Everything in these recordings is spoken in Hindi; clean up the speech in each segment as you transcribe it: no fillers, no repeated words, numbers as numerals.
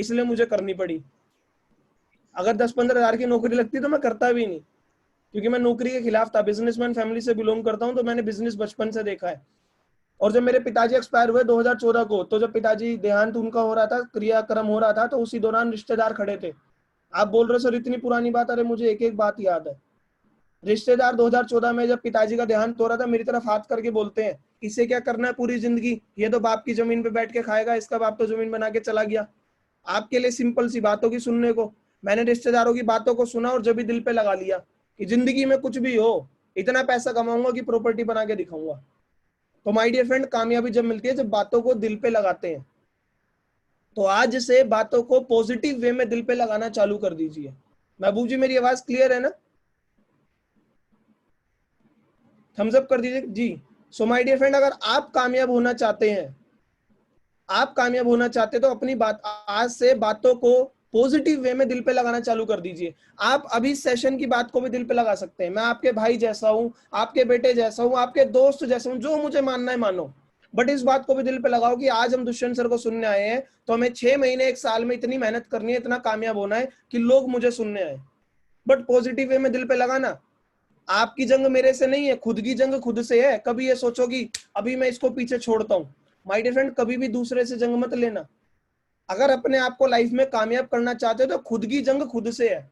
इसलिए मुझे करनी पड़ी। अगर 10-15 हजार की नौकरी लगती तो मैं करता भी नहीं, क्योंकि मैं नौकरी के खिलाफ था। बिजनेसमैन फैमिली से बिलोंग करता हूं, तो मैंने बिजनेस बचपन से देखा है। और जब मेरे पिताजी एक्सपायर हुए 2014 को, तो जब पिताजी देहांत उनका हो रहा था, क्रियाक्रम हो रहा था, तो उसी दौरान रिश्तेदार खड़े थे। आप बोल रहे हो सर इतनी पुरानी बात, अरे मुझे एक एक बात याद है। रिश्तेदार 2014 में जब पिताजी का देहांत हो रहा था, मेरी तरफ हाथ करके बोलते हैं, इसे क्या करना है पूरी जिंदगी, ये तो बाप की जमीन पे बैठ के खाएगा, इसका बाप तो जमीन बना के चला गया। आपके लिए सिंपल सी बातों की सुनने को, मैंने रिश्तेदारों की बातों को सुना और जब भी दिल पे लगा लिया कि जिंदगी में कुछ भी हो, इतना पैसा कमाऊंगा कि प्रॉपर्टी बना के दिखाऊंगा। तो माय डियर फ्रेंड, कामयाबी जब मिलती है जब बातों को दिल पे लगाते हैं। तो आज से बातों को पॉजिटिव वे में दिल पे लगाना चालू कर दीजिए। महबूब जी, मेरी आवाज क्लियर है ना? थम्स अप कर दीजिए जी। सो माय डियर फ्रेंड, अगर आप कामयाब होना चाहते हैं, आप कामयाब होना चाहते तो अपनी बात आज से बातों को पॉजिटिव वे में दिल पे लगाना चालू कर दीजिए। आप अभी सेशन की बात को भी दिल पे लगा सकते हैं। मैं आपके भाई जैसा हूं, आपके बेटे जैसा हूं, आपके दोस्त जैसा हूं, जो मुझे मानना है मानो, बट इस बात को भी दिल पे लगाओ कि आज हम दुष्यंत सर को सुनने आए हैं, तो हमें 6 महीने 1 साल में इतनी मेहनत करनी है, इतना कामयाब होना है कि लोग मुझे सुनने आए। बट पॉजिटिव वे में दिल पे लगाना। आपकी जंग मेरे से नहीं है, खुद की जंग खुद से है। कभी ये सोचो कि अभी मैं इसको पीछे छोड़ता हूं। माय डियर फ्रेंड, कभी भी दूसरे से जंग मत लेना। अगर अपने आप को लाइफ में कामयाब करना चाहते हो तो खुद की जंग खुद से है।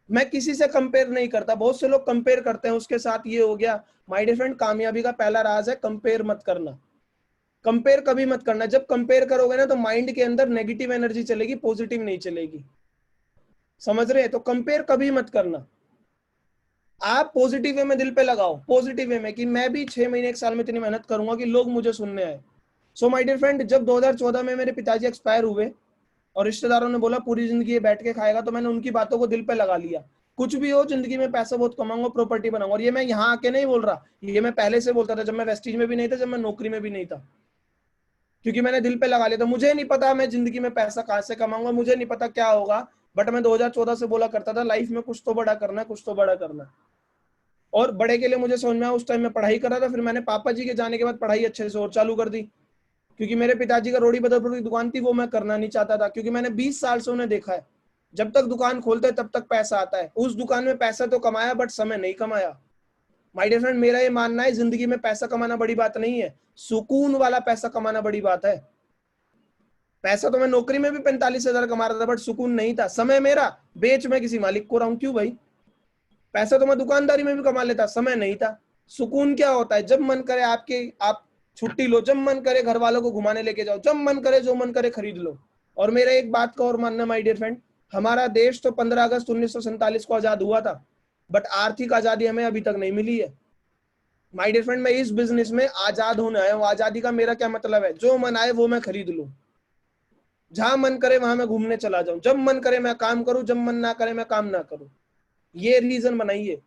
मैं किसी से कंपेयर नहीं करता, बहुत से लोग कंपेयर करते हैं, उसके साथ ये हो गया। माय डियर फ्रेंड, कामयाबी का पहला राज है कंपेयर मत करना। कंपेयर कभी मत करना। जब कंपेयर करोगे ना तो माइंड के अंदर नेगेटिव एनर्जी चलेगी, पॉजिटिव नहीं चलेगी। समझ रहे हैं? तो कंपेयर कभी मत करना। आप पॉजिटिव वे में दिल पे लगाओ, पॉजिटिव वे में कि मैं भी 6 महीने 1 साल में इतनी मेहनत करूंगा कि लोग मुझे सुनने आए। सो माय डियर फ्रेंड, जब 2014 में मेरे पिताजी एक्सपायर हुए और रिश्तेदारों ने बोला पूरी जिंदगी ये बैठ के खाएगा, तो मैंने उनकी बातों को दिल पे लगा लिया। कुछ भी हो जिंदगी में, पैसा बहुत कमाऊंगा, प्रॉपर्टी बनाऊंगा। और ये मैं यहाँ आके नहीं बोल रहा, ये मैं पहले से बोलता था, जब मैं वेस्टीज में भी नहीं था, जब मैं नौकरी में भी नहीं था, क्योंकि मैंने दिल पे लगा लिया था। मुझे नहीं पता मैं जिंदगी में पैसा कहां से कमाऊंगा, मुझे नहीं पता क्या होगा, बट मैं 2014 से बोला करता था लाइफ में कुछ तो बड़ा करना है, कुछ तो बड़ा करना है। और बड़े के लिए मुझे समझ में आया, उस टाइम में पढ़ाई कर रहा था। फिर मैंने पापा जी के जाने के बाद पढ़ाई अच्छे से और चालू कर दी, क्योंकि मेरे पिताजी का रोड़ी बदरपुर की दुकान थी, वो मैं करना नहीं चाहता था, क्योंकि मैंने 20 साल से उन्हें देखा है। जब तक दुकान खोलते हैं तब तक पैसा आता है। उस दुकान में पैसा तो कमाया बट समय नहीं कमाया। माय डियर फ्रेंड, मेरा ये मानना है जिंदगी में पैसा कमाना बड़ी बात नहीं है, सुकून वाला पैसा कमाना बड़ी बात है। पैसा तो मैं नौकरी में भी 45,000 कमा रहा था, बट सुकून नहीं था। समय मेरा बेच मैं किसी मालिक को रहा हूं, क्यों भाई? पैसा तो मैं दुकानदारी में भी कमा लेता, समय नहीं था। सुकून क्या होता है? जब मन करे आप छुट्टी लो, जब मन करे घर वालों को घुमाने लेके जाओ, जब मन करे जो मन करे खरीद लो। और मेरा एक बात का और मानना माय डियर फ्रेंड, हमारा देश तो 15 अगस्त 1947 को आजाद हुआ था, बट आर्थिक आजादी हमें अभी तक नहीं मिली है। माय डियर फ्रेंड, मैं इस बिजनेस में आजाद होने आया हूँ। आजादी का मेरा क्या मतलब है? जो मन आए वो मैं खरीद लूं, जहां मन करे वहां मैं घूमने चला जाऊं, जब मन करे मैं काम करूं, जब मन ना करे मैं काम ना करूं। ये रीजन बनाइए।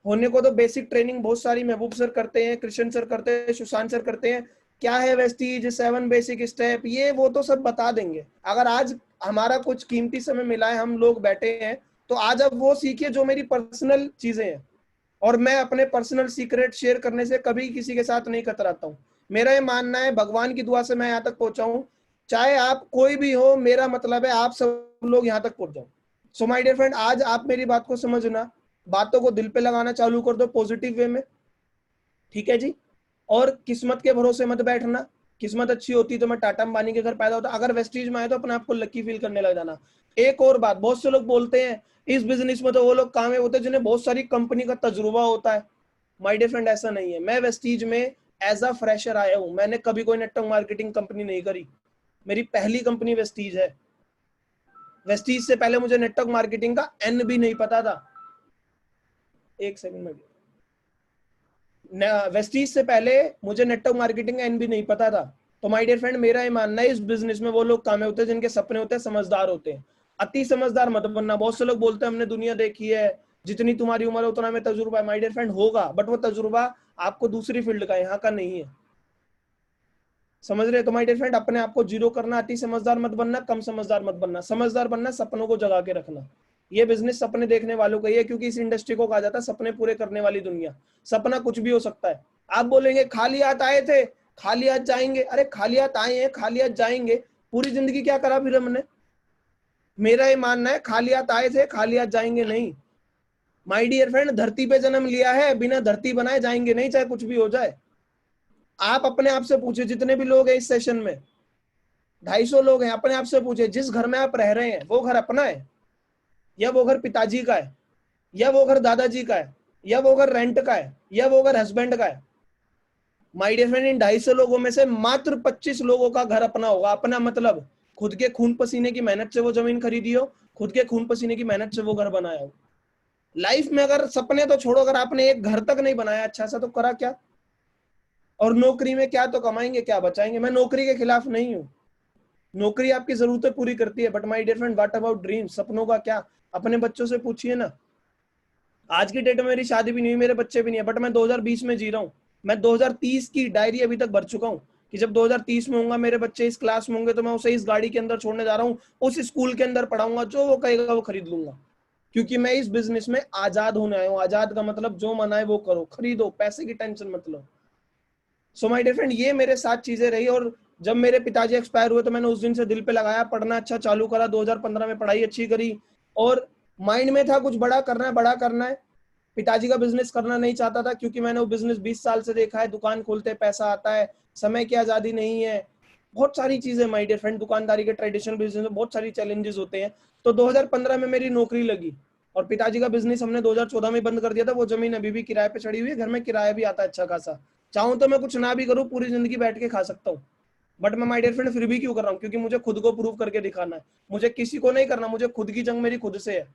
होने को तो बेसिक ट्रेनिंग बहुत सारी महबूब सर करते हैं, कृष्ण सर करते हैं, सुशांत सर करते हैं। क्या है वेस्टीज 7 बेसिक स्टेप, ये वो तो सब बता देंगे। अगर आज हमारा कुछ कीमती समय मिला है, हम लोग बैठे हैं, तो आज अब वो सीखिए जो मेरी पर्सनल चीजें हैं। और मैं अपने पर्सनल सीक्रेट शेयर करने से कभी किसी के साथ नहीं कतराता हूँ। मेरा ये मानना है, भगवान की दुआ से मैं यहाँ तक पहुंचा हूँ। चाहे आप कोई भी हो, मेरा मतलब है आप सब लोग यहाँ तक पहुंच जाओ। सो माय डियर फ्रेंड, आज आप मेरी बात को समझना, बातों को दिल पे लगाना चालू कर दो पॉजिटिव वे में, ठीक है जी। और किस्मत के भरोसे मत बैठना। किस्मत अच्छी होती तो मैं टाटा अंबानी के घर पैदा होता। अगर वेस्टीज में आए तो अपने आप को लकी फील करने लग जाना। एक और बात, बहुत से लोग बोलते हैं इस बिजनेस में तो वो लोग कामयाब होते हैं जिन्हें बहुत सारी कंपनी का तजुर्बा होता है। माय डियर फ्रेंड, ऐसा नहीं है। मैं वेस्टीज में एज अ फ्रेशर आया हूं, मैंने कभी कोई नेटवर्क मार्केटिंग कंपनी नहीं करी। मेरी पहली कंपनी वेस्टीज है। वेस्टीज से पहले मुझे नेटवर्क मार्केटिंग का एन भी नहीं पता था। एक सेकंड में, वेस्टीज से पहले मुझे नेटवर्क मार्केटिंग का एन भी नहीं पता था। तो माय डियर फ्रेंड, मेरा ये मानना है इस बिजनेस में वो लोग कामयाब होते हैं जिनके सपने होते हैं, समझदार होते हैं। अति समझदार मत बनना। बहुत से लोग बोलते हैं हमने दुनिया देखी है, जितनी तुम्हारी उम्र है उतना में तजुर्बा है। माय डियर फ्रेंड, होगा, बट वो तजुर्बा आपको दूसरी फील्ड का, यहाँ का नहीं है। समझ रहे? तो माय डियर फ्रेंड, अपने आप को जीरो करना, अति समझदार मत बनना, कम समझदार मत बनना। समझदार बनना, सपनों को जगा के रखना। ये बिजनेस सपने देखने वालों का ही है, क्योंकि इस इंडस्ट्री को कहा जाता है सपने पूरे करने वाली दुनिया। सपना कुछ भी हो सकता है। आप बोलेंगे खाली हाथ आए थे, खाली हाथ जाएंगे। अरे खाली हाथ आए हैं, खाली हाथ जाएंगे। पूरी जिंदगी क्या करा फिर हमने? मेरा ये मानना है खाली हाथ आए थे खाली हाथ जाएंगे नहीं। माय डियर फ्रेंड, धरती पे जन्म लिया है, बिना धरती बनाए जाएंगे नहीं, चाहे कुछ भी हो जाए। आप अपने आप से पूछे, जितने भी लोग हैं इस सेशन में 250 लोग हैं, अपने आप से पूछे जिस घर में आप रह रहे हैं वो घर अपना है या वो घर पिताजी का है या वो घर दादाजी का है या वो घर रेंट का है या वो घर हस्बैंड का है? माय डियर फ्रेंड, इन 250 लोगों में से मात्र 25 लोगों का घर अपना होगा। अपना मतलब खुद के खून पसीने की मेहनत से वो जमीन खरीदी हो, खुद के खून पसीने की मेहनत से वो घर बनाया हो। लाइफ में अगर सपने तो छोड़ो, अगर आपने एक घर तक नहीं बनाया अच्छा सा तो करा क्या? और नौकरी में क्या तो कमाएंगे, क्या बचाएंगे? मैं नौकरी के खिलाफ नहीं हूँ, नौकरी आपकी जरूरतें पूरी करती है, but my dear friend what about dream? सपनों का क्या? अपने बच्चों से पूछिए ना। आज की डेट में मेरी शादी भी नहीं हुई, मेरे बच्चे भी नहीं है, बट मैं 2020 में जी रहा हूँ। मैं 2030 की डायरी अभी तक भर चुका हूँ कि जब 2030 में होगा, मेरे बच्चे इस क्लास में होंगे, तो मैं उसे इस गाड़ी के अंदर छोड़ने जा रहा हूँ, उस स्कूल के अंदर पढ़ाऊंगा, जो वो कहेगा वो खरीद लूंगा, क्योंकि मैं इस बिजनेस में आजाद होने आया हूँ। आजाद का मतलब जो मना है वो करो, खरीदो, पैसे की टेंशन मत लो। सो माय डियर फ्रेंड, ये मेरे साथ चीजें रही। और जब मेरे पिताजी एक्सपायर हुए तो मैंने उस दिन से दिल पे लगाया, पढ़ना अच्छा चालू करा, 2015 में पढ़ाई अच्छी करी, और माइंड में था कुछ बड़ा करना है, बड़ा करना है। पिताजी का बिजनेस करना नहीं चाहता था, क्योंकि मैंने वो बिजनेस 20 साल से देखा है, दुकान खोलते पैसा आता है, समय की आजादी नहीं है, बहुत सारी चीजें माय डियर फ्रेंड, दुकानदारी के ट्रेडिशनल बिजनेस में बहुत सारी चैलेंजेस होते हैं। तो 2015 में मेरी नौकरी लगी, और पिताजी का बिजनेस हमने 2014 में बंद कर दिया था। वो जमीन अभी भी किराए पे चढ़ी हुई है, घर में किराया भी आता है अच्छा खासा। चाहूं तो मैं कुछ ना भी करूं, पूरी जिंदगी बैठ के खा सकता हूँ, बट मैं माय डियर फ्रेंड फिर भी क्यों कर रहा हूँ? क्योंकि मुझे खुद को प्रूव करके दिखाना है। मुझे किसी को नहीं करना, मुझे खुद की जंग मेरी खुद से है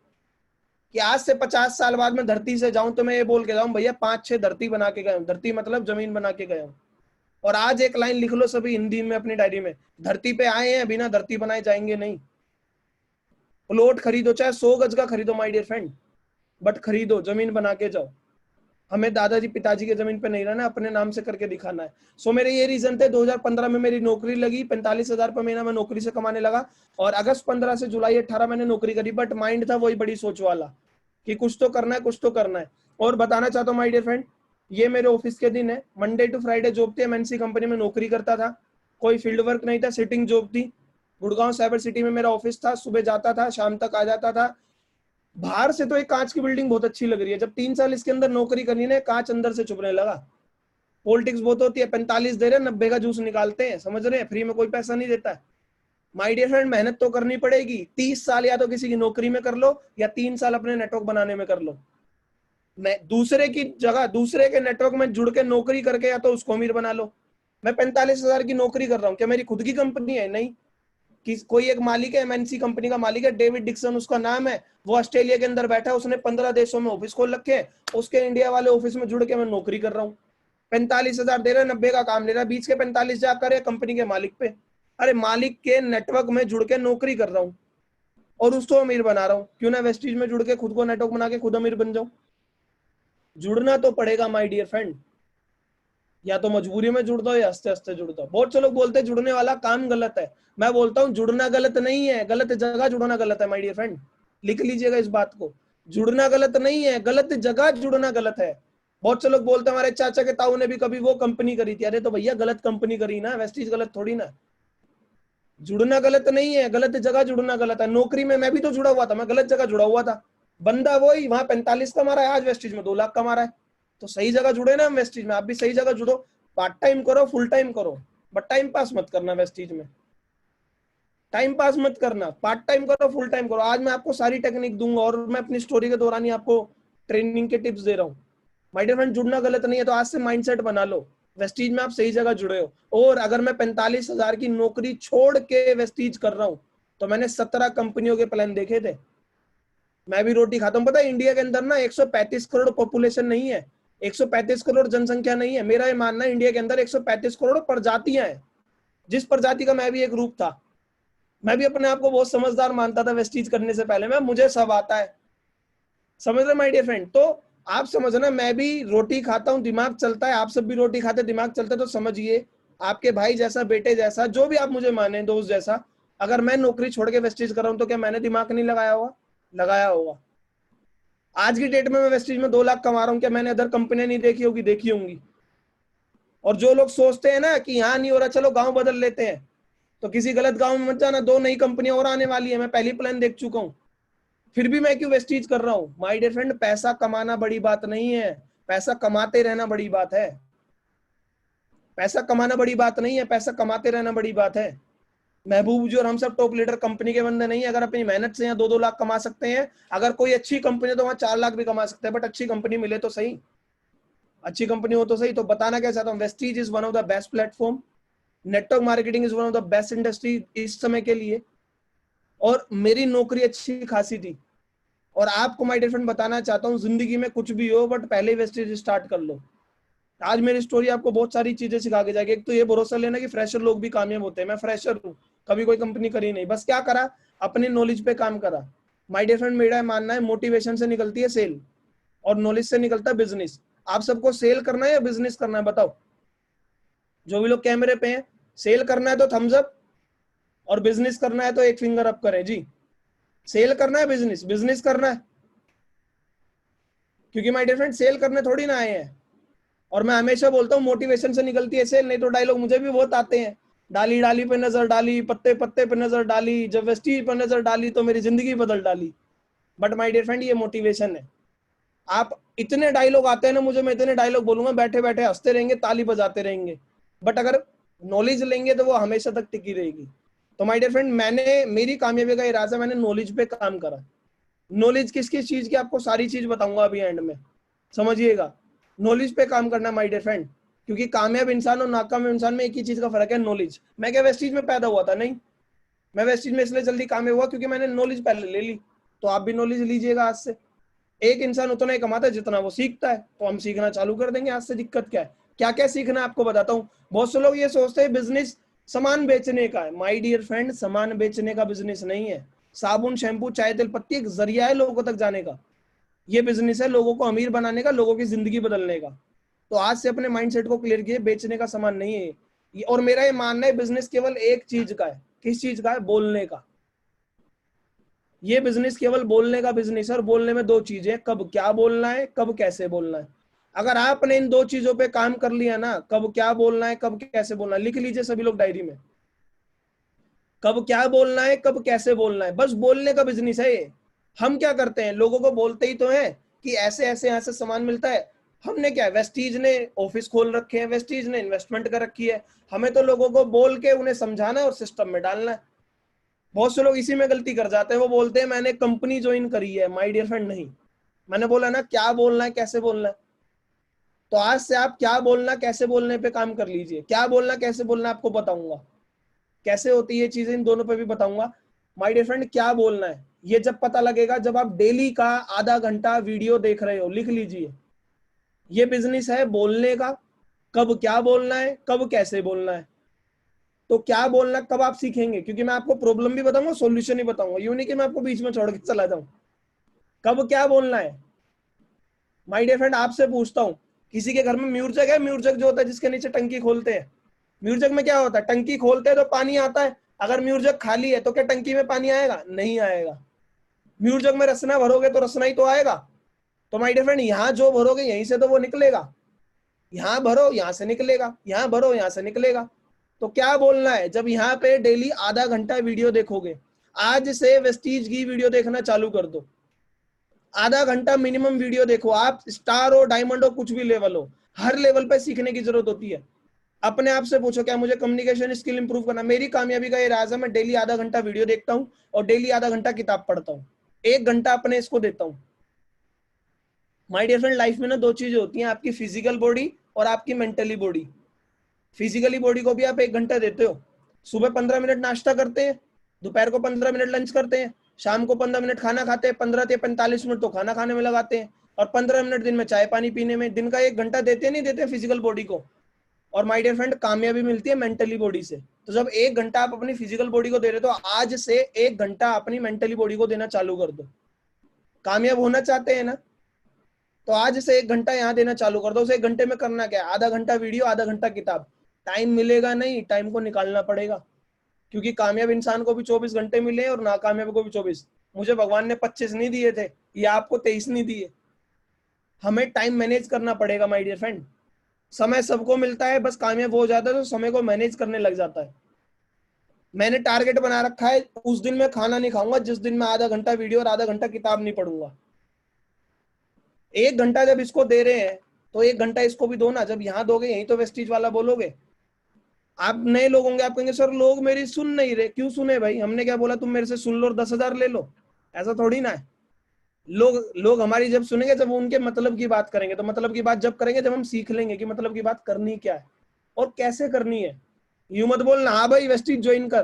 कि आज से 50 साल बाद मैं धरती से जाऊं तो मैं ये बोल के जाऊं, भैया 5-6 धरती बना के गया हूं। धरती मतलब जमीन बना के गया हूं। और आज एक लाइन लिख लो सभी हिंदी में अपनी डायरी में, धरती पे आए हैं, बिना धरती बनाए जाएंगे नहीं। प्लॉट खरीदो, चाहे 100 गज का खरीदो माय डियर फ्रेंड, बट खरीदो, जमीन बना के जाओ। हमें दादाजी पिताजी के जमीन पे नहीं रहना, अपने नाम से करके दिखाना है। सो मेरे ये रीजन थे। 2015 में मेरी नौकरी लगी, 45,000 रुपये महीना मैं नौकरी से कमाने लगा, और अगस्त 15 से जुलाई 18 मैंने नौकरी करी, बट माइंड था वही बड़ी सोच वाला कि कुछ तो करना है, कुछ तो करना है। और बताना चाहता हूँ माय डियर फ्रेंड, ये मेरे ऑफिस के दिन है, मंडे टू फ्राइडे जॉब थी, एमएनसी कंपनी में नौकरी करता था, कोई फील्ड वर्क नहीं था, सिटिंग जॉब थी। गुड़गांव साइबर सिटी में मेरा ऑफिस था, सुबह जाता था शाम तक आ जाता था। बाहर से तो एक कांच की बिल्डिंग बहुत अच्छी लग रही है, जब 3 साल इसके अंदर नौकरी करनी है, कांच अंदर से चुभने लगा। पॉलिटिक्स बहुत होती है, 45 दे रहे 90 का जूस निकालते हैं, समझ रहे हैं? फ्री में कोई पैसा नहीं देता है। माय डियर फ्रेंड, मेहनत तो करनी पड़ेगी। 30 साल या तो किसी की नौकरी में कर लो, या 3 साल अपने नेटवर्क बनाने में कर लो। मैं दूसरे की जगह दूसरे के नेटवर्क में जुड़ के नौकरी करके या तो उसको अमीर बना लो। मैं 45,000 की नौकरी कर रहा हूँ, क्या मेरी खुद की कंपनी है? नहीं। कि कोई एक मालिक है, एमएनसी कंपनी का मालिक है, डेविड डिक्सन उसका नाम है, वो ऑस्ट्रेलिया के अंदर बैठा है, उसने 15 देशों में ऑफिस खोल रखे, उसके इंडिया वाले ऑफिस में जुड़ के मैं नौकरी कर रहा हूँ। 45,000 दे रहा है, 90 का काम ले रहा है, बीच के 45 जाकर है कंपनी के मालिक पे। अरे मालिक के नेटवर्क में जुड़ के नौकरी कर रहा हूँ और उसको अमीर बना रहा हूँ, क्यों ना वेस्टीज में जुड़ के खुद को नेटवर्क बना के खुद अमीर बन जाऊं? जुड़ना तो पड़ेगा माय डियर फ्रेंड, या तो मजबूरी में जुड़ दो या हंसते हंसते जुड़ दो। बहुत से लोग बोलते हैं जुड़ने वाला काम गलत है, मैं बोलता हूँ जुड़ना गलत नहीं है, गलत जगह जुड़ना गलत है माय डियर फ्रेंड। लिख लीजिएगा इस बात को, जुड़ना गलत नहीं है, गलत जगह जुड़ना गलत है। बहुत से लोग बोलते हैं हमारे चाचा के ताऊ ने भी कभी वो कंपनी करी थी, अरे तो भैया गलत कंपनी करी ना, वेस्टीज गलत थोड़ी ना। जुड़ना गलत नहीं है, गलत जगह जुड़ना गलत है। नौकरी में मैं भी तो जुड़ा हुआ था, मैं गलत जगह जुड़ा हुआ था। बंदा वही वहां 45 कमा रहा है, आज वेस्टीज में 2 लाख कमा रहा है, तो सही जगह जुड़े ना हम वेस्टीज में। आप भी सही जगह जुड़ो, पार्ट टाइम करो, फुल टाइम करो, बट टाइम पास मत करना वेस्टीज में। टाइम पास मत करना, पार्ट टाइम करो, फुल टाइम करो। आज मैं आपको सारी टेक्निक दूंगा, और मैं अपनी स्टोरी के दौरान ही आपको ट्रेनिंग के टिप्स दे रहा हूँ। माय डियर फ्रेंड, जुड़ना गलत नहीं है, तो आज से माइंडसेट बना लो, वेस्टीज में आप सही जगह जुड़े हो। और अगर मैं 45,000 की नौकरी छोड़ के वेस्टीज कर रहा हूँ, तो मैंने 17 कंपनियों के प्लान देखे थे। मैं भी रोटी खाता हूँ। पता है इंडिया के अंदर ना 135 करोड़ पॉपुलेशन नहीं है, 135 करोड़ जनसंख्या नहीं है। मेरा ये मानना है इंडिया के अंदर 135 करोड़ प्रजातियां हैं, जिस प्रजाति का मैं भी एक रूप था। मैं भी अपने आप को बहुत समझदार मानता था वेस्टीज करने से पहले, मैं मुझे सब आता है, समझ रहे माय डियर फ्रेंड? तो आप समझना, मैं भी रोटी खाता हूँ, दिमाग चलता है, आप सब भी रोटी खाते दिमाग चलता है। तो समझिए, आपके भाई जैसा, बेटे जैसा, जो भी आप मुझे माने, दोस्त जैसा, अगर मैं नौकरी छोड़ के वेस्टीज कर रहा हूँ, तो क्या मैंने दिमाग नहीं लगाया होगा? लगाया होगा। आज की डेट में मैं वेस्टीज में 2 लाख कमा रहा हूँ, क्या मैंने अदर कंपनियां नहीं देखी होगी? देखी होंगी। और जो लोग सोचते हैं ना कि यहाँ नहीं हो रहा, चलो गांव बदल लेते हैं, तो किसी गलत गांव में मत जाना, 2 नई कंपनियां और आने वाली है, मैं पहली प्लान देख चुका हूं, फिर भी मैं क्यों वेस्टीज कर रहा हूं? माय डियर फ्रेंड, पैसा कमाना बड़ी बात नहीं है, पैसा कमाते रहना बड़ी बात है। पैसा कमाना बड़ी बात नहीं है, पैसा कमाते रहना बड़ी बात है। महबूब जी और हम सब टॉप लीडर कंपनी के बंदे नहीं है। अगर अपनी मेहनत से यहाँ 2-2 लाख कमा सकते हैं, अगर कोई अच्छी कंपनी है तो वहां 4 लाख भी कमा सकते हैं, बट अच्छी कंपनी मिले तो सही, अच्छी कंपनी हो तो सही। तो बताना क्या चाहता हूँ, Vestige is one of the best platform, network marketing is one of the best industry इस समय के लिए। और मेरी नौकरी अच्छी खासी थी। और आपको माय डियर फ्रेंड बताना चाहता हूँ, जिंदगी में कुछ भी हो बट पहले वेस्टेज स्टार्ट कर लो। आज मेरी स्टोरी आपको बहुत सारी चीजें सिखा के जाएगी। एक तो ये भरोसा लेना कि फ्रेशर लोग भी कामयाब होते हैं। मैं फ्रेशर हूँ, कभी कोई कंपनी करी नहीं, बस क्या करा, अपनी नॉलेज पे काम करा। माय डियर फ्रेंड, मेरा मानना है मोटिवेशन से निकलती है सेल और नॉलेज से निकलता है बिजनेस। आप सबको सेल करना है या बिजनेस करना है, बताओ? जो भी लोग कैमरे पे हैं, सेल करना है तो थम्स अप, और बिजनेस करना है तो एक फिंगर अप करें जी। सेल करना है, बिजनेस बिजनेस करना है, क्योंकि माय डियर फ्रेंड सेल करने थोड़ी ना आए हैं। और मैं हमेशा बोलता हूँ मोटिवेशन से निकलती है सेल। नहीं तो डायलॉग मुझे भी बहुत आते हैं, डाली डाली पे नजर डाली, पत्ते पत्ते पे नजर डाली, जब वेस्टीज पर नजर डाली तो मेरी जिंदगी बदल डाली। बट माय डियर फ्रेंड, ये मोटिवेशन है। आप इतने डायलॉग आते हैं ना मुझे, मैं इतने डायलॉग बोलूंगा, बैठे बैठे हंसते रहेंगे, ताली बजाते रहेंगे, बट अगर नॉलेज लेंगे तो वो हमेशा तक टिकी रहेगी। तो माय डियर फ्रेंड, मैंने, मेरी कामयाबी का इरादा, मैंने नॉलेज पे काम करा। नॉलेज किस किस चीज की, आपको सारी चीज बताऊंगा अभी एंड में, समझिएगा। नॉलेज पे काम करना माय डियर फ्रेंड, क्योंकि कामयाब इंसान और नाकामयाब इंसान में एक ही चीज का फर्क है, नॉलेज। मैं क्या वेस्टीज में पैदा हुआ था? नहीं, मैं वेस्टीज में इसलिए जल्दी कामयाब हुआ क्योंकि मैंने नॉलेज पहले ले ली। तो आप भी नॉलेज लीजिएगा आज से। एक इंसान उतना ही कमाता है जितना वो सीखता है, तो हम सीखना चालू कर देंगे आज से। दिक्कत क्या है? क्या क्या सीखना है आपको बताता हूँ। बहुत से लोग ये सोचते हैं बिजनेस सामान बेचने का है। माय डियर फ्रेंड, सामान बेचने का बिजनेस नहीं है। साबुन, शैम्पू, चाय, तेल, पत्ती एक जरिया है लोगों तक जाने का। ये बिजनेस है लोगों को अमीर बनाने का, लोगों की जिंदगी बदलने का। तो आज से अपने माइंडसेट को क्लियर किए, बेचने का सामान नहीं है ये। और मेरा ये मानना है, बिजनेस केवल एक चीज का है। किस चीज का है? बोलने का। ये बिजनेस केवल बोलने का बिजनेस है, और बोलने में 2 चीजें, कब क्या बोलना है, कब कैसे बोलना है। अगर आपने इन 2 चीजों पे काम कर लिया ना, कब क्या बोलना है, कब कैसे बोलना है, लिख लीजिए सभी लोग डायरी में। कब क्या बोलना है, कब कैसे बोलना है, बस बोलने का बिजनेस है ये। हम क्या करते हैं, लोगों को बोलते ही तो हैं कि ऐसे ऐसे यहाँ से सामान मिलता है। हमने क्या है, वेस्टीज ने ऑफिस खोल रखे हैं, वेस्टीज ने इन्वेस्टमेंट कर रखी है। हमें तो लोगों को बोल के उन्हें समझाना है और सिस्टम में डालना है। बहुत से लोग इसी में गलती कर जाते हैं। वो बोलते हैं मैंने कंपनी ज्वाइन करी है। माय डियर फ्रेंड, नहीं, मैंने बोला ना क्या बोलना है, कैसे बोलना है। तो आज से आप क्या बोलना, कैसे बोलने पे काम कर लीजिए। क्या बोलना, कैसे बोलना आपको बताऊंगा, कैसे होती है चीजें, इन दोनों पे भी बताऊंगा। माय डियर फ्रेंड, क्या बोलना है ये जब पता लगेगा, जब आप डेली का आधा घंटा वीडियो देख रहे हो। लिख लीजिए, ये बिजनेस है बोलने का। कब क्या बोलना है, कब कैसे बोलना है। तो क्या बोलना कब आप सीखेंगे, क्योंकि मैं आपको प्रॉब्लम भी बताऊंगा, सॉल्यूशन भी बताऊंगा। यूं नहीं कि मैं आपको बीच में छोड़ के चला जाऊं। कब क्या बोलना है। माय डियर फ्रेंड, आपसे पूछता हूं, किसी के घर में म्यूजिक है? म्यूजिक जो होता है जिसके नीचे टंकी खोलते हैं, म्यूजिक में क्या होता है, टंकी खोलते हैं तो पानी आता है। अगर म्यूजिक खाली है तो क्या टंकी में पानी आएगा? नहीं आएगा। म्यूजिक में रसना भरोगे तो रसना ही तो आएगा। तो माय डियर फ्रेंड, यहाँ जो भरोगे यहीं से तो वो निकलेगा। यहाँ भरो, यहाँ से निकलेगा, यहाँ भरो, यहाँ से निकलेगा। तो क्या बोलना है, जब यहाँ पे डेली आधा घंटा वीडियो देखोगे, आज से वेस्टीज की वीडियो देखना चालू कर दो। आधा घंटा मिनिमम वीडियो देखो। आप स्टार हो, डायमंड हो, कुछ भी लेवल हो, हर लेवल पे सीखने की जरूरत होती है। अपने आप से पूछो, क्या मुझे कम्युनिकेशन स्किल इंप्रूव करना? मेरी कामयाबी का ये राज है, मैं डेली आधा घंटा वीडियो देखता हूँ और डेली आधा घंटा किताब पढ़ता हूँ। 1 घंटा अपने इसको देता हूँ। माय डियर फ्रेंड, लाइफ में ना 2 चीजें होती हैं, आपकी फिजिकल बॉडी और आपकी मेंटली बॉडी। फिजिकली बॉडी को भी आप 1 घंटा देते हो। सुबह 15 मिनट नाश्ता करते हैं, दोपहर को 15 मिनट लंच करते हैं, शाम को 15 मिनट खाना खाते हैं, 15 से 45 मिनट तो खाना खाने में लगाते हैं, और 15 मिनट दिन में चाय पानी पीने में। दिन का 1 घंटा देते नहीं देते फिजिकल बॉडी को। और माय डियर फ्रेंड, कामयाबी मिलती है मेंटली बॉडी से। तो जब 1 घंटा आप अपनी फिजिकल बॉडी को दे रहे हो, तो आज से 1 घंटा अपनी मेंटली बॉडी को देना चालू कर दो। कामयाब होना चाहते हैं ना, तो आज से 1 घंटा यहाँ देना चालू कर दो। उस 1 घंटे में करना क्या है, आधा घंटा वीडियो, आधा घंटा किताब। टाइम मिलेगा नहीं, टाइम को निकालना पड़ेगा, क्योंकि कामयाब इंसान को भी 24 घंटे मिले और नाकामयाब को भी 24। मुझे भगवान ने 25 नहीं दिए थे, ये आपको 23 नहीं दिए। हमें टाइम मैनेज करना पड़ेगा माय डियर फ्रेंड। समय सबको मिलता है, बस कामयाब हो जाता है तो समय को मैनेज करने लग जाता है। मैंने टारगेट बना रखा है, उस दिन मैं खाना नहीं खाऊंगा जिस दिन मैं आधा घंटा वीडियो और आधा घंटा किताब नहीं पढ़ूंगा। 1 घंटा जब इसको दे रहे हैं तो 1 घंटा इसको भी दो ना। जब यहाँ दोगे यही तो वेस्टीज वाला बोलोगे। आप नए लोग होंगे, आप कहेंगे सर लोग मेरी सुन नहीं रहे। क्यों सुने भाई, हमने क्या बोला तुम मेरे से सुन लो और 10,000 ले लो? ऐसा थोड़ी ना है। लोग लोग हमारी जब सुनेंगे जब वो उनके मतलब की बात करेंगे। तो मतलब की बात जब करेंगे जब हम सीख लेंगे कि मतलब की बात करनी क्या है और कैसे करनी है। यूं मत बोलना हाँ भाई वेस्टीज ज्वाइन कर।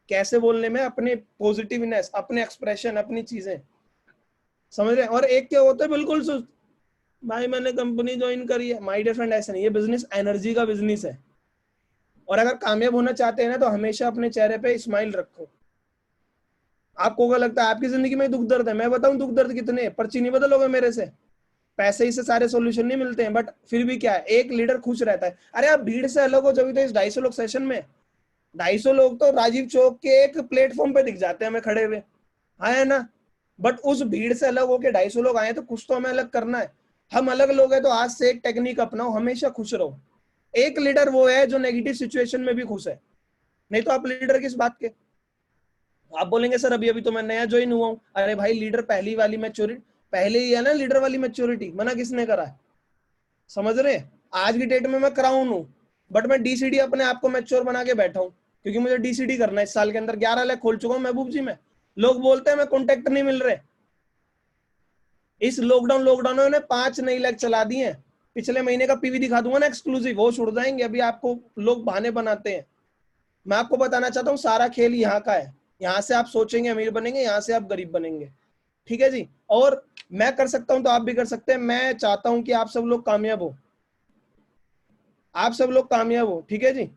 कैसे बोलने में अपने पॉजिटिवनेस, अपने एक्सप्रेशन, अपनी चीजें समझ रहे हैं। और एक क्या होता है बिल्कुल सुस्त, भाई मैंने कंपनी ज्वाइन करी है। माय डियर फ्रेंड ऐसा नहीं, ये बिजनेस एनर्जी का बिजनेस है। और अगर कामयाब होना चाहते हैं ना तो हमेशा अपने चेहरे पे स्माइल रखो। आपको क्या लगता है आपकी जिंदगी में दुख दर्द है? मैं बताऊं दुख दर्द कितने हैं? पर्ची नहीं बदलोगे मेरे से। पैसे ही से सारे सॉल्यूशन नहीं मिलते हैं, बट फिर भी क्या है, एक लीडर खुश रहता है। अरे आप भीड़ से अलग हो जब तो इस 250 लोग सेशन में, 250 लोग तो राजीव चौक के एक प्लेटफॉर्म पे दिख जाते हैं हमें खड़े हुए, हाँ है ना। बट उस भीड़ से अलग होके 250 लोग आए तो कुछ तो हमें अलग करना है। हम अलग लोग हैं तो आज से एक टेक्निक अपनाओ, हमेशा खुश रहो। एक लीडर वो है जो नेगेटिव सिचुएशन में भी खुश है, नहीं तो आप लीडर किस बात के। आप बोलेंगे सर अभी अभी तो मैं नया ज्वाइन हुआ हूं। अरे भाई लीडर पहली वाली मैच्योरिटी पहले ही है ना, लीडर वाली मैच्योरिटी मना किसने करा है? समझ रहे? आज की डेट में मैं क्राउन हूं, बट मैं डीसीडी अपने आप को मैच्योर बना के बैठा हूं, क्योंकि मुझे डीसीडी करना है। इस साल के अंदर 11 लाख खोल चुका हूं महबूब जी में। लोग बोलते हैं मैं कॉन्टेक्ट नहीं मिल रहे। इस लॉकडाउन में 5 नई लाख चला दिए हैं। पिछले महीने का पीवी दिखा दूंगा ना एक्सक्लूसिव, वो छुड़ जाएंगे। अभी आपको लोग बहाने बनाते हैं। मैं आपको बताना चाहता हूँ सारा खेल यहाँ का है। यहाँ से आप सोचेंगे अमीर बनेंगे, यहाँ से आप गरीब बनेंगे। ठीक है जी। और मैं कर सकता हूं तो आप भी कर सकते हैं। मैं चाहता हूं कि आप सब लोग कामयाब हो, आप सब लोग कामयाब हो। ठीक है जी।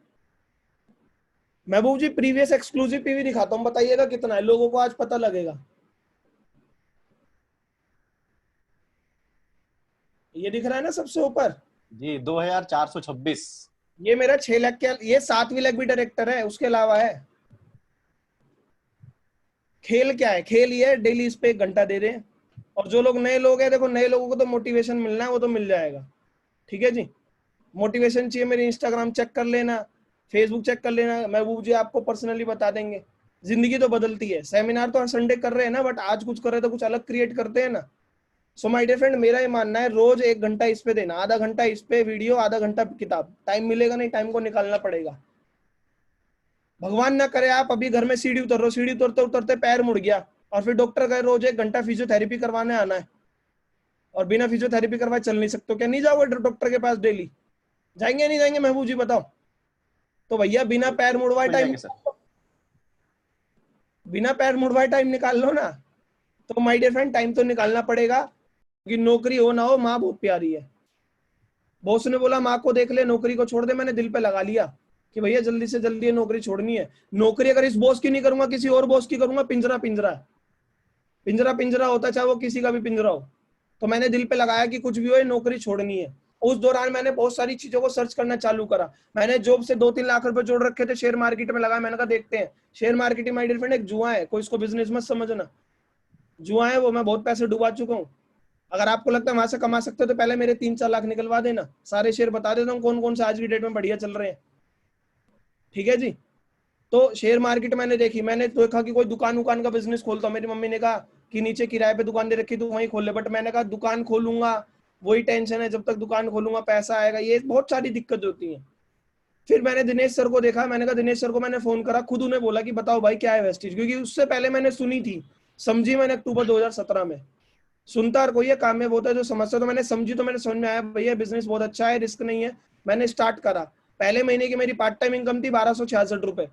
महबूब जी प्रीवियस एक्सक्लूसिव पीवी दिखाता हूं, बताइएगा कितना है, लोगों को आज पता लगेगा। ये दिख रहा है ना सबसे ऊपर? जी 2426। ये मेरा 6 लाख के, ये 7वीं लाख भी डायरेक्टर है उसके अलावा है। खेल क्या है? खेल ये है डेली इस पे 1 घंटा दे दें। और जो लोग नए लोग हैं, देखो नए लोगों को तो मोटिवेशन मिलना है, वो तो मिल जाएगा। ठीक है जी। मोटिवेशन चाहिए मेरी इंस्टाग्राम चेक कर लेना, फेसबुक चेक कर लेना, महबूब जी आपको पर्सनली बता देंगे। जिंदगी तो बदलती है। सेमिनार तो हर संडे कर रहे हैं ना, बट आज कुछ कर रहे हैं तो कुछ अलग क्रिएट करते हैं ना। सो माय डियर फ्रेंड मेरा ये मानना है रोज 1 घंटा इस पे देना, आधा घंटा इस पे वीडियो, आधा घंटा किताब। टाइम मिलेगा नहीं, टाइम को निकालना पड़ेगा। भगवान ना करे आप अभी घर में सीढ़ी उतर रहे हो, सीढ़ी उतरते उतरते पैर मुड़ गया और फिर डॉक्टर कहे रोज 1 घंटा फिजियोथेरेपी करवाने आना है, और बिना फिजियोथेरेपी करवाए चल नहीं सकते, क्या नहीं जाओगे डॉक्टर के पास डेली? जाएंगे नहीं जाएंगे महबूब जी बताओ? तो भैया बिना पैर मुड़वाए बिल्कुल टाइम, जाएंगे सर। बिना पैर मुड़वाए टाइम निकाल लो ना। तो माय डियर फ्रेंड टाइम तो निकालना पड़ेगा, क्योंकि नौकरी हो ना हो माँ बहुत प्यारी है। बॉस ने बोला माँ को देख ले, नौकरी को छोड़ दे। मैंने दिल पे लगा लिया कि भैया जल्दी से जल्दी ये नौकरी छोड़नी है। नौकरी अगर इस बॉस की नहीं करूंगा किसी और बॉस की करूंगा। पिंजरा पिंजरा है, पिंजरा पिंजरा होता है, चाहे वो किसी का भी पिंजरा हो। तो मैंने दिल पे लगाया कि कुछ भी हो नौकरी छोड़नी है। उस दौरान मैंने बहुत सारी चीजों को सर्च करना चालू करा। मैंने जॉब से 2-3 लाख रुपए जोड़ रखे थे, शेयर मार्केट में लगाया। मैंने कहा देखते हैं। Share market my dear friend एक जुआ है, कोई इसको बिजनेस मत समझना। जुआ है वो, मैं बहुत पैसे डुबा चुका हूँ। अगर आपको लगता है वहां से कमा सकते हो तो पहले मेरे 3-4 लाख निकलवा देना, सारे शेयर बता देता हूँ कौन कौन से आज की डेट में बढ़िया चल रहे हैं। ठीक है जी। तो शेयर मार्केट मैंने देखी, मैंने देखा कि कोई दुकान उकान का बिजनेस खोलता हूँ। मेरी मम्मी ने कहा कि नीचे किराए पे दुकान दे रखी तो वहीं खोल ले, बट मैंने कहा दुकान खोलूंगा वही टेंशन है, जब तक दुकान खोलूंगा पैसा आएगा, ये बहुत सारी दिक्कत होती है। फिर मैंने दिनेश सर को देखा, मैंने कहा दिनेश सर को मैंने फोन करा, खुद उन्हें बोला कि बताओ भाई क्या है वेस्टीज, क्योंकि उससे पहले मैंने सुनी थी, समझी मैंने अक्टूबर 2017 में। सुनता और कोई है कामयाब होता है जो समझता, तो मैंने समझी, तो मैंने समझ में आया भैया बिजनेस बहुत अच्छा है, रिस्क नहीं है। मैंने स्टार्ट करा। पहले महीने की मेरी पार्ट टाइम इनकम थी 1266 रुपए।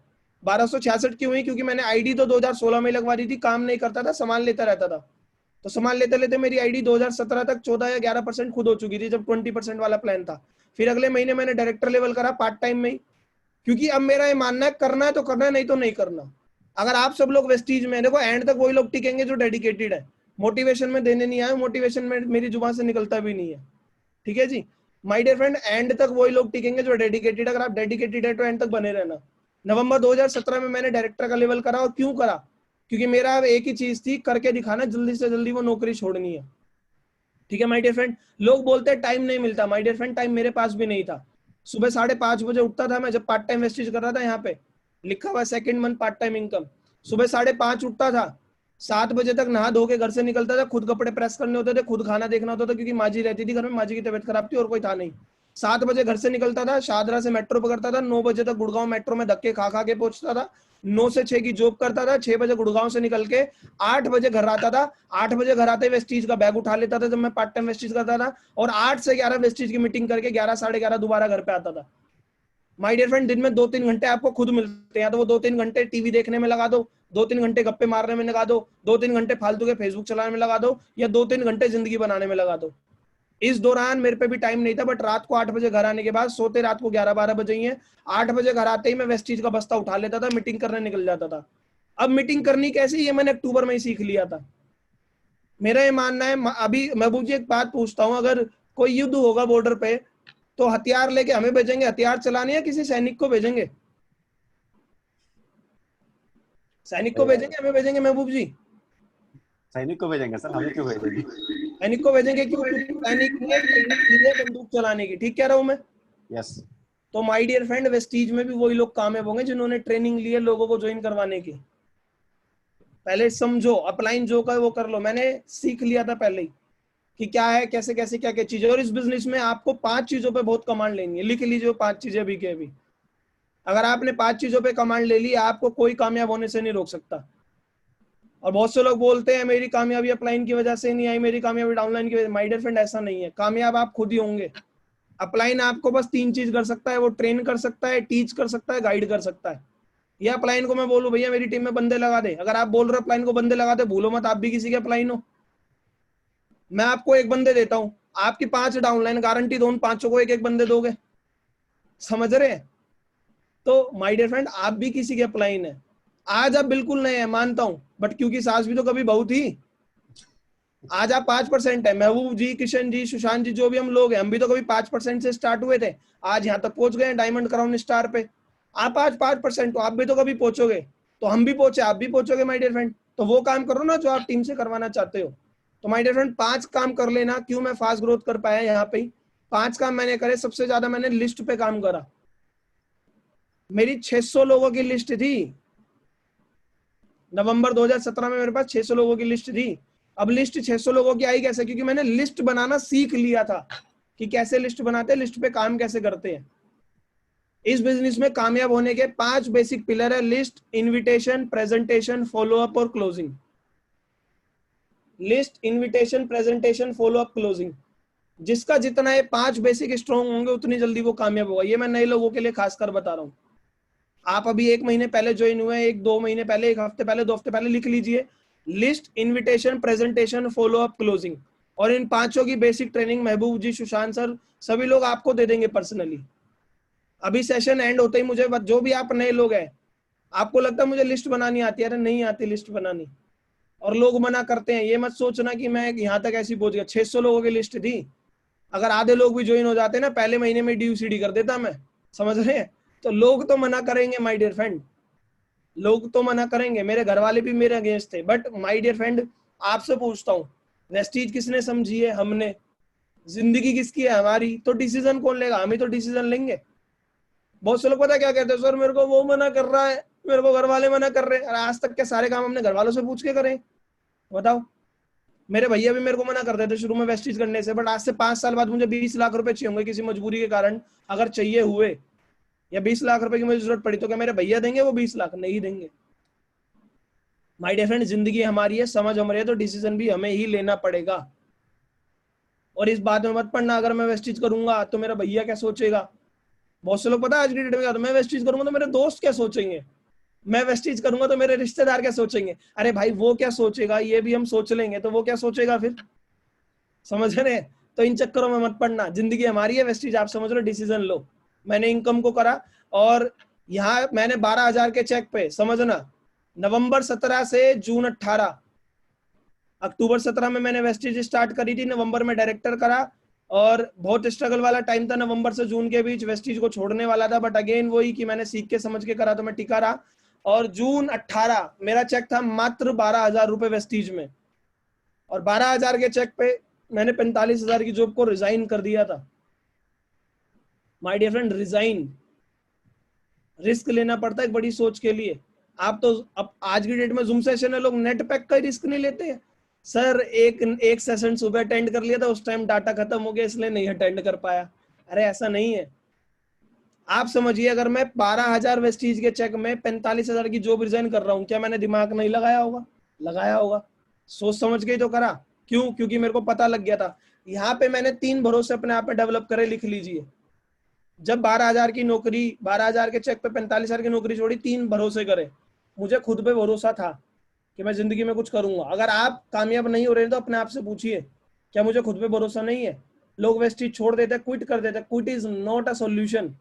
1266 क्यों हुई? क्योंकि मैंने आईडी तो 2016 में लगवा दी थी, काम नहीं करता था, सामान लेता रहता था। तो सामान लेते लेते मेरी आईडी 2017 तक 14 या 11% खुद हो चुकी थी, जब 20% वाला प्लान था। फिर अगले महीने मैंने डायरेक्टर लेवल करा पार्ट टाइम में ही, क्योंकि अब मेरा ये मानना है करना है तो करना है, नहीं तो नहीं करना। अगर आप सब लोग वेस्टीज में देखो, एंड तक वही लोग टिकेंगे जो डेडिकेटेड है। मोटिवेशन में देने नहीं आए, मोटिवेशन में मेरी जुबान से निकलता भी नहीं है। ठीक है जी। माय डियर फ्रेंड एंड तक वही लोग टिकेंगे जो डेडिकेटेड। अगर आप डेडिकेटेड है तो एंड तक बने रहना। नवंबर 2017 में मैंने डायरेक्टर का लेवल करा, और क्यों करा? क्योंकि मेरा एक ही चीज थी, करके दिखाना, जल्दी से जल्दी वो नौकरी छोड़नी है। ठीक है माय डियर फ्रेंड। लोग बोलते हैं टाइम नहीं मिलता, माय डियर फ्रेंड टाइम मेरे पास भी नहीं था। सुबह 5:30 बजे उठता था मैं, जब पार्ट टाइम वेस्टीज कर रहा था यहाँ पे। लिखा हुआ second month part time income. सुबह 5:30 उठता था, 7 बजे तक नहा धो के घर से निकलता था, खुद कपड़े प्रेस करने होते थे, खुद खाना देखना होता था, क्योंकि माँ जी रहती थी घर में, माँ जी की तबीयत खराब थी और कोई था नहीं। 7 बजे घर से निकलता था, शाहदरा से मेट्रो पकड़ता था, 9 बजे तक गुड़गांव मेट्रो में धक्के खा खा के पहुंचता था, 9 से 6 की जॉब करता था, 6 बजे गुड़गांव से निकल के 8 बजे घर आता था। 8 बजे घर आते वेस्टीज का बैग उठा लेता था जब मैं पार्ट टाइम वेस्टीज करता था, और 8 से 11 वेस्टीज की मीटिंग करके 11 साढ़े 11 दोबारा घर पे आता था। माय डियर फ्रेंड, दिन में 2-3 घंटे आपको खुद मिलते हैं, तो वो 2-3 घंटे टीवी देखने में लगा दो, 2-3 घंटे गप्पे मारने में लगा दो, 2-3 घंटे फालतू के फेसबुक चलाने में लगा दो, या 2-3 घंटे जिंदगी बनाने में लगा दो। इस दौरान मेरे पे भी टाइम नहीं था, बट रात को 8 बजे घर आने के बाद, सोते रात को 11-12 बजे ही है, 8 बजे घर आते ही मैं वेस्टीज का बस्ता उठा लेता था, मीटिंग करने निकल जाता था। अब मीटिंग करनी कैसे, ये मैंने अक्टूबर में ही सीख लिया था। मेरा ये मानना है, अभी महबूब जी एक बात पूछता हूँ, अगर कोई युद्ध होगा बॉर्डर पे, तो हथियार लेके हमें भेजेंगे हथियार चलाने, या किसी सैनिक को भेजेंगे? सैनिक को भेजेंगे, हमें भेजेंगे महबूब जी? सैनिक को भेजेंगे सर, हमें क्यों भेजेंगे? सैनिक को भेजेंगे, क्यों? क्योंकि सैनिक ने ट्रेनिंग ली है बंदूक चलाने की। ठीक कह रहा हूं मैं? यस। तो माय डियर फ्रेंड, वेस्टीज में भी वही लोग कामयाब होंगे जिन्होंने ट्रेनिंग ली है लोगों को ज्वाइन करवाने की। पहले समझो, अपलाइन जो का वो कर लो, मैंने सीख लिया था पहले ही कि क्या है, कैसे कैसे क्या क्या चीजें। और इस बिजनेस में आपको 5 चीजों पे बहुत कमांड लेनी है, लिख लीजिए 5 चीजें अभी के अभी। अगर आपने 5 चीजों पे कमांड ले ली, आपको कोई कामयाब होने से नहीं रोक सकता। और बहुत से लोग बोलते हैं मेरी कामयाबी अपलाइन की वजह से नहीं आई, मेरी कामयाबी डाउनलाइन की वजह। माय डियर फ्रेंड, ऐसा नहीं है, कामयाब आप खुद ही होंगे। अपलाइन आपको बस 3 चीज कर सकता है, वो ट्रेन कर सकता है, टीच कर सकता है, गाइड कर सकता है। या अपलाइन को मैं बोलूं भैया मेरी टीम में बंदे लगा दे, अगर आप बोल रहे हो अपलाइन को बंदे लगा दे, भूलो मत आप भी किसी के अपलाइन हो। मैं आपको एक बंदे देता हूं, आपकी 5 डाउनलाइन गारंटी दो, उन 5 को एक एक बंदे दोगे। समझ रहे हैं? तो माय डियर फ्रेंड, आप भी किसी के अपलाइन है। आज आप बिल्कुल नए हैं मानता हूं, बट क्योंकि सास भी तो कभी बहू थी। आज आप 5% है, महबूब जी, किशन जी, सुशांत जी, जो भी हम लोग हैं, हम भी तो कभी 5% से स्टार्ट हुए थे, आज यहाँ तक पहुंच गए डायमंड क्राउन स्टार पे। आप आज 5% हो, आप भी तो कभी पहुंचोगे, तो हम भी पहुंचे, आप भी पहुंचोगे माय डियर फ्रेंड। तो वो काम करो ना जो आप टीम से करवाना चाहते हो। तो माय डियर फ्रेंड, 5 काम कर लेना। क्यों मैं फास्ट ग्रोथ कर पाया यहाँ पे? 5 काम मैंने करे। सबसे ज्यादा मैंने लिस्ट पे काम करा। मेरी 600 लोगों की लिस्ट थी नवंबर 2017 में, मेरे पास 600 लोगों की लिस्ट थी। अब लिस्ट 600 लोगों की आई कैसे? क्योंकि मैंने लिस्ट बनाना सीख लिया था कि कैसे लिस्ट बनाते हैं, लिस्ट पे काम कैसे करते हैं। इस बिजनेस में कामयाब होने के 5 बेसिक पिलर है: list, invitation, presentation, follow up और closing. List, invitation, presentation, follow up, closing. जिसका जितना ये 5 बेसिक स्ट्रॉन्ग होंगे, उतनी जल्दी वो कामयाब होगा। ये मैं नए लोगों के लिए खासकर बता रहा हूँ। आप अभी 1 महीने पहले ज्वाइन हुए, 1-2 महीने पहले, 1 हफ्ते पहले, 2 हफ्ते पहले, लिख लीजिए list, invitation, presentation, follow up, closing. और इन 5 की बेसिक ट्रेनिंग महबूब जी, सुशांत सर, सभी लोग आपको दे देंगे पर्सनली। अभी सेशन एंड होते ही मुझे, जो भी आप नए लोग हैं, आपको लगता है मुझे लिस्ट बनानी आती है, अरे नहीं आती लिस्ट बनानी, और लोग मना करते हैं, ये मत सोचना कि मैं यहाँ तक ऐसी पहुंच गया। 600 लोगों की लिस्ट थी, अगर आधे लोग भी ज्वाइन हो जाते ना, पहले महीने में DUCD कर देता मैं। समझ रहे हैं? तो लोग तो मना करेंगे माय डियर फ्रेंड, लोग तो मना करेंगे। मेरे घर वाले भी मेरे अगेंस्ट थे, बट माय डियर फ्रेंड, आपसे पूछता हूँ, वेस्टीज किसने समझी है? हमने। जिंदगी किसकी है? हमारी। तो डिसीजन कौन लेगा? हम ही तो डिसीजन लेंगे। बहुत से लोग पता क्या कहते हैं, सर मेरे को वो मना कर रहा है, मेरे को घर वाले मना कर रहे हैं। अरे आज तक के सारे काम हमने घर वालों से पूछ के करें? बताओ। मेरे भैया भी मेरे को मना करते थे शुरू में वेस्टीज करने से, बट आज से 5 साल बाद मुझे 20 लाख रुपए चाहिए होंगे किसी मजबूरी के कारण, अगर चाहिए हुए, या 20 लाख रुपए की मुझे जरूरत पड़ी, तो क्या मेरे भैया देंगे वो 20 लाख? नहीं देंगे। माय डियर फ्रेंड, जिंदगी हमारी है, समझ हमारी है, तो डिसीजन भी हमें ही लेना पड़ेगा। और इस बात में मत पड़ना अगर मैं वेस्टीज करूंगा तो मेरा भैया क्या सोचेगा। बहुत से लोग पता है आज की डेट में, तो मैं वेस्टीज करूंगा तो मेरे दोस्त क्या सोचेंगे, मैं वेस्टीज करूंगा तो मेरे रिश्तेदार क्या सोचेंगे। अरे भाई, वो क्या सोचेगा ये भी हम सोच लेंगे, तो वो क्या सोचेगा फिर? समझ रहे हैं? तो इन चक्करों में मत पड़ना, जिंदगी हमारी है, वेस्टीज आप समझ लो, डिसीजन लो। मैंने इनकम को करा, और यहाँ मैंने 12,000 के चेक पे, समझना, नवंबर 17 से जून 18, अक्टूबर 17 में मैंने वेस्टीज स्टार्ट करी थी, नवंबर में डायरेक्टर करा। और बहुत स्ट्रगल वाला टाइम था, नवंबर से जून के बीच वेस्टीज को छोड़ने वाला था, बट अगेन वही कि मैंने सीख के समझ के करा, तो मैं टिका रहा। और जून 18 मेरा चेक था मात्र 12,000 रुपए वेस्टीज में, और 12,000 के चेक पे मैंने 45,000 की जॉब को रिजाइन कर दिया था। My dear friend, resign. Risk लेना पड़ता है एक बड़ी सोच के लिए। आप तो अब आज की डेट में जूम सेशन में लोग नेट पैक का रिस्क नहीं लेते हैं। सर एक सेशन सुबह अटेंड कर लिया था, उस टाइम डाटा खत्म हो गया इसलिए नहीं अटेंड कर पाया। अरे ऐसा नहीं है। आप समझिए, अगर मैं 12,000 वेस्टीज के चेक में 45,000 की जॉब रिजाइन कर रहा हूँ, क्या मैंने दिमाग नहीं लगाया होगा? लगाया होगा। सोच समझ के ही तो करा। क्यों? क्योंकि मेरे को पता लग गया था। यहाँ पे मैंने 3 भरोसे अपने आप में डेवलप करे, लिख लीजिए। जब 12,000 की नौकरी, 12,000 के चेक पे 45,000 की नौकरी छोड़ी, 3 भरोसे करे। मुझे खुद पे भरोसा था कि मैं जिंदगी में कुछ करूंगा। अगर आप कामयाब नहीं हो रहे तो अपने आप से पूछिए, क्या मुझे खुद पे भरोसा नहीं है? लोग वेस्टीज छोड़ देते, क्विट कर देते। Quit is not a solution.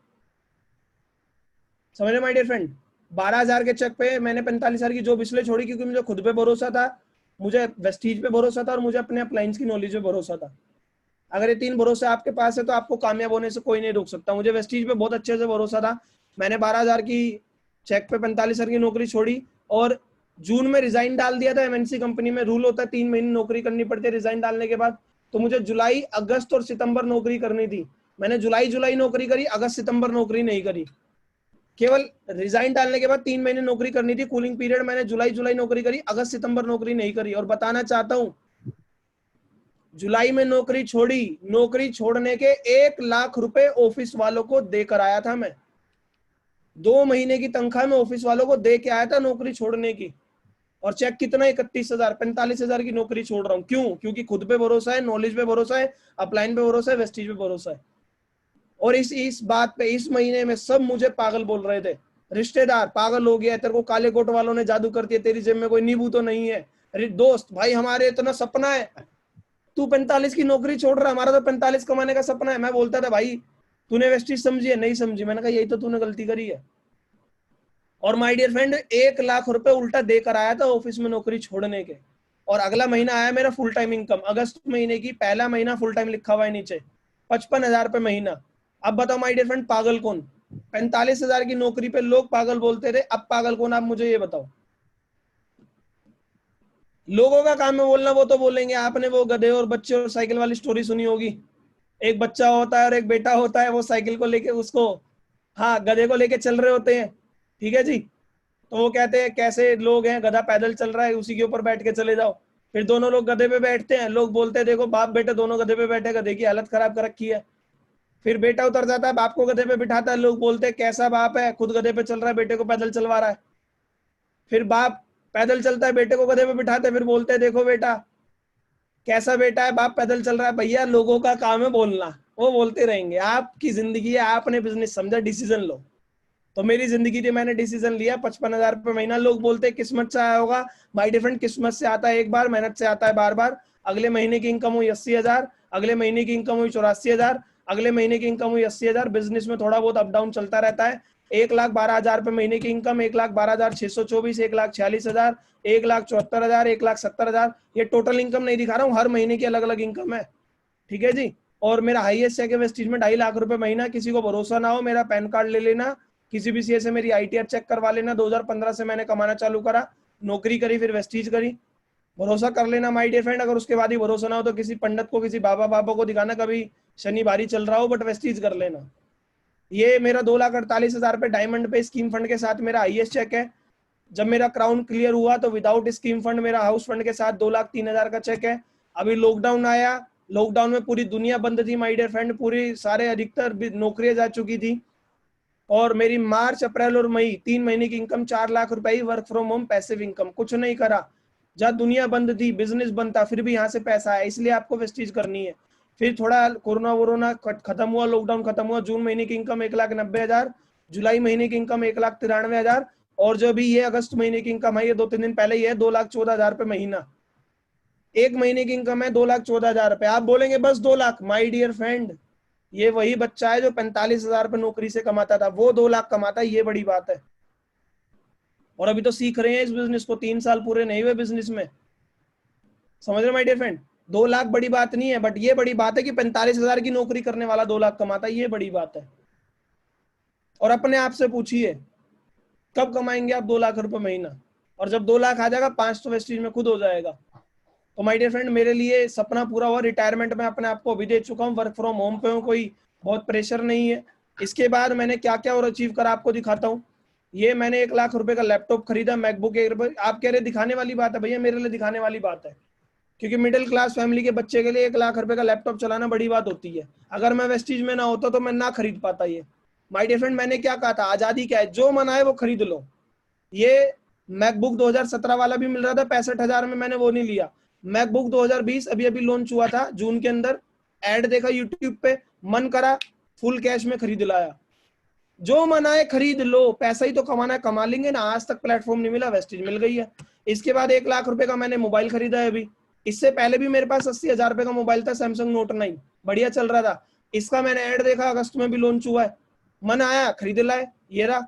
समझ रहे माय डियर फ्रेंड? 12,000 के चेक पे मैंने 45,000 की जॉब इसलिए छोड़ी क्योंकि मुझे खुद पे भरोसा था, मुझे वेस्टीज पे भरोसा था और मुझे अपने अपलाइंस की नॉलेज पे भरोसा था। अगर ये 3 भरोसे आपके पास है तो आपको कामयाब होने से कोई नहीं रोक सकता। मुझे वेस्टीज पे बहुत अच्छे से भरोसा था। मैंने 12,000 की चेक पे 45,000 की नौकरी छोड़ी और जून में रिजाइन डाल दिया था। एमएनसी कंपनी में रूल होता है 3 महीने नौकरी करनी पड़ती है रिजाइन डालने के बाद। तो मुझे जुलाई, अगस्त और सितंबर नौकरी करनी थी। मैंने जुलाई नौकरी करी, अगस्त सितंबर नौकरी नहीं करी। केवल रिजाइन डालने के बाद 3 महीने नौकरी करनी थी, कूलिंग पीरियड। मैंने जुलाई नौकरी करी, अगस्त सितंबर नौकरी नहीं करी। और बताना चाहता हूं, जुलाई में नौकरी छोड़ी, नौकरी छोड़ने के 1 लाख रुपए ऑफिस वालों को देकर आया था मैं। 2 महीने की तनख्वाह में ऑफिस वालों को दे के आया था नौकरी छोड़ने की। और चेक कितना? 31,000, 45,000 की नौकरी छोड़ रहा हूं। क्यों? क्योंकि खुद पे भरोसा है, नॉलेज पे भरोसा है, अपलाइन पे भरोसा है, वेस्टीज पे भरोसा है। और इस बात पे इस महीने में सब मुझे पागल बोल रहे थे। रिश्तेदार, पागल हो गया, तेरे को काले कोट वालों ने जादू कर दिया, तेरी जेब में कोई नींबू तो नहीं है। अरे दोस्त भाई, हमारे इतना सपना है, तू 45 की नौकरी छोड़ रहा है, हमारा तो 45 कमाने का सपना है। मैं बोलता था भाई तूने वेस्टीज समझी है? नहीं समझी। मैंने कहा यही तो तूने गलती करी है। और माय डियर फ्रेंड, 1 लाख रुपए उल्टा देकर आया था ऑफिस में नौकरी छोड़ने के। और अगला महीना आया मेरा फुल टाइम इनकम, अगस्त महीने की पहला महीना फुल टाइम लिखा हुआ है नीचे, 55,000 रुपए महीना। अब बताओ माय डियर फ्रेंड, पागल कौन? 45,000 की नौकरी पे लोग पागल बोलते थे, अब पागल कौन? आप मुझे ये बताओ। लोगों का काम है बोलना, वो तो बोलेंगे। आपने वो गधे और बच्चे और साइकिल वाली स्टोरी सुनी होगी। एक बच्चा होता है और एक बेटा होता है, वो साइकिल को लेके उसको, हाँ, गधे को लेके चल रहे होते हैं। ठीक है जी। तो वो कहते हैं कैसे लोग हैं, गधा पैदल चल रहा है, उसी के ऊपर बैठ के चले जाओ। फिर दोनों लोग गधे पे बैठते हैं, लोग बोलते हैं देखो बाप बेटे दोनों गधे पे बैठे, गधे की हालत खराब कर रखी है। फिर बेटा उतर जाता है, बाप को गधे पे बिठाता है, लोग बोलते हैं कैसा बाप है, खुद गधे पे चल रहा है, बेटे को पैदल चलवा रहा है। फिर बाप पैदल चलता है, बेटे को गधे पे बिठाते हैं, फिर बोलते हैं देखो बेटा कैसा बेटा है, बाप पैदल चल रहा है। भैया लोगों का काम है बोलना, वो बोलते रहेंगे। आपकी जिंदगी है, आपने बिजनेस समझा, डिसीजन लो। तो मेरी जिंदगी थी, मैंने डिसीजन लिया, 55,000 रुपए महीना। लोग बोलते हैं किस्मत से आया होगा। माय डिफरेंट, किस्मत से आता है एक बार, मेहनत से आता है बार बार। अगले महीने की इनकम हुई 80,000, अगले महीने की इनकम हुई 84,000, अगले महीने की इनकम हुई 80,000। बिजनेस में थोड़ा बहुत अप डाउन चलता रहता है। 1,12,000 रुपए महीने की इनकम, 1,12,624, 1,46,000, 1,74,000, 1,70,000। ये टोटल इनकम नहीं दिखा रहा हूँ, हर महीने की अलग अलग इनकम है। ठीक है जी। और मेरा हाईएस्ट चेक है वेस्टीज में 2.5 लाख रुपए महीना। किसी को भरोसा ना हो, मेरा पैन कार्ड ले लेना, किसी भी सीए से मेरी आईटीआर चेक करवा लेना। 2015 से मैंने कमाना चालू करा, नौकरी करी, फिर वेस्टीज करी। भरोसा कर लेना माय डियर फ्रेंड। अगर उसके बाद ही भरोसा ना हो तो किसी पंडित को, किसी बाबा को दिखाना, कभी शनि भारी चल रहा हो, बट वेस्टीज कर लेना। ये मेरा 2,48,000 रुपए डायमंड पे स्कीम फंड के साथ मेरा हाईएस्ट चेक है। जब मेरा क्राउन क्लियर हुआ तो विदाउट स्कीम फंड मेरा हाउस फंड के साथ 2,03,000 का चेक है। अभी लॉकडाउन आया, लॉकडाउन में पूरी दुनिया बंद थी माय डियर फ्रेंड, पूरी सारे अधिकतर नौकरियां जा चुकी थी। और मेरी मार्च, अप्रैल और मई 3 महीने की इनकम 4 लाख रुपए ही, work from home passive income, कुछ नहीं करा। जब दुनिया बंद थी, बिजनेस बंद था, फिर भी यहाँ से पैसा आया। इसलिए आपको वेस्टीज करनी है। फिर थोड़ा कोरोना वोरोना खत्म हुआ, लॉकडाउन खत्म हुआ, जून महीने की इनकम 1,90,000, जुलाई महीने की इनकम 1,93,000, और जो भी ये अगस्त महीने की इनकम है, ये 2-3 दिन पहले ही है, 2,14,000 रुपए महीना। एक महीने की इनकम है 2,14,000 रुपए। आप बोलेंगे बस 2 लाख, माय डियर फ्रेंड, ये वही बच्चा है जो 45,000 रुपए नौकरी से कमाता था, वो 2 लाख कमाता है, ये बड़ी बात है। और अभी तो सीख रहे हैं इस बिजनेस को, 3 साल पूरे नहीं हुए बिजनेस में। समझ रहे माय डियर फ्रेंड? 2 लाख बड़ी बात नहीं है, बट ये बड़ी बात है कि 45,000 की नौकरी करने वाला 2 लाख कमाता है, ये बड़ी बात है। और अपने आप से पूछिए कब कमाएंगे आप 2 लाख रुपए महीना? और जब 2 लाख आ जाएगा, 5 तो वेस्टीज में खुद हो जाएगा। तो माय डियर फ्रेंड, मेरे लिए सपना पूरा हुआ। रिटायरमेंट में अपने आप को अभी दे चुका हूँ, वर्क फ्रॉम होम पे हूँ, कोई बहुत प्रेशर नहीं है। इसके बाद मैंने क्या क्या और अचीव करा आपको दिखाता हूँ। ये मैंने 1 लाख रुपए का लैपटॉप खरीदा, मैकबुक एयर। आप कह रहे दिखाने वाली बात है, भैया मेरे लिए दिखाने वाली बात है, क्योंकि मिडिल क्लास फैमिली के बच्चे के लिए 1 लाख रुपए का लैपटॉप चलाना बड़ी बात होती है। अगर मैं वेस्टीज में ना होता तो मैं ना खरीद पाता ये। माय डियर फ्रेंड, मैंने क्या कहा था, आजादी क्या है, जो मना है वो खरीद लो। ये मैकबुक 2017 वाला भी मिल रहा था 65,000 में, मैंने वो नहीं लिया। मैकबुक 2020 अभी अभी लॉन्च हुआ था जून के अंदर, एड देखा यूट्यूब पे, मन करा फुल कैश में खरीद लाया। जो मना है खरीद लो, पैसा ही तो कमाना है, कमा लेंगे ना। आज तक प्लेटफॉर्म नहीं मिला, वेस्टेज मिल गई है। इसके बाद 1 लाख रुपए का मैंने मोबाइल खरीदा है अभी। इससे पहले भी मेरे पास 80,000 रुपए का मोबाइल था, सैमसंग नोट 9, बढ़िया चल रहा था। इसका मैंने ऐड देखा, अगस्त में भी लॉन्च हुआ है, मन आया खरीद लाए, ये रहा।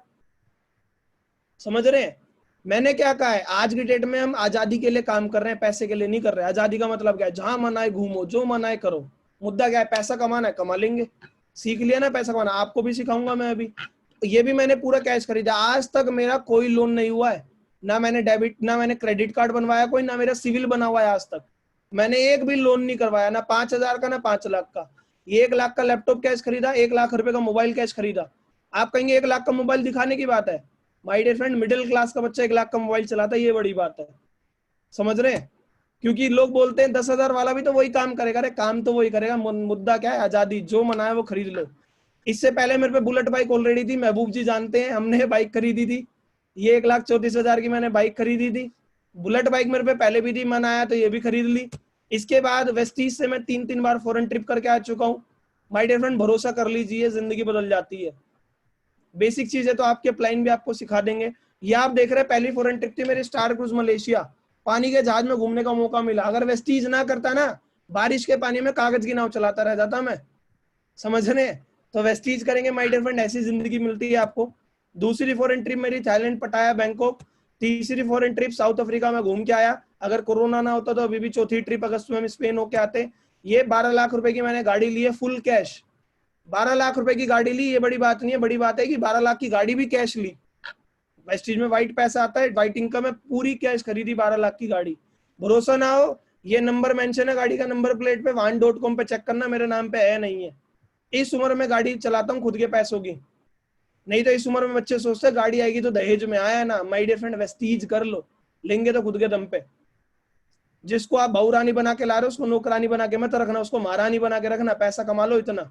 समझ रहे हैं मैंने क्या कहा है, आज की डेट में हम आजादी के लिए काम कर रहे हैं, पैसे के लिए नहीं कर रहे। आजादी का मतलब क्या है, जहां मन आए घूमो, जो मन आए करो। मुद्दा क्या है, पैसा कमाना है, कमा लेंगे। सीख लिया ना पैसा कमाना, आपको भी सिखाऊंगा मैं अभी। ये भी मैंने पूरा कैश खरीदा, आज तक मेरा कोई लोन नहीं हुआ है, ना मैंने डेबिट, ना मैंने क्रेडिट कार्ड बनवाया कोई, ना मेरा सिविल बना हुआ है आज तक। मैंने एक भी लोन नहीं करवाया, ना 5,000 का ना 5 लाख का। ये 1 लाख का लैपटॉप कैश खरीदा, 1 लाख रुपए का मोबाइल कैश खरीदा। आप कहेंगे 1 लाख का मोबाइल दिखाने की बात है, my dear friend, middle class का बच्चा 1 लाख का मोबाइल चलाता है, ये बड़ी बात है। समझ रहे हैं, क्योंकि लोग बोलते हैं 10,000 वाला भी तो वही काम करेगा। अरे काम तो वही करेगा, मुद्दा क्या है, आजादी, जो मना है वो खरीद लो। इससे पहले मेरे पे बुलेट बाइक ऑलरेडी थी, महबूब जी जानते हैं, हमने बाइक खरीदी थी। ये 1,34,000 की मैंने बाइक खरीदी थी। बुलेट बाइक मेरे पे पहले भी थी, मन आया तो ये भी खरीद ली। इसके बाद वेस्टीज से मैं 3-3 बार फॉरेन ट्रिप करके आ चुका हूँ। माय डियर फ्रेंड, भरोसा कर लीजिए, जिंदगी बदल जाती है। बेसिक चीज है तो आपके प्लान भी आपको सिखा देंगे। ये आप देख रहे हैं, पहली फॉरेन ट्रिप थी मेरी, स्टार क्रूज मलेशिया, पानी के जहाज में घूमने का मौका मिला। अगर वेस्टीज ना करता ना, बारिश के पानी में कागज की नाव चलाता रह जाता मैं। समझ रहे हैं, तो वेस्टीज करेंगे माय डियर फ्रेंड, ऐसी जिंदगी मिलती है आपको। दूसरी फॉरेन ट्रिप मेरी थाईलैंड, पटाया, बैंकॉक। तीसरी फॉरेन ट्रिप साउथ अफ्रीका में घूम के आया। अगर कोरोना ना होता तो अभी भी चौथी ट्रिप अगस्त में हम स्पेन होके आते। ये 12 लाख रुपए की मैंने गाड़ी ली है, फुल कैश। 12 लाख रुपए की गाड़ी ली, ये बड़ी बात नहीं है, बड़ी बात है कि 12 लाख की गाड़ी भी कैश ली। वेस्टीज में व्हाइट पैसा आता है, व्हाइट इनकम है, पूरी कैश खरीदी 12 लाख की गाड़ी। भरोसा ना हो, ये नंबर मेंशन है गाड़ी का, नंबर प्लेट पे वाहन.com पे चेक करना, मेरे नाम पे है नहीं है। इस उम्र में गाड़ी चलाता हूँ खुद के पैसों की, नहीं तो इस उम्र में बच्चे सोचते हैं गाड़ी आएगी तो दहेज में आया ना। माय डियर फ्रेंड, वेस्टीज कर लो, लेंगे तो खुद के दम पे। जिसको आप बहू रानी बना के ला रहे हो उसको नौकरानी बना के मत रखना, उसको महारानी बना के रखना, पैसा कमा लो इतना।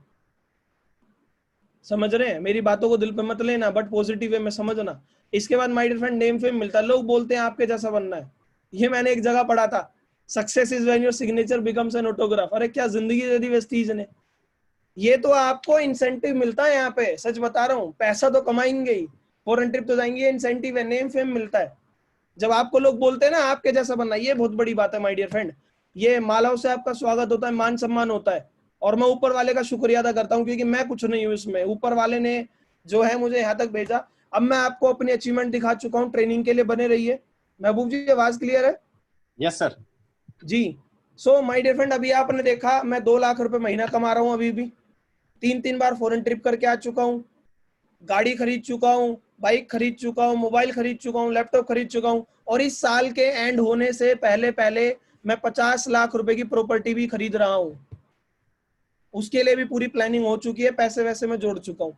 समझ रहे हैं, मेरी बातों को दिल पे मत लेना, बट पॉजिटिव वे में समझना। इसके बाद my dear friend, name fame मिलता है, लोग बोलते हैं आपके जैसा बनना है। ये मैंने एक जगह पढ़ा था, success is when your signature becomes N autograph. अरे क्या जिंदगी दे दी वेस्टीज ने। ये तो आपको इंसेंटिव मिलता है यहाँ पे, सच बता रहा हूँ, पैसा तो कमाएंगे ही, फॉरेन ट्रिप तो जाएंगे, इंसेंटिव है, नेम फेम मिलता है। जब आपको लोग बोलते हैं ना आपके जैसा बनना, ये बहुत बड़ी बात है माय डियर फ्रेंड। ये मालाओं से आपका स्वागत होता है, मान सम्मान होता है। और मैं ऊपर वाले का शुक्रिया अदा करता हूँ, क्योंकि मैं कुछ नहीं हूँ इसमें, ऊपर वाले ने जो है मुझे यहाँ तक भेजा। अब मैं आपको अपनी अचीवमेंट दिखा चुका हूँ, ट्रेनिंग के लिए बने रहिए। महबूब जी, आवाज क्लियर है? यस सर जी। सो माय डियर फ्रेंड, अभी आपने देखा मैं 2 लाख रुपए महीना कमा रहा हूँ अभी भी। 3-3 बार फॉरेन ट्रिप करके आ चुका हूँ, गाड़ी खरीद चुका हूँ, बाइक खरीद चुका हूँ, मोबाइल खरीद चुका हूँ, लैपटॉप खरीद चुका हूँ। और इस साल के एंड होने से पहले पहले मैं 50 लाख रुपए की प्रॉपर्टी भी खरीद रहा हूँ। उसके लिए भी पूरी प्लानिंग हो चुकी है, पैसे वैसे मैं जोड़ चुका हूँ,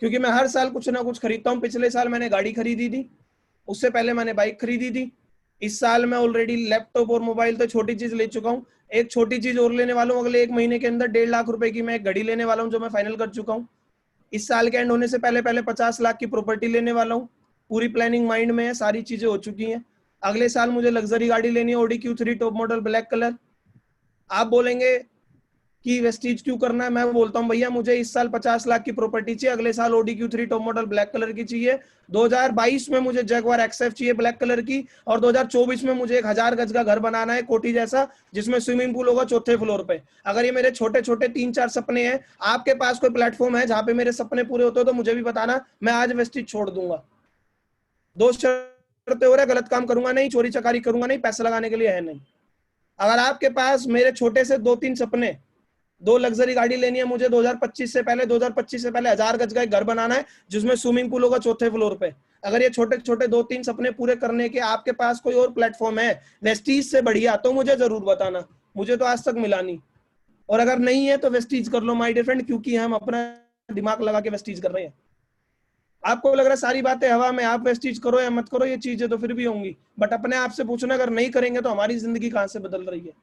क्योंकि मैं हर साल कुछ ना कुछ खरीदता हूँ। पिछले साल मैंने गाड़ी खरीदी थी, उससे पहले मैंने बाइक खरीदी थी। इस साल मैं ऑलरेडी लैपटॉप और मोबाइल तो छोटी चीज ले चुका हूँ। एक छोटी चीज और लेने वाला हूँ अगले 1 महीने के अंदर, 1.5 लाख रुपए की मैं एक घड़ी लेने वाला हूँ, जो मैं फाइनल कर चुका हूँ। इस साल के एंड होने से पहले पहले 50 लाख की प्रॉपर्टी लेने वाला हूँ। पूरी प्लानिंग माइंड में है, सारी चीजें हो चुकी हैं। अगले साल मुझे लग्जरी गाड़ी लेनी है, Audi Q3 top model black colour. आप बोलेंगे कि वेस्टीज क्यों करना है, मैं बोलता हूँ भैया मुझे इस साल 50 लाख की प्रॉपर्टी चाहिए, अगले साल Audi Q3 top model black colour की चाहिए, 2022 में मुझे जगुआर एक्सएफ चाहिए ब्लैक कलर की, और 2024 में मुझे 1000 गज का घर बनाना है कोठी जैसा, जिसमें स्विमिंग पूल होगा 4थे फ्लोर पे। अगर ये मेरे छोटे छोटे 3-4 सपने हैं, आपके पास कोई प्लेटफॉर्म है जहां पे मेरे सपने पूरे होते हो तो मुझे भी बताना, मैं आज वेस्टीज छोड़ दूंगा। 2 शर्तें हो रहा है, गलत काम करूंगा नहीं, चोरी चकारी करूंगा नहीं, पैसा लगाने के लिए है नहीं। अगर आपके पास मेरे छोटे से 2-3 सपने, 2 लग्जरी गाड़ी लेनी है मुझे 2025 से पहले, 1000 गज का एक घर बनाना है जिसमें स्विमिंग पूल होगा 4थे फ्लोर पे, अगर ये छोटे छोटे 2-3 सपने पूरे करने के आपके पास कोई और प्लेटफॉर्म है वेस्टीज से बढ़िया, तो मुझे जरूर बताना, मुझे तो आज तक मिला नहीं। और अगर नहीं है तो वेस्टीज कर लो माय डियर फ्रेंड, क्योंकि हम अपना दिमाग लगा के वेस्टीज कर रहे हैं। आपको लग रहा है सारी बातें हवा में, आप वेस्टीज करो या मत करो, ये चीजें तो फिर भी होंगी, बट अपने आप से पूछना, अगर नहीं करेंगे तो हमारी जिंदगी कहां से बदल रही है।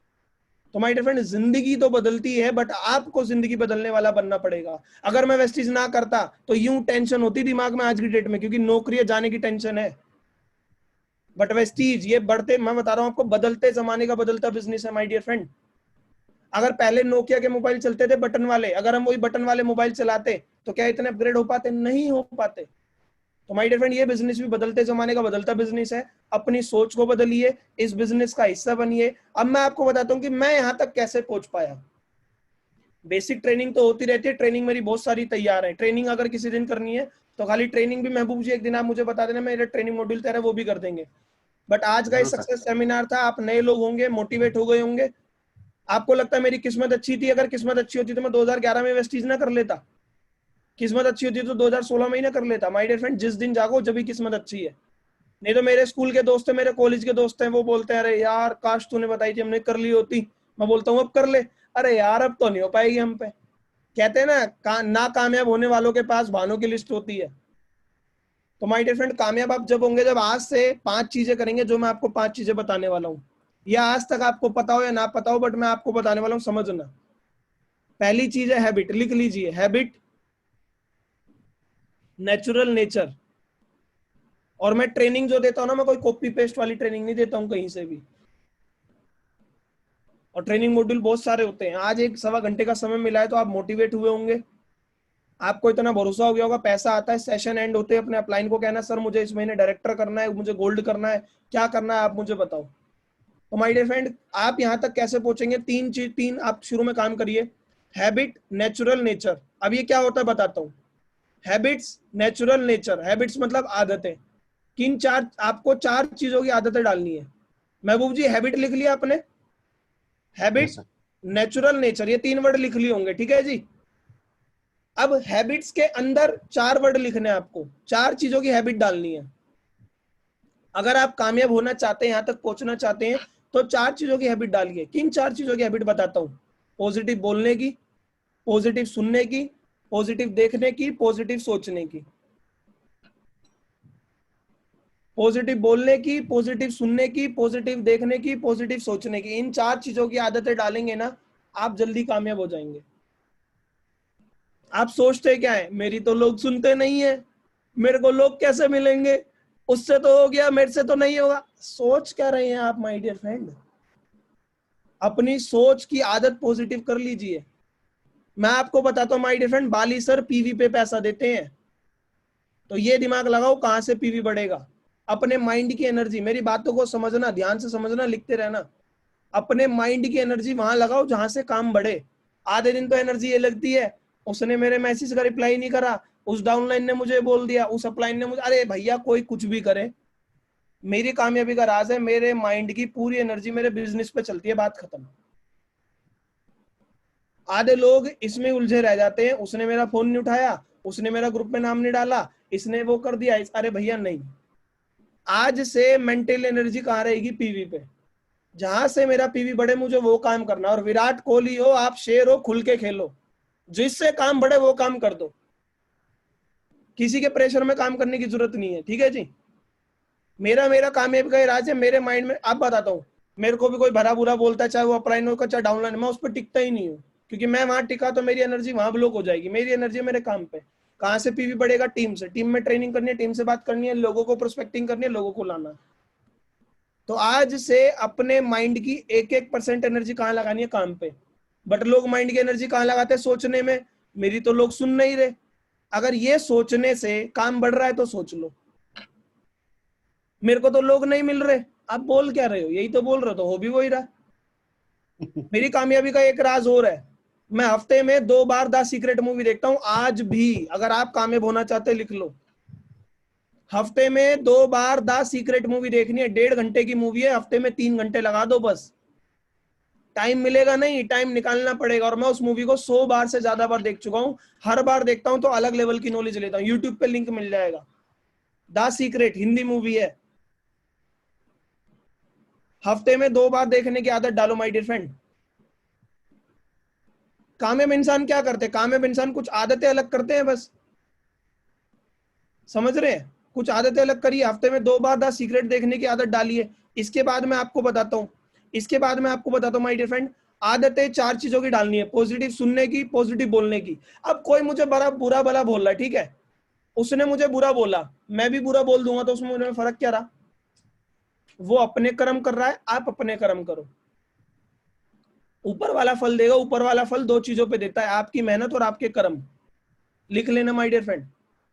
तो माय डियर फ्रेंड, जिंदगी तो बदलती है, बट आपको जिंदगी बदलने वाला बनना पड़ेगा। अगर मैं वेस्टीज ना करता तो यूं टेंशन होती दिमाग में आज की डेट में, क्योंकि नौकरी जाने की टेंशन है, बट वेस्टीज ये बढ़ते, मैं बता रहा हूं आपको, बदलते जमाने का बदलता बिजनेस है माय डियर फ्रेंड। अगर पहले नोकिया के मोबाइल चलते थे बटन वाले, अगर हम वही बटन वाले मोबाइल चलाते तो क्या इतने अपग्रेड हो पाते? नहीं हो पाते। तो माय डियर फ्रेंड, ये बिजनेस भी बदलते जमाने का बदलता बिजनेस है। अपनी सोच को बदलिए, इस बिजनेस का हिस्सा बनिए। अब मैं आपको बताता हूं कि मैं यहां तक कैसे पहुंच पाया। बेसिक ट्रेनिंग तो होती रहती है, ट्रेनिंग मेरी बहुत सारी तैयार है। ट्रेनिंग अगर किसी दिन करनी है तो खाली ट्रेनिंग भी महबूब जी एक दिन आप मुझे बता देना, मेरा ट्रेनिंग मॉड्यूल तैयार है, वो भी कर देंगे। बट आज का जरूर सर। सक्सेस सेमिनार था, आप नए लोग होंगे, मोटिवेट हो गए होंगे। आपको लगता है मेरी किस्मत अच्छी थी? अगर किस्मत अच्छी होती तो मैं 2011 में वेस्टीज ना कर लेता। किस्मत अच्छी होती तो 2016 में ही ना कर लेता। माय डियर फ्रेंड, जिस दिन जागो जब भी किस्मत अच्छी है। नहीं तो मेरे स्कूल के दोस्त है, मेरे कॉलेज के दोस्त हैं, वो बोलते हैं अरे यार काश तूने बताई थी, हमने कर ली होती। मैं बोलता हूँ अब कर ले। अरे यार अब तो नहीं हो पाएगी हम पे। कहते हैं ना, ना कामयाब होने वालों के पास बहानों की लिस्ट होती है। तो माय डियर फ्रेंड, कामयाब आप जब होंगे जब आज से 5 चीजें करेंगे, जो मैं आपको 5 चीजें बताने वाला हूँ। या आज तक आपको पता हो या ना पता हो, बट मैं आपको बताने वाला हूँ, समझना। पहली चीज है हैबिट, लिख लीजिए, हैबिट, नेचुरल नेचर। और मैं ट्रेनिंग जो देता हूं ना, मैं कोई कॉपी पेस्ट वाली ट्रेनिंग नहीं देता हूं कहीं से भी। और ट्रेनिंग मॉड्यूल बहुत सारे होते हैं। आज 1-1.25 घंटे का समय मिला है तो आप मोटिवेट हुए होंगे, आपको इतना भरोसा हो गया होगा। पैसा आता है, सेशन एंड होते हैं, अपने अपलाइन को कहना सर मुझे इस महीने डायरेक्टर करना है, मुझे गोल्ड करना है, क्या करना है आप मुझे बताओ। तो माय डियर फ्रेंड, आप यहाँ तक कैसे पहुंचेंगे? तीन आप शुरू में काम करिए, हैबिट, नेचुरल, नेचर। अब ये क्या होता है बताता हूँ। Habits, natural, nature. हैबिट्स मतलब आदतें। किन चार, आपको 4 चीजों की आदतें डालनी है। महबूब जी हैबिट लिख लिया आपने? Yes habit, sir. Natural, nature, ये 3 वर्ड लिख लिए होंगे, ठीक है जी। अब हैबिट्स के अंदर 4 वर्ड लिखने हैं आपको, 4 चीजों की हैबिट डालनी है। अगर आप कामयाब होना चाहते हैं, यहां तक पहुंचना चाहते हैं, तो 4 चीजों की हैबिट डालिए। किन 4 चीजों की हैबिट बताता हूं। पॉजिटिव बोलने की, पॉजिटिव सुनने की, पॉजिटिव देखने की, पॉजिटिव सोचने की। पॉजिटिव बोलने की, पॉजिटिव सुनने की, पॉजिटिव देखने की, पॉजिटिव सोचने की। इन 4 चीजों की आदतें डालेंगे ना, आप जल्दी कामयाब हो जाएंगे। आप सोचते क्या है, मेरी तो लोग सुनते नहीं है, मेरे को लोग कैसे मिलेंगे, उससे तो हो गया, मेरे से तो नहीं होगा। सोच क्या रहे हैं आप माय डियर फ्रेंड? अपनी सोच की आदत पॉजिटिव कर लीजिए। मैं आपको बताता हूँ my dear friend, Bali sir PV पे पैसा देते हैं, तो ये दिमाग लगाओ कहां से पीवी बढ़ेगा। अपने माइंड की एनर्जी, मेरी बातों को समझना, ध्यान से समझना, लिखते रहना। अपने माइंड की एनर्जी वहां लगाओ जहां से काम बढ़े। आधे दिन तो एनर्जी ये लगती है, उसने मेरे मैसेज का रिप्लाई नहीं करा, उस डाउनलाइन ने मुझे बोल दिया, उस अपलाइन ने मुझे, अरे भैया कोई कुछ भी करे, मेरी कामयाबी का राज है मेरे माइंड की पूरी एनर्जी मेरे बिजनेस पे चलती है, बात खत्म। आधे लोग इसमें उलझे रह जाते हैं, उसने मेरा फोन नहीं उठाया, उसने मेरा ग्रुप में नाम नहीं डाला, इसने वो कर दिया, अरे भैया नहीं। आज से मेंटल एनर्जी कहाँ रहेगी? पीवी पे। जहां से मेरा पीवी बढ़े मुझे वो काम करना। और विराट कोहली हो, आप शेर हो, खुल के खेलो, जिससे काम बढ़े वो काम कर दो, किसी के प्रेशर में काम करने की जरूरत नहीं है, ठीक है जी। मेरा मेरा कामयाबी का राज है मेरे माइंड में। आप बताता हूँ, मेरे को भी कोई भरा बुरा बोलता है, चाहे वो अपलाइन हो चाहे डाउनलाइन, मैं उस पर टिकता ही नहीं हूँ, क्योंकि मैं वहां टिका तो मेरी एनर्जी वहां ब्लॉक हो जाएगी। मेरी एनर्जी मेरे काम पे। कहाँ से पीवी बढ़ेगा? टीम से। टीम में ट्रेनिंग करनी है, टीम से बात करनी है, लोगों को प्रोस्पेक्टिंग करनी है, लोगों को लाना। तो आज से अपने माइंड की 1-1% एनर्जी कहाँ लगानी है? काम पे। बट लोग माइंड की एनर्जी कहाँ लगाते हैं? सोचने में। मेरी तो लोग सुन नहीं रहे। अगर ये सोचने से काम बढ़ रहा है तो सोच लो, मेरे को तो लोग नहीं मिल रहे, आप बोल क्या रहे हो? यही तो बोल रहे हो, तो हो भी वही रहा। मेरी कामयाबी का एक राज और है, मैं हफ्ते में 2 बार द सीक्रेट मूवी देखता हूं आज भी। अगर आप कामयाब होना चाहते लिख लो, हफ्ते में 2 बार द सीक्रेट मूवी देखनी है। 1.5 घंटे की मूवी है, हफ्ते में 3 घंटे लगा दो बस। टाइम मिलेगा नहीं, टाइम निकालना पड़ेगा। और मैं उस मूवी को 100 बार से ज्यादा बार देख चुका हूं। हर बार देखता हूं तो अलग लेवल की नॉलेज लेता हूं। यूट्यूब पे लिंक मिल जाएगा, द सीक्रेट हिंदी मूवी है। हफ्ते में 2 बार देखने की आदत डालो माय डियर फ्रेंड। कामयाब इंसान क्या करते हैं? कामयाब इंसान कुछ आदतें अलग करते हैं बस, समझ रहे हैं? कुछ आदतें अलग करिए, हफ्ते में 2 बार द सीक्रेट देखने की आदत डालिए। इसके बाद मैं आपको बताता हूँ माय डियर फ्रेंड, आदतें 4 चीजों की डालनी है, पॉजिटिव सुनने की, पॉजिटिव बोलने की। अब कोई मुझे बड़ा बुरा भला बोल रहा है, ठीक है, उसने मुझे बुरा बोला, मैं भी बुरा बोल दूंगा, तो उसमें मुझे फर्क क्या रहा? वो अपने कर्म कर रहा है, आप अपने कर्म करो, ऊपर वाला फल देगा। ऊपर वाला फल 2 चीजों पे देता है, आपकी मेहनत और आपके कर्म। लिख लेना माय डियर फ्रेंड।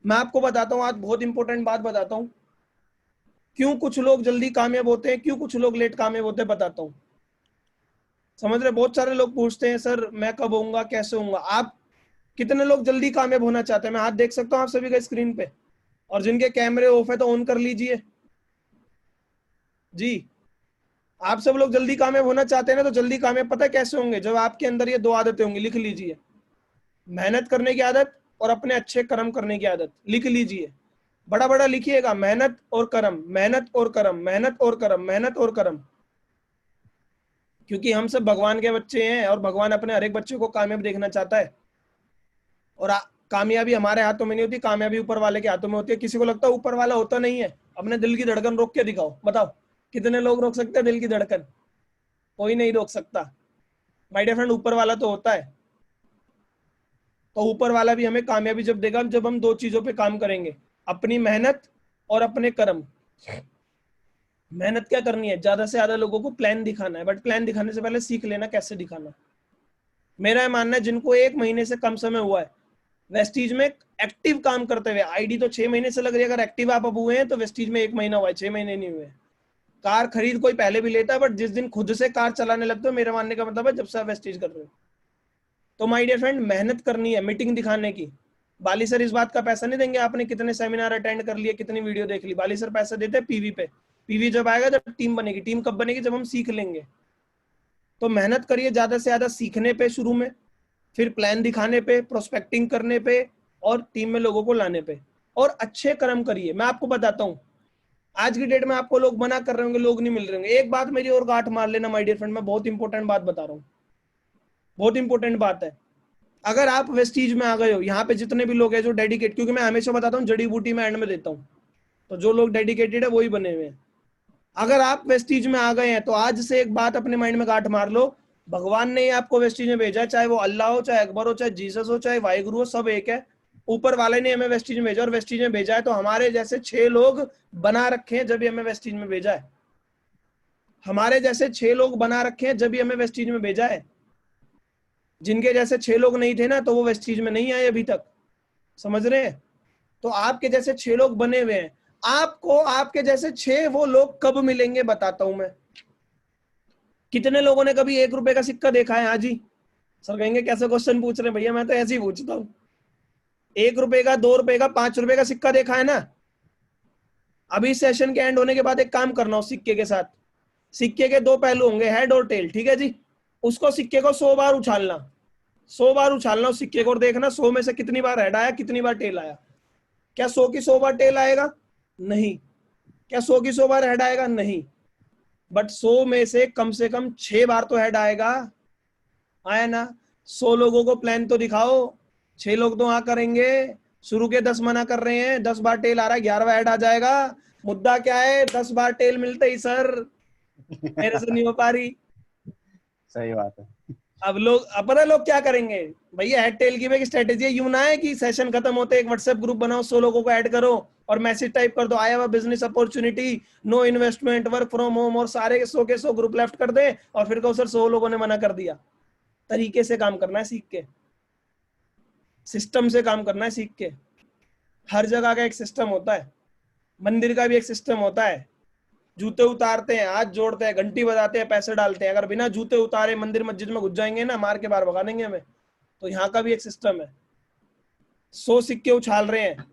मैं आपको बताता हूँ आज बहुत इंपॉर्टेंट बात बताता हूँ, क्यों कुछ लोग जल्दी कामयाब होते हैं, क्यों कुछ लोग लेट कामयाब होते हैं, बताता हूँ। समझ रहे? बहुत सारे लोग पूछते हैं सर मैं कब होऊंगा, कैसे होऊंगा। आप कितने लोग जल्दी कामयाब होना चाहते हैं? मैं हाथ देख सकता हूँ आप सभी का स्क्रीन पे, और जिनके कैमरे ऑफ है तो ऑन कर लीजिए जी। आप सब लोग जल्दी कामयाब होना चाहते हैं ना, तो जल्दी कामयाब पता है कैसे होंगे? जब आपके अंदर ये 2 आदतें होंगी, लिख लीजिए, मेहनत करने की आदत और अपने अच्छे कर्म करने की आदत। लिख लीजिए, बड़ा बड़ा लिखिएगा, मेहनत और कर्म, मेहनत और कर्म, मेहनत और कर्म, मेहनत और कर्म। क्योंकि हम सब भगवान के बच्चे हैं और भगवान अपने हर एक बच्चे को कामयाब देखना चाहता है। और कामयाबी हमारे हाथों में नहीं होती, कामयाबी ऊपर वाले के हाथों में होती है। किसी को लगता है ऊपर वाला होता नहीं है, अपने दिल की धड़कन रोक के दिखाओ, बताओ कितने लोग रोक सकते हैं दिल की धड़कन? कोई नहीं रोक सकता माय डियर फ्रेंड, ऊपर वाला तो होता है। तो ऊपर वाला भी हमें कामयाबी जब देगा जब हम 2 चीजों पे काम करेंगे, अपनी मेहनत और अपने कर्म। मेहनत क्या करनी है? ज्यादा से ज्यादा लोगों को प्लान दिखाना है, बट प्लान दिखाने से पहले सीख लेना कैसे दिखाना। मेरा ये मानना है जिनको 1 महीने से कम समय हुआ है वेस्टीज में एक्टिव काम करते हुए, आईडी तो 6 महीने से लग रही है, अगर एक्टिव आप अब हुए हैं तो वेस्टीज में 1 महीना हुआ है, 6 महीने नहीं हुए। कार खरीद कोई पहले भी लेता है, बट जिस दिन खुद से कार चलाने लगते हो, मेरा मानने का मतलब है जब से आप वेस्टीज कर रहे हो। तो माय डियर फ्रेंड, मेहनत करनी है, मीटिंग दिखाने की। बाली सर इस बात का पैसा नहीं देंगे आपने कितने सेमिनार अटेंड कर लिए, कितनी वीडियो देख ली। बाली सर पैसा देते हैं पीवी पे। पीवी जब आएगा जब टीम बनेगी। टीम कब बनेगी? जब हम सीख लेंगे। तो मेहनत करिए ज्यादा से ज्यादा सीखने पे शुरू में, फिर प्लान दिखाने पे, प्रोस्पेक्टिंग करने पे, और टीम में लोगों को लाने पे। और अच्छे कर्म करिए। मैं आपको बताता हूँ, आज की डेट में आपको लोग मना कर रहे होंगे, लोग नहीं मिल रहे होंगे। एक बात मेरी और गांठ मार लेना माय डियर फ्रेंड, मैं बहुत इंपॉर्टेंट बात बता रहा हूँ, बहुत इंपॉर्टेंट बात है। अगर आप वेस्टीज में आ गए हो, यहाँ पे जितने भी लोग हैं जो डेडिकेट, क्योंकि मैं हमेशा बताता हूँ जड़ी बूटी में एंड में देता हूँ, तो जो लोग डेडिकेटेड है वही बने हुए हैं। अगर आप वेस्टीज में आ गए हैं तो आज से एक बात अपने माइंड में गांठ मार लो, भगवान ने आपको वेस्टीज में भेजा है, चाहे वो अल्लाह हो, चाहे अकबर हो, चाहे जीसस हो, चाहे वाहिगुरु हो, सब एक है। ऊपर वाले ने हमें वेस्टीज में भेजा, और वेस्टीज में भेजा है तो हमारे जैसे 6 लोग बना रखे हैं जब हमें वेस्टीज में भेजा है। हमारे जैसे 6 लोग बना रखे हैं जब हमें वेस्टीज में भेजा है। जिनके जैसे 6 लोग नहीं थे ना, तो वो वेस्टीज में नहीं आए अभी तक। समझ रहे हैं? तो आपके जैसे 6 लोग बने हुए हैं। आपको आपके जैसे 6 वो लोग कब मिलेंगे बताता हूं मैं। कितने लोगों ने कभी 1 रुपए का सिक्का देखा है? हाँ जी। सर कहेंगे कैसे क्वेश्चन पूछ रहे हैं भैया, मैं तो ऐसे ही पूछता हूँ। 1 रुपए का, 2 रुपए का, 5 रुपए का सिक्का देखा है ना? अभी सेशन के एंड होने के बाद एक काम करना, उस सिक्के के साथ, सिक्के के 2 पहलू होंगे, हेड और टेल, ठीक है जी। उसको सिक्के को 100 बार उछालना, 100 बार उछालना उस सिक्के को, और देखना 100 में से कितनी बार हेड आया, कितनी बार टेल आया। क्या 100 की 100 बार टेल आएगा? नहीं। क्या 100 की 100 बार हेड आएगा? नहीं। बट 100 में से कम 6 बार तो हेड आएगा। आया ना? 100 लोगों को प्लान तो दिखाओ, 6 लोग तो हाँ करेंगे। शुरू के 10 मना कर रहे हैं, 10 बार टेल आ रहा है, 11वां हेड आ जाएगा। मुद्दा क्या है? 10 बार टेल मिलते ही सर मेरे से नहीं हो पा रही। सही बात है। अब पता है लोग क्या करेंगे? भैया हेड टेल की एक स्ट्रेटेजी है, यूं ना है कि सेशन खत्म होते एक व्हाट्सएप ग्रुप बनाओ, 100 लोगों को ऐड करो और मैसेज टाइप कर दो, आया हुआ business opportunity, no investment, work from home, और सारे के 100 ग्रुप लेफ्ट कर दे, और फिर कहो सर 100 लोगों ने मना कर दिया। तरीके से काम करना है, सीख के, सिस्टम से काम करना है, सीख के। हर जगह का एक सिस्टम होता है, मंदिर का भी एक सिस्टम होता है। जूते उतारते हैं, हाथ जोड़ते हैं, घंटी बजाते हैं, पैसे डालते हैं। अगर बिना जूते उतारे मंदिर मस्जिद में घुस जाएंगे ना, मार के बाहर भगा देंगे हमें। तो यहाँ का भी एक सिस्टम है। 100 सिक्के उछाल रहे हैं,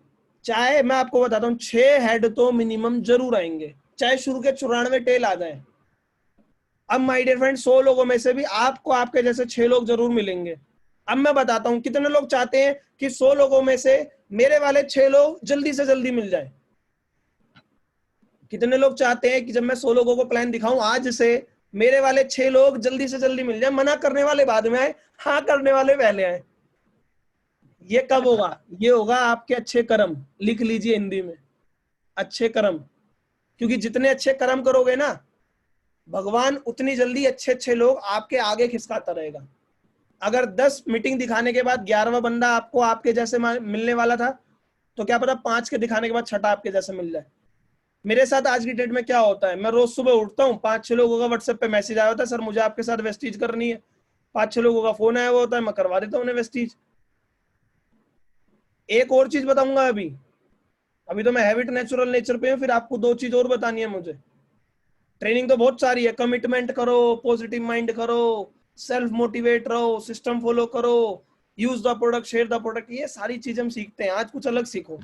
चाहे मैं आपको बताता हूँ 6 हेड तो मिनिमम जरूर आएंगे, चाहे शुरू के 94 टेल आ जाए। अब माय डियर फ्रेंड, 100 लोगों में से भी आपको आपके जैसे 6 लोग जरूर मिलेंगे। अब मैं बताता हूँ कितने लोग चाहते हैं कि 100 लोगों में से मेरे वाले 6 लोग जल्दी से जल्दी मिल जाए। कितने लोग चाहते हैं कि जब मैं 100 लोगों को प्लान दिखाऊं आज से, मेरे वाले 6 लोग जल्दी से जल्दी मिल जाए, मना करने वाले बाद में आए, हाँ करने वाले पहले आए। ये कब होगा? ये होगा आपके अच्छे कर्म। लिख लीजिए हिंदी में, अच्छे कर्म। क्योंकि जितने अच्छे कर्म करोगे ना, भगवान उतनी जल्दी अच्छे अच्छे लोग आपके आगे खिसकाता रहेगा। अगर 10 मीटिंग दिखाने के बाद 11वां बंदा आपको आपके जैसे मिलने वाला था, तो क्या पता 5 के दिखाने के बाद छठा आपके जैसे मिल जाए। मेरे साथ आज की डेट में क्या होता है, मैं रोज सुबह उठता हूँ, 5-6 लोगों का व्हाट्सएप पे मैसेज आया होता है, सर मुझे आपके साथ वेस्टीज करनी है। 5-6 लोगों का फोन आया हुआ होता है, मैं करवा देता हूँ उन्हें वेस्टीज। एक और चीज बताऊंगा, अभी तो मैं हैबिट नेचुरल नेचर पे हूँ, फिर आपको 2 चीज और बतानी है मुझे। ट्रेनिंग तो बहुत सारी है, कमिटमेंट करो, पॉजिटिव माइंड करो, सेल्फ मोटिवेट रहो, सिस्टम फॉलो करो, use the product, share the product, ये सारी चीजें हम सीखते हैं। आज कुछ अलग सीखो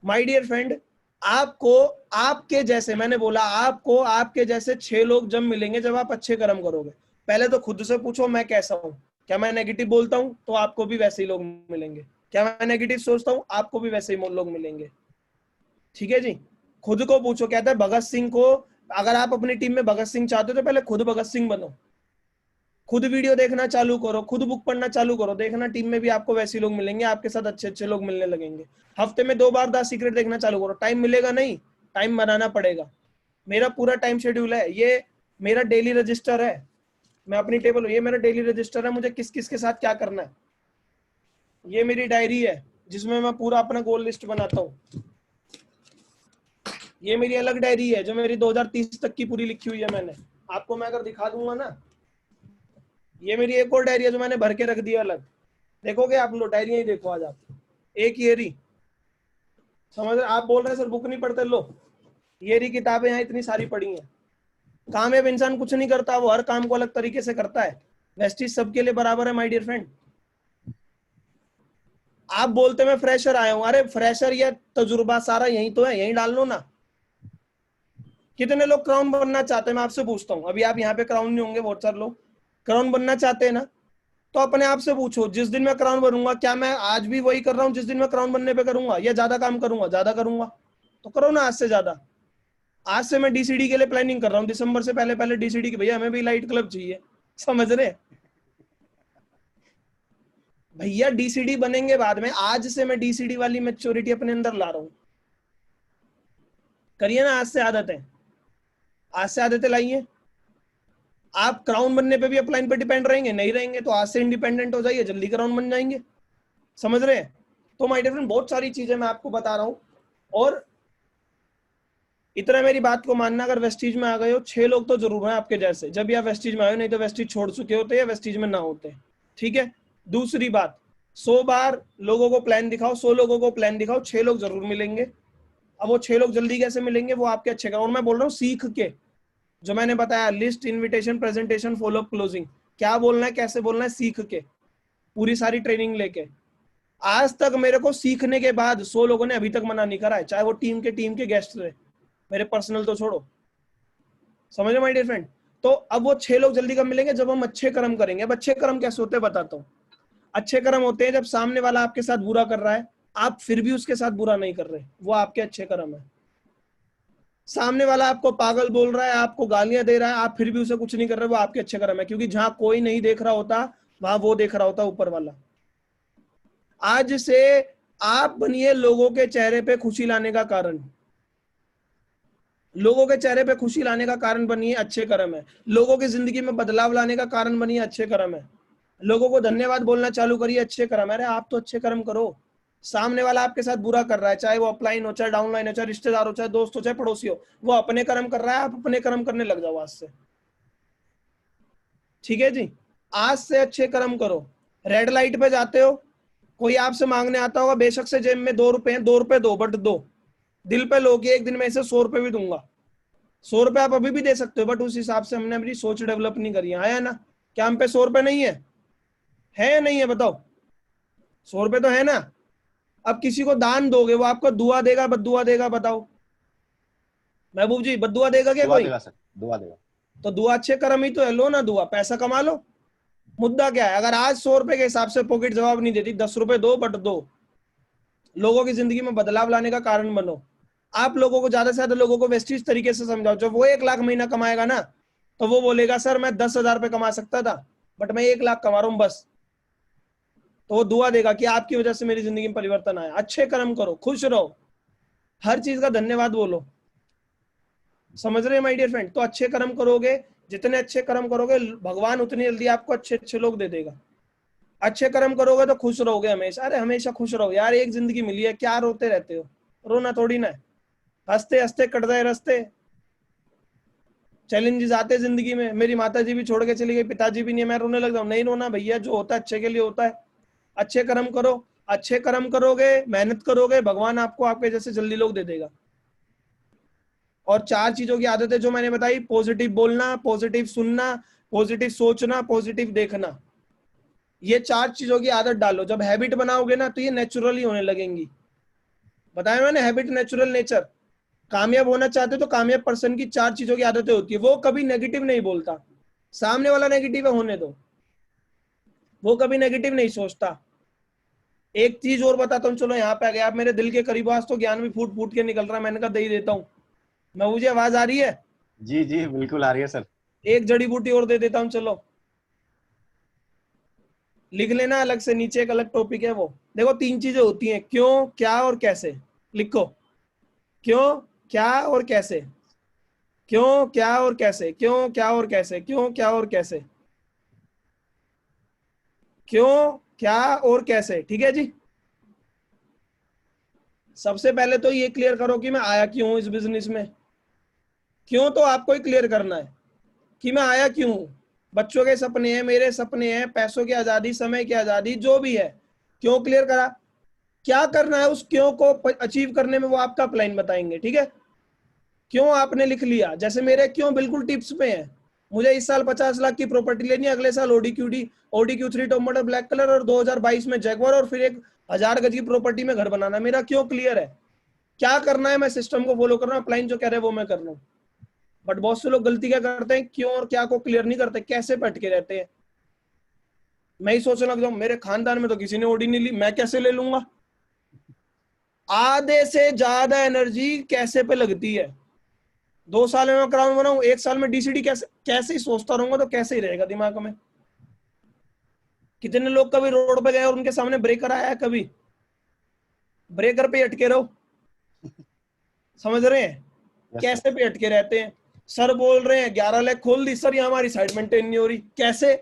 माय डियर फ्रेंड। आपको आपके जैसे, मैंने बोला आपको आपके जैसे 6 लोग जब मिलेंगे जब आप अच्छे कर्म करोगे। पहले तो खुद से पूछो मैं कैसा हूं। क्या मैं नेगेटिव बोलता हूं? तो आपको भी वैसे ही लोग मिलेंगे। क्या मैं नेगेटिव सोचता हूं? आपको भी वैसे ही लोग मिलेंगे। ठीक है जी। खुद को पूछो। कहता है भगत सिंह को, अगर आप अपनी टीम में भगत सिंह चाहते हो तो पहले खुद भगत सिंह बनो। खुद वीडियो देखना चालू करो, खुद बुक पढ़ना चालू करो, देखना टीम में भी आपको वैसे लोग मिलेंगे, आपके साथ अच्छे अच्छे लोग मिलने लगेंगे। हफ्ते में 2 बार द सीक्रेट देखना चालू करो। टाइम मिलेगा नहीं, टाइम बनाना पड़ेगा। मेरा पूरा टाइम शेड्यूल है, ये मेरा डेली रजिस्टर है। मैं अपनी टेबल, ये मेरा डेली रजिस्टर है, मुझे किस किस के साथ क्या करना है। ये मेरी डायरी है जिसमें मैं पूरा अपना गोल लिस्ट बनाता हूँ। ये मेरी अलग डायरी है जो मेरी 2030 तक की पूरी लिखी हुई है मैंने। आपको मैं अगर दिखा दूंगा ना, ये मेरी एक और डायरी है जो मैंने भर के रख दिया अलग। देखोगे आप लोग, डायरियां ही देखो आज आप। एक ये रही, समझ रहे? आप बोल रहे हैं सर बुक नहीं पढ़ते, लो ये रही किताबें यहाँ इतनी सारी पढ़ी हैं। कामयाब इंसान कुछ नहीं करता, वो हर काम को अलग तरीके से करता है। वेस्टीज सबके लिए बराबर है माय डियर फ्रेंड। आप बोलते मैं फ्रेशर आया हूं, अरे फ्रेशर या तजुर्बा सारा यही तो है, यही डाल लो ना। कितने लोग क्राउन बनना चाहते हैं? मैं आपसे पूछता हूँ, अभी आप यहाँ पे क्राउन नहीं होंगे, बहुत सारे लोग क्राउन बनना चाहते हैं ना, तो अपने आप से पूछो जिस दिन मैं क्राउन बनूंगा क्या मैं आज भी वही कर रहा हूँ जिस दिन मैं क्राउन बनने पे करूंगा, या ज्यादा काम करूंगा? ज्यादा करूंगा। तो करो ना आज से ज्यादा। आज से मैं डीसीडी के लिए प्लानिंग कर रहा हूँ, दिसंबर से पहले पहले डीसीडी की, भैया हमें भी लाइट क्लब चाहिए। समझ रहे? भैया डीसीडी बनेंगे बाद में, आज से मैं डीसीडी वाली मैच्योरिटी अपने अंदर ला रहा हूँ। करिए ना आज से आदतें, आज से आदतें लाइए। आप क्राउन बनने पे भी अपलाइन पे डिपेंड रहेंगे? नहीं रहेंगे। तो आज से इंडिपेंडेंट हो जाइए, जल्दी क्राउन बन जाएंगे। समझ रहे हैं? तो माय डियर फ्रेंड, बहुत सारी चीजें मैं आपको बता रहा हूं। और इतना मेरी बात को मानना, अगर वेस्टीज में आ गए हो, 6 लोग तो जरूर हैं आपके जैसे जब भी आप वेस्टीज में आए हो, नहीं तो वेस्टीज छोड़ चुके होते या वेस्टीज में ना होते। ठीक है। दूसरी बात, 100 बार लोगों को प्लान दिखाओ, 100 लोगों को प्लान दिखाओ, 6 लोग जरूर मिलेंगे। अब वो 6 लोग जल्दी कैसे मिलेंगे? वो आपके अच्छे का, और मैं बोल रहा हूँ सीख के, जो मैंने बताया, list, invitation, presentation, follow up, closing, क्या बोलना है, कैसे बोलना है, सीख के, पूरी सारी ट्रेनिंग लेके। आज तक मेरे को सीखने के बाद 100 लोगों ने अभी तक मना नहीं करा है, चाहे वो टीम के गेस्ट रहे, मेरे पर्सनल तो छोड़ो। समझ रहे माय डियर फ्रेंड? तो अब वो 6 लोग जल्दी कब मिलेंगे? जब हम अच्छे कर्म करेंगे। अब अच्छे कर्म कैसे होते हैं बताता हूँ। अच्छे कर्म होते हैं जब सामने वाला आपके साथ बुरा कर रहा है, आप फिर भी उसके साथ बुरा नहीं कर रहे, वो आपके अच्छे कर्म है। सामने वाला आपको पागल बोल रहा है, आपको गालियां दे रहा है, आप फिर भी उसे कुछ नहीं कर रहे, वो आपके अच्छे कर्म है। क्योंकि जहां कोई नहीं देख रहा होता वहां वो देख रहा होता, ऊपर वाला। आज से आप बनिए लोगों के चेहरे पे खुशी लाने का कारण। लोगों के चेहरे पे खुशी लाने का कारण बनिए, अच्छे कर्म है। लोगों की जिंदगी में बदलाव लाने का कारण बनिए, अच्छे कर्म है। लोगों को धन्यवाद बोलना चालू करिए, अच्छे कर्म है। अरे आप तो अच्छे कर्म करो। सामने वाला आपके साथ बुरा कर रहा है, चाहे वो अपलाइन हो, चाहे डाउनलाइन हो, चाहे रिश्तेदार हो, चाहे दोस्त हो, चाहे पड़ोसी हो, वो अपने कर्म कर रहा है, आप अपने कर्म करने लग जाओ आज से। ठीक है जी। आज से अच्छे कर्म करो। रेड लाइट पे जाते हो, कोई आपसे मांगने आता होगा, बेशक से जेब में 2 रुपए हैं, 2 रुपए दो, बट दो। दिल पे लो कि एक दिन में इसे 100 रुपए भी दूंगा। 100 रुपए आप अभी भी दे सकते हो, बट उस हिसाब से हमने अपनी सोच डेवलप नहीं करी है ना? क्या हम पे 100 रुपए नहीं है या नहीं है? बताओ। 100 रुपए तो है ना। अब किसी को दान दोगे, वो आपको दुआ देगा बद्दुआ देगा? बताओ महबूब जी, बद्दुआ देगा क्या दुआ कोई? देगा सर, दुआ देगा। तो दुआ अच्छे कर्म ही तो है, लो ना दुआ, पैसा कमा लो। मुद्दा क्या है? अगर आज 100 रुपए के हिसाब से पॉकेट जवाब नहीं देती, 10 रुपए दो, बट दो। लोगों की जिंदगी में बदलाव लाने का कारण बनो। आप लोगों को, ज्यादा से ज्यादा लोगों को वेस्टीज तरीके से समझाओ। जब वो 1 लाख महीना कमाएगा ना, तो वो बोलेगा सर मैं 10,000 रुपये कमा सकता था बट मैं 1 लाख कमा रहा हूँ बस। तो वो दुआ देगा कि आपकी वजह से मेरी जिंदगी में परिवर्तन आया। अच्छे कर्म करो, खुश रहो, हर चीज का धन्यवाद बोलो। समझ रहे हैं माय डियर फ्रेंड? तो अच्छे कर्म करोगे, जितने अच्छे कर्म करोगे भगवान उतनी जल्दी आपको अच्छे अच्छे लोग दे देगा। अच्छे कर्म करोगे तो खुश रहोगे हमेशा। अरे हमेशा खुश रहो यार, एक जिंदगी मिली है, क्या रोते रहते हो? रोना थोड़ी ना है, हंसते हंसते कट जाए रास्ते। चैलेंजेस आते जिंदगी में, मेरी माता जी भी छोड़ के चली गई, पिताजी भी नहीं है, मैं रोने लग जाऊं? नहीं रोना भैया, जो होता है अच्छे के लिए होता है। अच्छे कर्म करो, अच्छे कर्म करोगे, मेहनत करोगे, भगवान आपको आपके जैसे जल्दी लोग दे देगा। और 4 चीजों की आदतें जो मैंने बताई, पॉजिटिव बोलना, पॉजिटिव सुनना, पॉजिटिव सोचना, पॉजिटिव देखना, ये 4 चीजों की आदत डालो। जब हैबिट बनाओगे ना तो ये नेचुरली होने लगेंगी। बताया मैंने, हैबिट नेचुरल नेचर। कामयाब होना चाहते हो तो कामयाब पर्सन की 4 चीजों की आदतें होती है। वो कभी नेगेटिव नहीं बोलता, सामने वाला नेगेटिव है होने दो, वो कभी नेगेटिव नहीं सोचता। एक चीज और बताता हूँ, चलो यहाँ पे आ गया आप मेरे दिल के करीब, आज तो ज्ञान भी फूट फूट के निकल रहा है, मैंने कहा दे ही देता हूँ। मैं, मुझे आवाज आ रही है? जी जी बिल्कुल आ रही है सर। एक जड़ी बूटी और दे देता हूँ, चलो लिख लेना अलग से, नीचे एक अलग टॉपिक है वो। देखो 3 चीजें होती हैं, क्यों, क्या और कैसे। लिखो, क्यों, क्या और कैसे। क्यों, क्या और कैसे, क्यों, क्या और कैसे, क्यों, क्या और कैसे, क्यों, क्या और कैसे। ठीक है जी। सबसे पहले तो ये क्लियर करो कि मैं आया क्यों हूं इस बिजनेस में। क्यों तो आपको ही क्लियर करना है कि मैं आया क्यों हूं। बच्चों के सपने हैं, मेरे सपने हैं, पैसों की आजादी, समय की आजादी, जो भी है, क्यों क्लियर करा। क्या करना है उस क्यों को अचीव करने में, वो आपका प्लान बताएंगे। ठीक है, क्यों आपने लिख लिया। जैसे मेरे क्यों बिल्कुल टिप्स पे है, मुझे इस साल 50 लाख की प्रॉपर्टी लेनी है, अगले साल Audi Q 3 top model black colour, और 2022 में जैगवार, और फिर 1,000 गज की प्रॉपर्टी में घर बनाना। मेरा क्यों क्लियर है, क्या करना है, मैं सिस्टम को फॉलो कर रहा हूँ, प्लान जो कह रहे हैं वो मैं कर रहा हूँ। बट बहुत से लोग गलती क्या करते हैं, क्यों और क्या को क्लियर नहीं करते, कैसे पे अटके रहते हैं। मैं ही सोचने लग जाऊं मेरे खानदान में तो किसी ने ओडी नहीं ली, मैं कैसे ले लूंगा। आधे से ज्यादा एनर्जी कैसे पे लगती है। 2 साल में मैं क्राउन बनाऊं, 1 साल में डीसीडी, कैसे कैसे ही सोचता रहूंगा तो कैसे ही रहेगा दिमाग में। कितने लोग कभी रोड पे गए और उनके सामने ब्रेकर आया है? कभी ब्रेकर पे अटके रहो। समझ रहे हैं यस सर। कैसे पे अटके रहते हैं। सर बोल रहे हैं 11 लाख खोल दी सर, ये हमारी साइड मेंटेन नहीं हो रही, कैसे?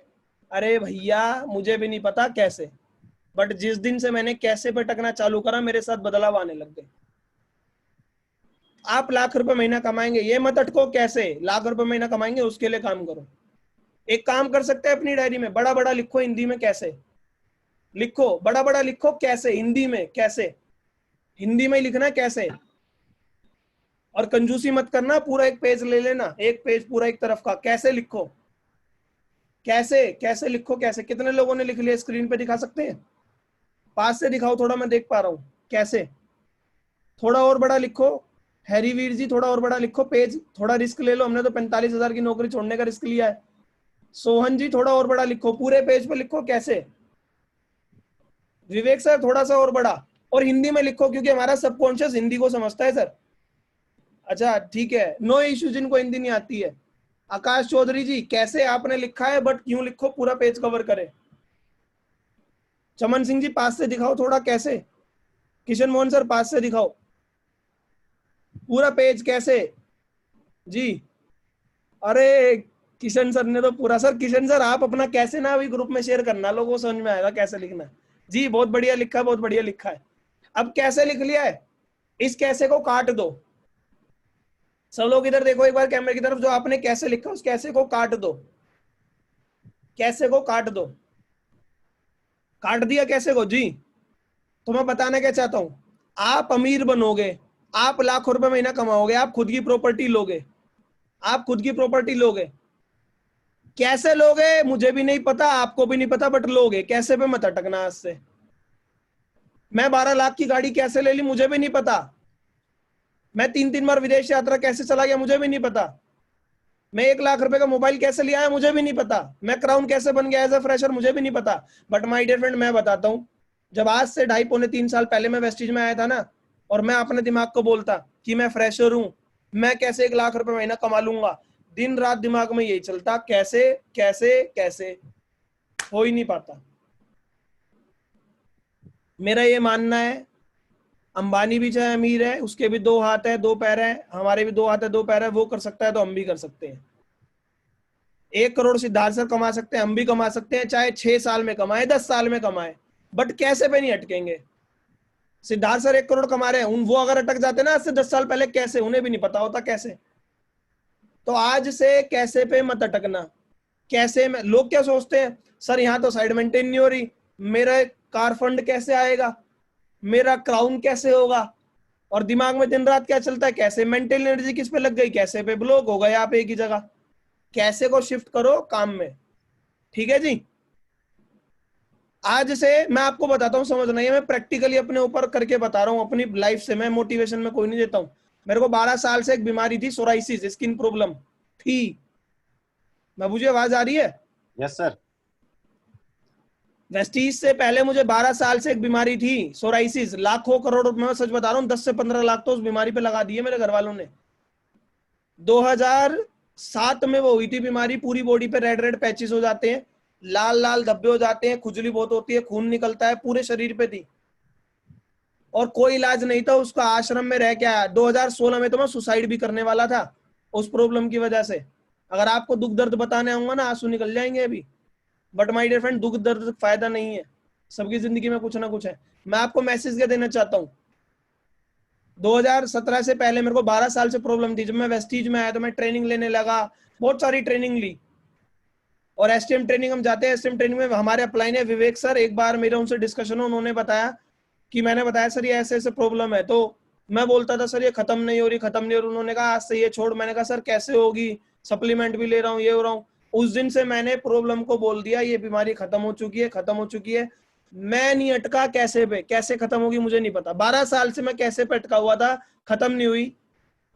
अरे भैया मुझे भी नहीं पता कैसे, बट जिस दिन से मैंने कैसे पे टकना चालू करा, मेरे साथ बदलाव आने लग गए। आप लाख रुपए महीना कमाएंगे, ये मत अटको कैसे, लाख रुपए महीना कमाएंगे उसके लिए काम करो। एक काम कर सकते हैं, अपनी डायरी में बड़ा बड़ा लिखो हिंदी में कैसे। लिखो बड़ा बड़ा लिखो कैसे, हिंदी में कैसे, हिंदी में ही लिखना है कैसे। और कंजूसी मत करना, पूरा एक पेज ले लेना, एक पेज पूरा एक तरफ का, कैसे लिखो। कैसे कैसे लिखो कैसे। कितने लोगों ने लिख लिया, स्क्रीन पे दिखा सकते हैं? पास से दिखाओ थोड़ा, मैं देख पा रहा हूं कैसे। थोड़ा और बड़ा लिखो, हैरी वीर जी थोड़ा और बड़ा लिखो पेज, थोड़ा रिस्क ले लो, हमने तो 45,000 की नौकरी छोड़ने का रिस्क लिया है। सोहन जी थोड़ा और बड़ा लिखो, पूरे पेज पे लिखो कैसे। विवेक सर थोड़ा सा और बड़ा, और हिंदी में लिखो क्योंकि हमारा सबकॉन्शियस हिंदी को समझता है सर। अच्छा ठीक है, नो इश्यू, जिनको हिंदी नहीं आती है। आकाश चौधरी जी कैसे आपने लिखा है, बट क्यों लिखो, पूरा पेज कवर करे। चमन सिंह जी पास से दिखाओ थोड़ा कैसे। किशन मोहन सर पास से दिखाओ पूरा पेज कैसे जी। अरे किशन सर ने तो पूरा, सर किशन सर आप अपना कैसे ना अभी ग्रुप में शेयर करना, लोगों को समझ में आएगा कैसे लिखना है। जी बहुत बढ़िया लिखा है, बहुत बढ़िया लिखा है। अब कैसे लिख लिया है, इस कैसे को काट दो। सब लोग इधर देखो एक बार कैमरे की तरफ, जो आपने कैसे लिखा उस कैसे को काट दो, कैसे को काट दो। काट दिया कैसे को जी। तो मैं बताना क्या चाहता हूं, आप अमीर बनोगे, आप लाखों रुपए महीना कमाओगे, आप खुद की प्रॉपर्टी लोगे, आप खुद की प्रॉपर्टी लोगे। कैसे लोगे मुझे भी नहीं पता, आपको भी नहीं पता, बट लोगे कैसे पे मत अटकना आज से। मैं 12 लाख की गाड़ी कैसे ले ली मुझे भी नहीं पता, मैं 3-3 बार विदेश यात्रा कैसे चला गया मुझे भी नहीं पता, मैं 1 लाख रुपए का मोबाइल कैसे लिया है मुझे भी नहीं पता, मैं क्राउन कैसे बन गया एज अ फ्रेशर मुझे भी नहीं पता। बट माय डियर फ्रेंड मैं बताता हूं, जब आज से 2.5-3 साल पहले मैं वेस्टिज में आया था ना, और मैं अपने दिमाग को बोलता कि मैं फ्रेशर हूं, मैं कैसे 1 लाख रुपए महीना कमा लूंगा, दिन रात दिमाग में यही चलता, कैसे कैसे कैसे, हो ही नहीं पाता। मेरा ये मानना है, अंबानी भी चाहे अमीर है, उसके भी 2 हाथ है 2 पैर है, हमारे भी 2 हाथ है 2 पैर है, वो कर सकता है तो हम भी कर सकते हैं। 1 करोड़ सिद्धार्थ सर कमा सकते हैं, हम भी कमा सकते हैं, चाहे 6 साल में कमाए 10 साल में कमाए, बट कैसे पे नहीं अटकेंगे। सिद्धार्थ सर 1 करोड़ कमा रहे हैं, वो अगर अटक जाते ना आज से 10 साल पहले, कैसे, उन्हें भी नहीं पता होता कैसे। तो आज से कैसे पे मत अटकना। कैसे में लोग क्या सोचते हैं, सर यहाँ तो साइड मेंटेन नहीं हो रही, मेरा कार फंड कैसे आएगा, मेरा क्राउन कैसे होगा, और दिमाग में दिन रात क्या चलता है, कैसे मेंटल एनर्जी किस पे लग गई, कैसे पे ब्लॉक हो गए आप एक ही जगह। कैसे को शिफ्ट करो काम में, ठीक है जी। आज से मैं आपको बताता हूँ, समझना है, मैं प्रैक्टिकली अपने ऊपर करके बता रहा हूँ अपनी लाइफ से, मैं मोटिवेशन में कोई नहीं देता हूँ। मेरे को 12 साल से एक बीमारी थी, सोराइसिस, स्किन प्रॉब्लम थी। मैं मुझे आवाज आ रही है? Yes sir. वेस्टीज से पहले मुझे 12 साल से एक बीमारी थी, सोराइसिस। लाखों करोड़, मैं सच बता रहा हूँ, 10 से 15 लाख तो उस बीमारी पे लगा दिए मेरे घर वालों ने। 2007 में वो हुई थी बीमारी, पूरी बॉडी पे रेड रेड पैचेस हो जाते हैं, लाल लाल धब्बे हो जाते हैं, खुजली बहुत होती है, खून निकलता है, पूरे शरीर पे थी, और कोई इलाज नहीं था उसका। आश्रम में रह के आया। 2016 में तो मैं सुसाइड भी करने वाला था उस प्रॉब्लम की वजह से। अगर आपको दुख दर्द बताने आऊंगा ना, आंसू निकल जाएंगे अभी। बट माय डियर फ्रेंड, दुख दर्द फायदा नहीं है, सबकी जिंदगी में कुछ ना कुछ है। मैं आपको मैसेज क्या देना चाहता हूँ, 2017 से पहले मेरे को 12 साल से प्रॉब्लम थी। जब मैं वेस्टीज में आया तो मैं ट्रेनिंग लेने लगा, बहुत सारी ट्रेनिंग ली, और एसटीएम ट्रेनिंग हम जाते हैं। एसटीएम ट्रेनिंग में हमारे अपलाइन है विवेक सर, एक बार मेरे उनसे डिस्कशन हो, उन्होंने बताया कि, मैंने बताया सर ये ऐसे ऐसे प्रॉब्लम है, तो मैं बोलता था सर ये खत्म नहीं हो रही, खत्म नहीं हो रही। उन्होंने कहा आज से ये छोड़। मैंने कहा सर कैसे होगी, सप्लीमेंट भी ले रहा हूँ, ये हो रहा हूँ। उस दिन से मैंने प्रॉब्लम को बोल दिया ये बीमारी खत्म हो चुकी है, खत्म हो चुकी है। मैं नहीं अटका कैसे पे, कैसे खत्म होगी मुझे नहीं पता। 12 साल से मैं कैसे पे अटका हुआ था, खत्म नहीं हुई।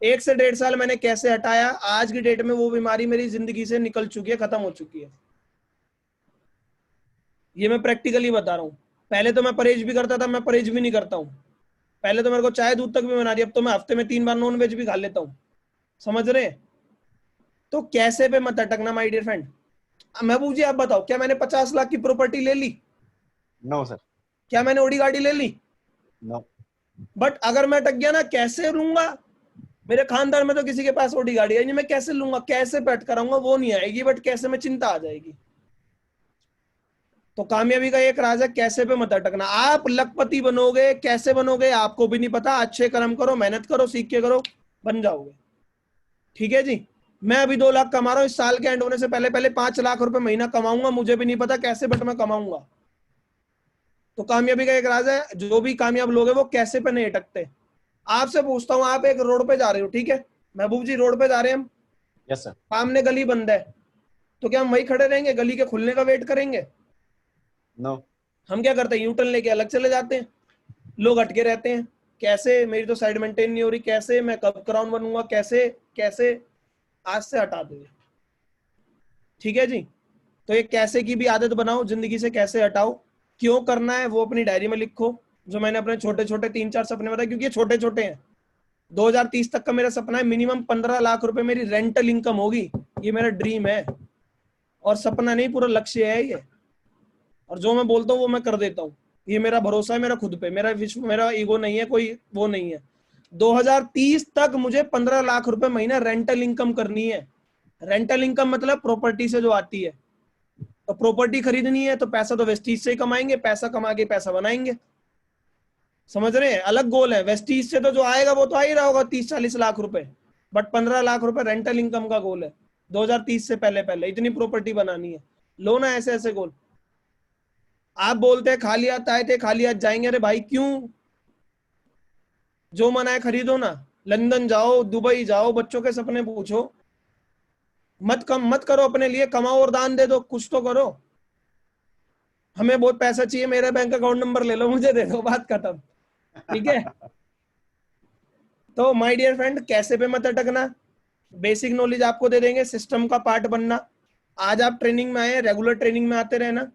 1 से 1.5 साल मैंने कैसे हटाया, आज की डेट में वो बीमारी मेरी जिंदगी से निकल चुकी है, खत्म हो चुकी है। ये मैं प्रैक्टिकली बता रहा हूँ। पहले तो मैं परहेज भी करता था, मैं परहेज भी नहीं करता हूँ। पहले तो मेरे को चाय दूध तक भी बना रही, अब तो मैं हफ्ते में 3 बार नॉन वेज भी खा लेता हूँ। समझ रहे? तो कैसे पे मत अटकना माय डियर फ्रेंड। महबूब जी आप बताओ, क्या मैंने 50 लाख की प्रॉपर्टी ले ली? No sir. क्या मैंने ओडी गाड़ी ले ली? नो। बट अगर मैं अटक गया ना, कैसे लूंगा? मेरे खानदान में तो किसी के पास ओडी गाड़ी है नहीं, मैं कैसे लूंगा, कैसे पे अटकाऊंगा, वो नहीं आएगी, बट कैसे में चिंता आ जाएगी। तो कामयाबी का एक राज है, कैसे पे मत अटकना। आप लखपति बनोगे, कैसे बनोगे आपको भी नहीं पता। अच्छे कर्म करो, मेहनत करो, सीख के करो, बन जाओगे। ठीक है जी। मैं अभी 2 लाख कमा रहा हूँ, इस साल के एंड होने से पहले पहले 5 लाख रुपए महीना कमाऊंगा, मुझे भी नहीं पता कैसे, बट मैं कमाऊंगा। तो कामयाबी का एक राज है, जो भी कामयाब लोग हैं वो कैसे पे नहीं अटकते। आपसे पूछता हूँ, आप एक रोड पे जा रहे हो, ठीक है महबूब जी, रोड पे जा रहे हैं हम, यस सर। सामने गली बंद है, तो क्या हम वही खड़े रहेंगे, गली के खुलने का वेट करेंगे? नो। हम क्या करते हैं, यूटर्न लेके अलग चले जाते हैं। लोग अटके रहते हैं, कैसे, मेरी तो साइड मेंटेन नहीं हो रही, कैसे, मैं कब क्राउन बनूंगा, कैसे कैसे। आज से हटा दो। ठीक है जी। तो ये कैसे की भी आदत बनाओ, जिंदगी से कैसे हटाओ, क्यों करना है वो अपनी डायरी में लिखो। जो मैंने अपने छोटे छोटे 3-4 सपने बताए, क्योंकि ये छोटे छोटे हैं। 2030 तक का मेरा सपना है, मिनिमम 15 लाख रुपए मेरी रेंटल इनकम होगी। ये मेरा ड्रीम है, और सपना नहीं, पूरा लक्ष्य है ये। और जो मैं बोलता हूँ वो मैं कर देता हूँ। ये मेरा भरोसा है, मेरा खुद पे, मेरा विश्व, मेरा ईगो नहीं है, कोई वो नहीं है। 2030 तक मुझे 15 लाख रुपए महीना रेंटल इनकम करनी है। रेंटल इनकम मतलब प्रॉपर्टी से जो आती है। तो प्रॉपर्टी खरीदनी है तो पैसा तो वेस्टीज से ही कमाएंगे, पैसा कमा के पैसा बनाएंगे। समझ रहे हैं? अलग गोल है। वेस्टीज से तो जो आएगा वो तो आ ही रहा होगा 30-40 लाख रुपए, बट 15 लाख रुपए रेंटल इनकम का गोल है। 2030 से पहले पहले इतनी प्रॉपर्टी बनानी है। लो ना ऐसे ऐसे गोल। आप बोलते हैं खाली हाथ आए थे खाली हाथ जाएंगे, अरे भाई क्यों? जो मना है खरीदो ना। लंदन जाओ, दुबई जाओ, बच्चों के सपने पूछो। मत करो अपने लिए, कमाओ और दान दे दो, कुछ तो करो। हमें बहुत पैसा चाहिए, मेरा बैंक अकाउंट नंबर ले लो, मुझे दे दो, बात खत्म। ठीक है। तो माय डियर फ्रेंड, कैसे पे मत अटकना। बेसिक नॉलेज आपको दे देंगे, सिस्टम का पार्ट बनना। आज आप ट्रेनिंग में आए, रेगुलर ट्रेनिंग में आते रहना।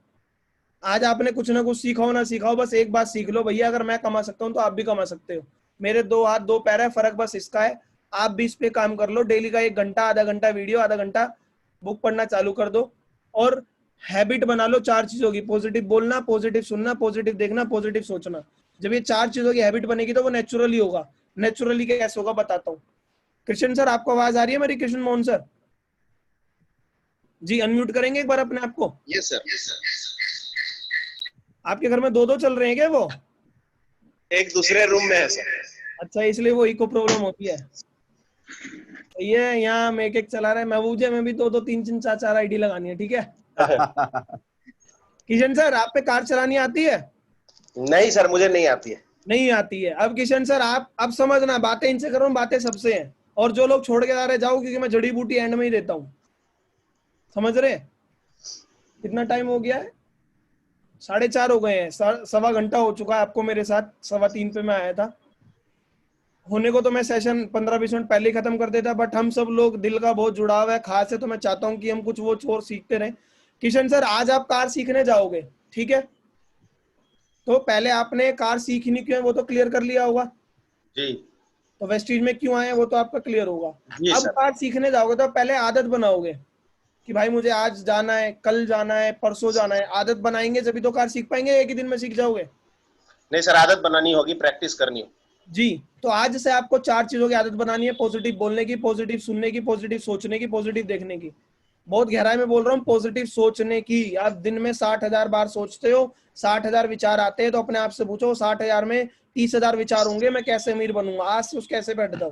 आज आपने कुछ ना कुछ सीखा हो ना सीखा हो, बस एक बात सीख लो, भैया अगर मैं कमा सकता हूं तो आप भी कमा सकते हो। मेरे 2 हाथ 2 पैर है, फर्क बस इसका है, आप भी इस पे काम कर लो। डेली का 1 घंटा, आधा घंटा वीडियो, आधा घंटा बुक पढ़ना चालू कर दो और हैबिट बना लो 4 चीजों की। पॉजिटिव बोलना, पॉजिटिव सुनना, पॉजिटिव देखना, पॉजिटिव सोचना। जब ये 4 चीजों की हैबिट बनेगी तो वो नेचुरली होगा। नेचुरली कैसे होगा बताता हूँ। कृष्ण सर, आपको आवाज आ रही है मेरी? कृष्ण मोहन सर जी, अनम्यूट करेंगे एक बार अपने आप को। Yes sir. आपके घर में 2-2 चल रहे हैं क्या वो? एक दूसरे रूम में है सर। अच्छा, इसलिए वो इको प्रॉब्लम होती है। ये यहाँ हम एक चला रहे हैं। महबूब जी, में भी 2-2, 3-3, 4-4 आईडी लगानी है, ठीक है? किशन सर, आप पे कार चलानी आती है? नहीं सर, मुझे नहीं आती है। नहीं आती है। अब किशन सर, आप अब समझना, बातें इनसे कर रहा हूँ, बातें सबसे हैं। और जो लोग छोड़ के जा रहे जाओ, क्योंकि मैं जड़ी बूटी एंड में ही देता हूँ। समझ रहे? कितना टाइम हो गया है? 4:30 हो गए हैं। 1.25 घंटा हो चुका है आपको मेरे साथ। 2:15 पे मैं आया था। होने को तो मैं सेशन 15-20 मिनट पहले ही खत्म कर देता, बट हम सब लोग दिल का बहुत जुड़ाव है खास है, तो मैं चाहता हूँ कि हम कुछ वो और सीखते रहें। किशन सर, आज आप कार सीखने जाओगे, ठीक है? तो पहले आपने कार सीखनी क्यों है वो तो क्लियर कर लिया होगा जी तो वेस्टीज में क्यों आए वो तो आपका क्लियर होगा। जी अब सर। कार सीखने जाओगे तो पहले आदत बनाओगे कि भाई मुझे आज जाना है, कल जाना है, परसों जाना है। आदत बनाएंगे जब तो कार सीख पाएंगे, एक ही दिन में सीख जाओगे? नहीं सर, आदत बनानी होगी, प्रैक्टिस करनी होगी। जी, तो आज से आपको 4 चीजों की आदत बनानी है। पॉजिटिव बोलने की, पॉजिटिव सुनने की, पॉजिटिव सोचने की, पॉजिटिव देखने की। बहुत गहराई में बोल रहा हूँ, पॉजिटिव सोचने की। आप दिन में 60,000 बार सोचते हो, 60,000 विचार आते हैं, तो अपने आप से पूछो 60,000 में 30,000 विचार होंगे, मैं कैसे अमीर बनूंगा? आज से उस कैसे बैठ जाओ।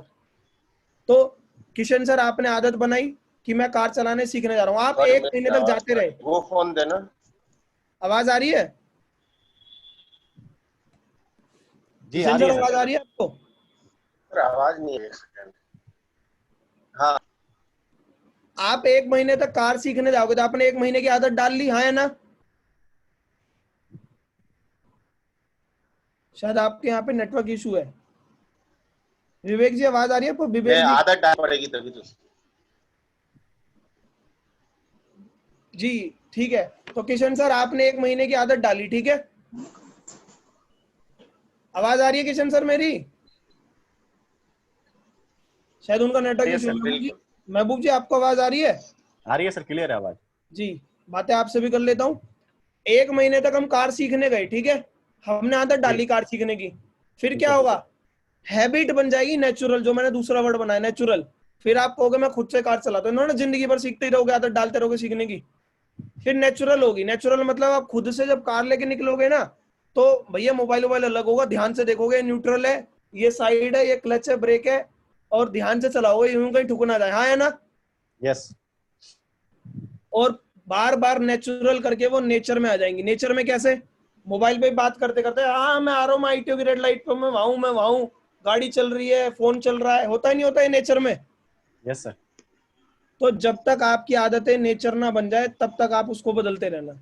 तो किशन सर, आपने आदत बनाई कि मैं कार चलाने सीखने जा रहा हूँ। आप 1 महीने तक जाते रहे। वो फोन देना। आवाज आ रही है? जी आ किशन रही सर, है आवाज सर। आ रही है आपको? सर आवाज नहीं है, एक सेकंड। हाँ आप 1 महीने तक कार सीखने जाओगे तो आपने 1 महीने की आदत डाल ली, हाँ या ना? शायद आपके यहाँ पे नेटवर्क इशू है। विवेक जी, आवाज आ रही है आपको? ये विवेक जी आदत डाल पड़ेगी तभी तो। जी, ठीक है। तो किशन सर, आपने 1 महीने की आदत डाली, ठीक है? आवाज आ रही है किशन सर मेरी? शायद उनका नेटवर्क इशू। सर बिल्कुल। महबूब जी, आपको आवाज आ रही है? आ रही है सर, क्लियर है आवाज। जी, बातें आपसे भी कर लेता हूँ। 1 महीने तक हम कार सीखने गए, ठीक है? हमने आदत जी डाली कार सीखने की। फिर ठीक क्या है। होगा? हैबिट बन जाएगी नेचुरल, जो मैंने दूसरा वर्ड बनाया, नेचुरल। फिर आप कहोगे मैं खुद से कार चलाता हूँ। इन्होंने जिंदगी भर सीखते ही रहोगे, आदत डालते रहोगे सीखने की। फिर नेचुरल होगी। नेचुरल मतलब आप खुद से जब कार लेके निकलोगे ना, तो भैया मोबाइल वोबाइल अलग होगा, ध्यान से देखोगे, न्यूट्रल है, ये साइड है, ये क्लच है, ब्रेक है, और ध्यान से चलाओगे, यूं कहीं ठुक ना जाए, हाँ है ना? यस। और बार बार नेचुरल करके वो नेचर में आ जाएंगी। नेचर में कैसे? मोबाइल पे बात करते करते, हाँ मैं आ रहा हूँ, मैं आईटीओ की रेड लाइट पे, मैं वहां हूँ, गाड़ी चल रही है, फोन चल रहा है, होता ही नहीं होता है नेचर में। Yes sir. तो जब तक आपकी आदतें नेचर ना बन जाए तब तक आप उसको बदलते रहना।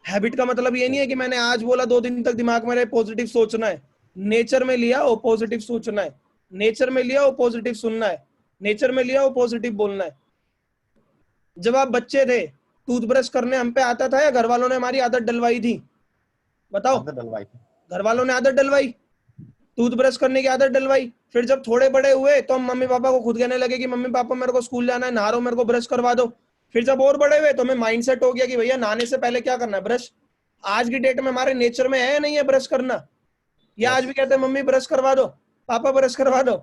हैबिट का मतलब ये नहीं है कि मैंने आज बोला 2 दिन तक दिमाग में रहे पॉजिटिव सोचना है। नेचर में लिया वो पॉजिटिव सोचना है, नेचर में लिया वो पॉजिटिव सुनना है, नेचर में लिया वो पॉजिटिव बोलना है। जब आप बच्चे थे, टूथब्रश करने हम पे आता था या घर वालों ने हमारी आदत डलवाई थी? बताओ। आदत डलवाई। घर वालों ने आदत डलवाई, टूथब्रश करने की आदत डलवाई। फिर जब थोड़े बड़े हुए तो हम मम्मी पापा को खुद कहने लगे कि मम्मी पापा मेरे को स्कूल जाना है, नहा रहा हूं, मेरे को ब्रश करवा दो। फिर जब और बड़े हुए तो हमें माइंडसेट हो गया कि भैया नहाने से पहले क्या करना है, ब्रश। आज की डेट में हमारे नेचर में है नहीं है ब्रश करना, या आज भी कहते हैं मम्मी ब्रश करवा दो, पापा ब्रश करवा दो।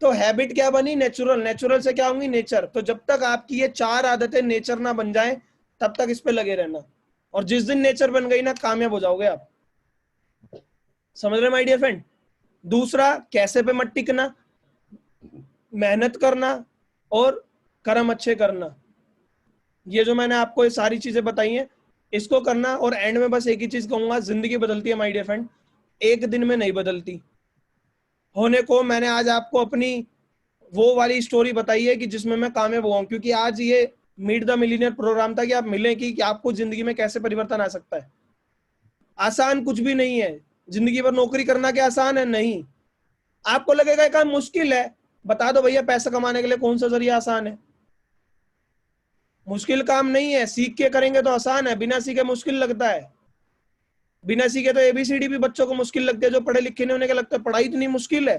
तो हैबिट क्या बनी? नेचुरल। नेचुरल से क्या होंगी? नेचर। तो जब तक आपकी ये 4 आदतें नेचर ना बन जाए तब तक इस पे लगे रहना, और जिस दिन नेचर बन गई ना, कामयाब हो जाओगे आप। समझ रहे माय डियर फ्रेंड? दूसरा, कैसे पे मत टिकना, मेहनत करना और कर्म अच्छे करना। ये जो मैंने आपको ये सारी चीजें बताई हैं, इसको करना। और एंड में बस एक ही चीज कहूंगा, जिंदगी बदलती है माय डियर फ्रेंड, एक दिन में नहीं बदलती। होने को मैंने आज आपको अपनी वो वाली स्टोरी बताई है कि जिसमें मैं कामयाब हुआ हूं, क्योंकि आज ये मीट द मिलीनियर प्रोग्राम था कि आप मिलें कि आपको जिंदगी में कैसे परिवर्तन आ सकता है। आसान कुछ भी नहीं है। जिंदगी भर नौकरी करना क्या आसान है? नहीं। आपको लगेगा ये काम मुश्किल है, बता दो भैया पैसा कमाने के लिए कौन सा जरिया आसान है? मुश्किल काम नहीं है, सीख के करेंगे तो आसान है, बिना सीखे मुश्किल लगता है। बिना सीखे तो एबीसीडी भी बच्चों को मुश्किल लगती है, जो पढ़े लिखे नहीं उन्हें क्या लगता है पढ़ाई इतनी मुश्किल है।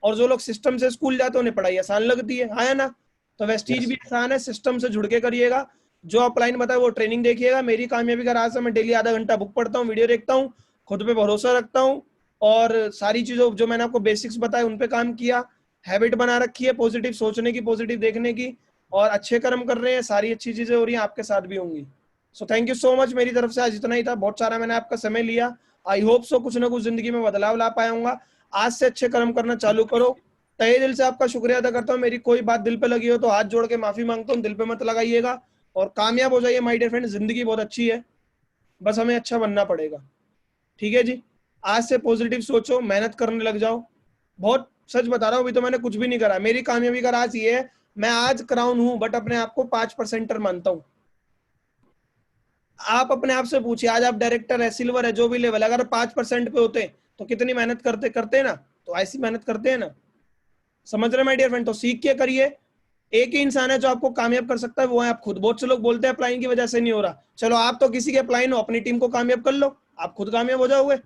और जो लोग सिस्टम से स्कूल जाते हैं उन्हें पढ़ाई आसान लगती है ना? तो वेस्टीज भी आसान है, सिस्टम से जुड़ के करिएगा। जो अपलाइन बताए वो ट्रेनिंग देखिएगा। मेरी कामयाबी का राज से मैं डेली आधा घंटा बुक पढ़ता हूँ, वीडियो देखता हूँ, खुद पे भरोसा रखता हूँ और सारी चीजों जो मैंने आपको बेसिक्स बताए उन पे काम किया, हैबिट बना रखी है पॉजिटिव सोचने की, पॉजिटिव देखने की, और अच्छे कर्म कर रहे हैं, सारी अच्छी चीजें हो रही हैं, आपके साथ भी होंगी। So thank you so much. मेरी तरफ से आज इतना ही था, बहुत सारा मैंने आपका समय लिया। आई होप सो कुछ ना कुछ जिंदगी में बदलाव ला पाऊंगा। आज से अच्छे कर्म करना चालू करो। तहे दिल से आपका शुक्रिया अदा करता हूँ। मेरी कोई बात दिल पे लगी हो तो हाथ जोड़ के माफी मांगता हूँ, दिल पे मत लगाइएगा और कामयाब हो जाइए माय डियर फ्रेंड। जिंदगी बहुत अच्छी है, बस हमें अच्छा बनना पड़ेगा। ठीक है जी, आज से पॉजिटिव सोचो, मेहनत करने लग जाओ। बहुत सच बता रहा हूँ, अभी तो मैंने कुछ भी नहीं करा। मेरी कामयाबी का राज ये है, मैं आज क्राउन हूं बट अपने आप को 5% मानता हूं। आप अपने आप से पूछिए, आज आप डायरेक्टर है, सिल्वर है, जो भी लेवल, अगर 5% पे होते तो कितनी मेहनत करते ना? तो ऐसी मेहनत करते हैं ना। समझ रहे माय डियर फ्रेंड? तो सीख के करिए। एक ही इंसान है जो आपको कामयाब कर सकता है, वो है आप खुद। बहुत से लोग बोलते हैं अप्लाइंग की वजह से नहीं हो रहा। चलो आप तो किसी के अप्लाइन हो, अपनी टीम को कामयाब कर लो, आप खुद कामयाब हो जाओगे।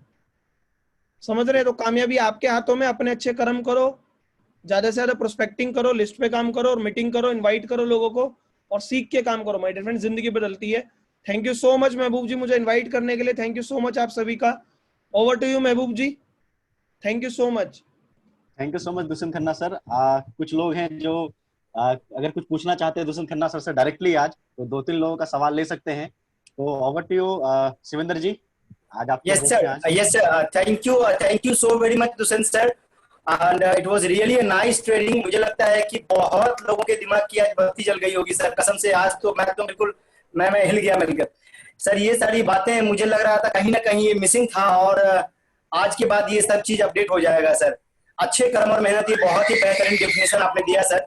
समझ रहे? तो कामयाबी आपके हाथों में। अपने अच्छे कर्म करो, ज्यादा से ज्यादा प्रोस्पेक्टिंग करो, लिस्ट पे काम करो और मीटिंग करो, इनवाइट करो लोगों को और सीख के काम करो माय डियर फ्रेंड। जिंदगी बदलती है। थैंक यू सो मच महबूब जी मुझे इनवाइट करने के लिए। थैंक यू सो मच आप सभी का। Over to you Mahboob ji. Thank you so much. Thank you so much Dushyant Khanna sir. कुछ लोग हैं जो अगर कुछ पूछना चाहते हैं दुष्यंत खन्ना सर से डायरेक्टली आज, तो 2-3 लोगों का सवाल ले सकते हैं। तो ओवर टू यू शिवेंद्र जी, आज आपकी Yes, sir. है आज। Yes, sir. Thank you so very much, Dushyant sir. And it was really a nice training. मुझे लगता है कि बहुत लोगों के दिमाग की आज बत्ती जल गई होगी सर, कसम से। आज तो मैं बिल्कुल मैं हिल गया मिलकर सर। ये सारी बातें मुझे लग रहा था कहीं ना कहीं ये मिसिंग था, और आज के बाद ये सब चीज अपडेट हो जाएगा सर। अच्छे कर्म और मेहनत, ये बहुत ही बेहतरीन डेफिनेशन आपने दिया सर।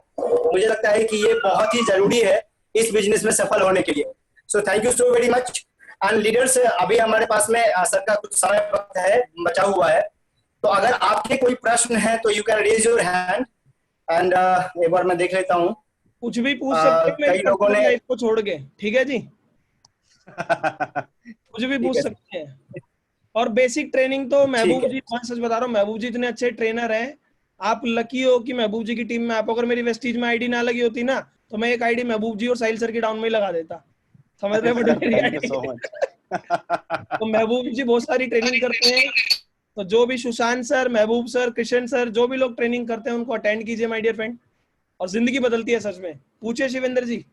मुझे लगता है कि ये बहुत ही जरूरी है इस बिजनेस में सफल होने के लिए। So thank you so very much. And leaders, अभी हमारे पास में सर का कुछ समय वक्त है बचा हुआ है, तो अगर आपके कोई प्रश्न है तो you can raise your hand. And एक बार मैं देख लेता हूँ। कुछ भी पूछ सकते हैं कई लोगों ने इसको छोड़ के। ठीक है जी, कुछ भी पूछ सकते हैं। और बेसिक ट्रेनिंग तो महबूब जी, मैं सच बता रहा हूँ, महबूब जी इतने अच्छे ट्रेनर हैं। आप लकी हो कि महबूब जी की टीम में आप। अगर मेरी वेस्टीज में आईडी ना लगी होती ना, तो मैं एक आईडी महबूब जी और साहिल सर की डाउन में ही लगा देता। समझ रहे हो? Thank you so much. तो महबूब जी बहुत सारी ट्रेनिंग करते हैं। तो जो भी सुशांत सर, महबूब सर, कृष्ण सर, जो भी लोग ट्रेनिंग करते हैं उनको अटेंड कीजिए माय डियर फ्रेंड, और जिंदगी बदलती है सच में। पूछिए शिवेंद्र जी।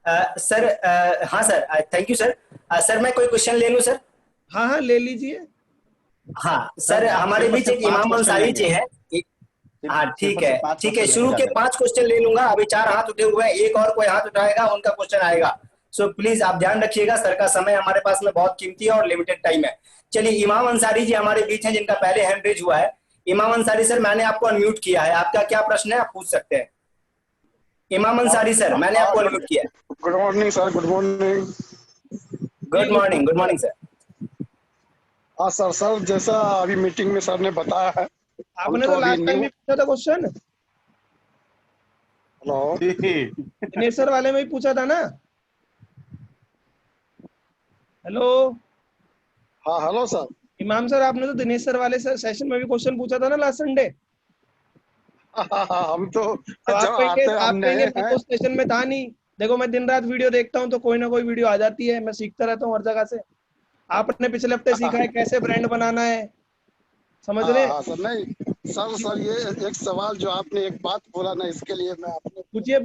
सर हाँ sir, thank you sir. Sir मैं कोई क्वेश्चन ले लूं सर? हाँ हाँ ले लीजिए। हाँ सर, हमारे बीच एक इमाम अंसारी जी हैं। हाँ ठीक है, ठीक है। शुरू के 5 क्वेश्चन ले लूंगा। अभी 4 हाथ उठे हुए हैं, एक और कोई हाथ उठाएगा उनका क्वेश्चन आएगा। सो प्लीज आप ध्यान रखिएगा, सर का समय हमारे पास में बहुत कीमती है और लिमिटेड टाइम है। चलिए, इमाम अंसारी जी हमारे बीच हैं, जिनका पहले हैंड रेज हुआ है। इमाम अंसारी सर, मैंने आपको अनम्यूट किया है, आपका क्या प्रश्न है आप पूछ सकते हैं। इमाम अंसारी सर, मैंने आपको अनम्यूट किया है। Good morning sir, good morning. Good morning, good morning sir. हाँ सर, सर जैसा अभी मीटिंग में सर ने बताया है, आपने तो लास्ट टाइम भी पूछा था क्वेश्चन। हेलो, दिनेश सर वाले में ही पूछा था ना? हेलो। हाँ हेलो सर। इमाम सर, आपने तो दिनेश सर वाले सेशन में भी क्वेश्चन पूछा था ना लास्ट संडे? हम तो आप कहेंगे तो सेशन में था नहीं। देखो, मैं दिन रात वीडियो देखता हूँ तो कोई ना कोई वीडियो आ जाती है, मैं सीखता रहता हूँ हर जगह से। आपने पिछले हफ्ते सीखा है कैसे ब्रांड बनाना है, समझ रहे? हाँ सर, नहीं सर ये एक सवाल जो आपने एक बात बोला ना, इसके लिए मैं आपने पूछिए।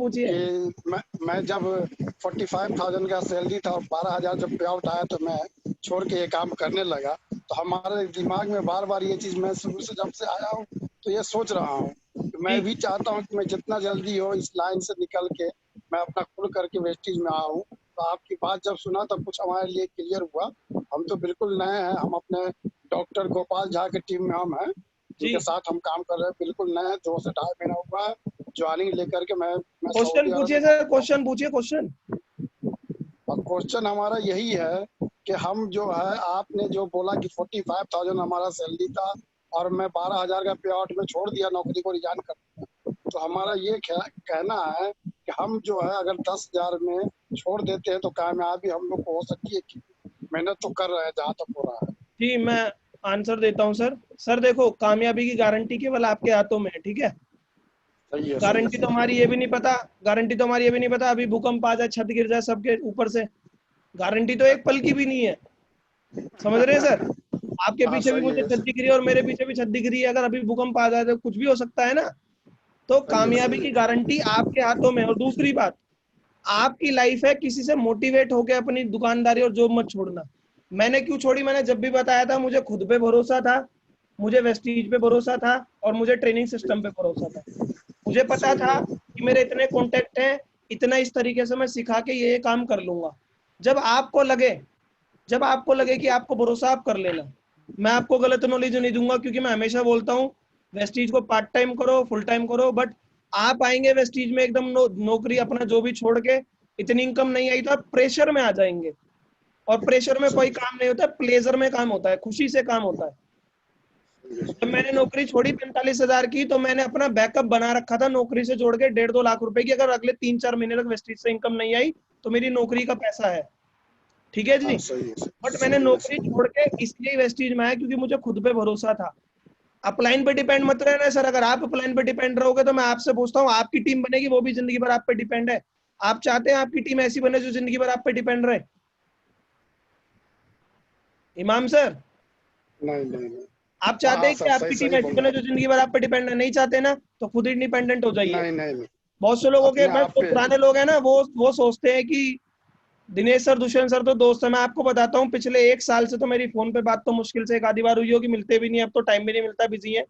मैं जब 45,000 का सैलरी था और 12,000 जब पे आउट आया तो मैं छोड़ के ये काम करने लगा। तो हमारे दिमाग में बार बार ये चीज, मैं शुरू से जब से आया हूँ तो ये सोच रहा हूँ कि मैं भी चाहता हूँ कि मैं जितना जल्दी हो इस लाइन से निकल के मैं अपना खुल करके वेस्टीज में आऊँ। तो आपकी बात जब सुना तब कुछ हमारे लिए क्लियर हुआ। हम तो बिल्कुल नए हैं, हम अपने डॉक्टर गोपाल झा की टीम में हम हैं, जिनके साथ हम काम कर रहे हैं। बिल्कुल नए हैं, 2 से 2.5 महीना हुआ है ज्वाइनिंग लेकर के। मैं क्वेश्चन पूछिए सर, क्वेश्चन पूछिए। और क्वेश्चन हमारा यही है कि हम जो है, आपने जो बोला कि 45,000 हमारा सैलरी था और मैं 12,000 का पे आउट में छोड़ दिया, नौकरी को रिजाइन कर दिया। तो हमारा ये कहना है कि हम जो है अगर 10,000 में छोड़ देते हैं तो कामयाबी हम लोग को हो सकती है कि मेहनत तो कर रहे हैं जहाँ तक हो रहा है। जी, मैं आंसर देता हूँ सर। सर देखो, कामयाबी की गारंटी केवल आपके हाथों में है, ठीक है। सही है, गारंटी तो हमारी ये भी नहीं पता, गारंटी तो हमारी ये भी नहीं पता अभी भूकंप आ जाए, छत गिर जाए सबके ऊपर से। गारंटी तो एक पल की भी नहीं है, समझ रहे हैं सर। आपके हाँ पीछे भी सही मुझे है, छत दिख रही है और मेरे पीछे भी छत दिख रही है, अगर अभी भूकंप आ जाए तो कुछ भी हो सकता है ना। तो सही है, कामयाबी सही की है। गारंटी आपके हाथों में है। और दूसरी बात, आपकी लाइफ है, किसी से मोटिवेट होकर अपनी दुकानदारी और जॉब मत छोड़ना। मैंने क्यों छोड़ी, मैंने जब भी बताया था, मुझे खुद पे भरोसा था, मुझे वेस्टीज पे भरोसा था और मुझे ट्रेनिंग सिस्टम पे भरोसा था। मुझे पता सही था है, कि मेरे इतने कॉन्टेक्ट हैं, इतना इस तरीके से मैं सिखा के ये काम कर लूंगा। जब आपको लगे जब आपको लगे कि आपको भरोसा, आप कर लेना। मैं आपको गलत नॉलेज नहीं दूंगा, क्योंकि मैं हमेशा बोलता हूँ वेस्टीज को पार्ट टाइम करो, फुल टाइम करो, बट आप आएंगे वेस्टीज में एकदम नौकरी अपना जो भी छोड़ के, इतनी इनकम नहीं आई तो आप प्रेशर में आ जाएंगे। और प्रेशर में कोई सही काम नहीं होता, प्लेजर में काम होता है, खुशी से काम होता है। जब मैंने नौकरी छोड़ी 45,000 की, तो मैंने अपना बैकअप बना रखा था नौकरी से जोड़ के 1.5-2 लाख रुपए की। अगर अगले 3-4 महीने तक वेस्टीज से इनकम नहीं आई तो मेरी नौकरी का पैसा है, ठीक है हाँ जी। सही है, बट मैंने सही है, नौकरी छोड़ के इसलिए वेस्टीज में आया क्योंकि मुझे खुद पे भरोसा था। अपलाइन पे डिपेंड मत रहना सर। अगर आप अपलाइन पे डिपेंड रहोगे तो मैं आपसे पूछता हूँ, आपकी टीम बनेगी वो भी जिंदगी भर आप पे डिपेंड है। आप चाहते हैं आपकी टीम ऐसी बने जो जिंदगी भर आप पे डिपेंड रहे? इमाम सर, नहीं नहीं नहीं। आप हाँ चाहते हाँ हैं कि सर, सही आपकी टीम सही ऐसी बोल रहे बने जो जिंदगी भर आप पे डिपेंड है? नहीं चाहते ना, तो खुद इंडिपेंडेंट हो हैं। जाइए। नहीं नहीं नहीं, बहुत से लोगों के, अपने मैं आप जो पे। पुराने लोग हैं ना, वो सोचते हैं कि दिनेश सर, दुष्यंत सर तो दोस्त है। मैं आपको बताता हूँ, पिछले 1 साल से तो मेरी फोन पे बात तो मुश्किल से एक आधी बार हुई होगी, मिलते भी नहीं, अब तो टाइम भी नहीं मिलता, बिजी है।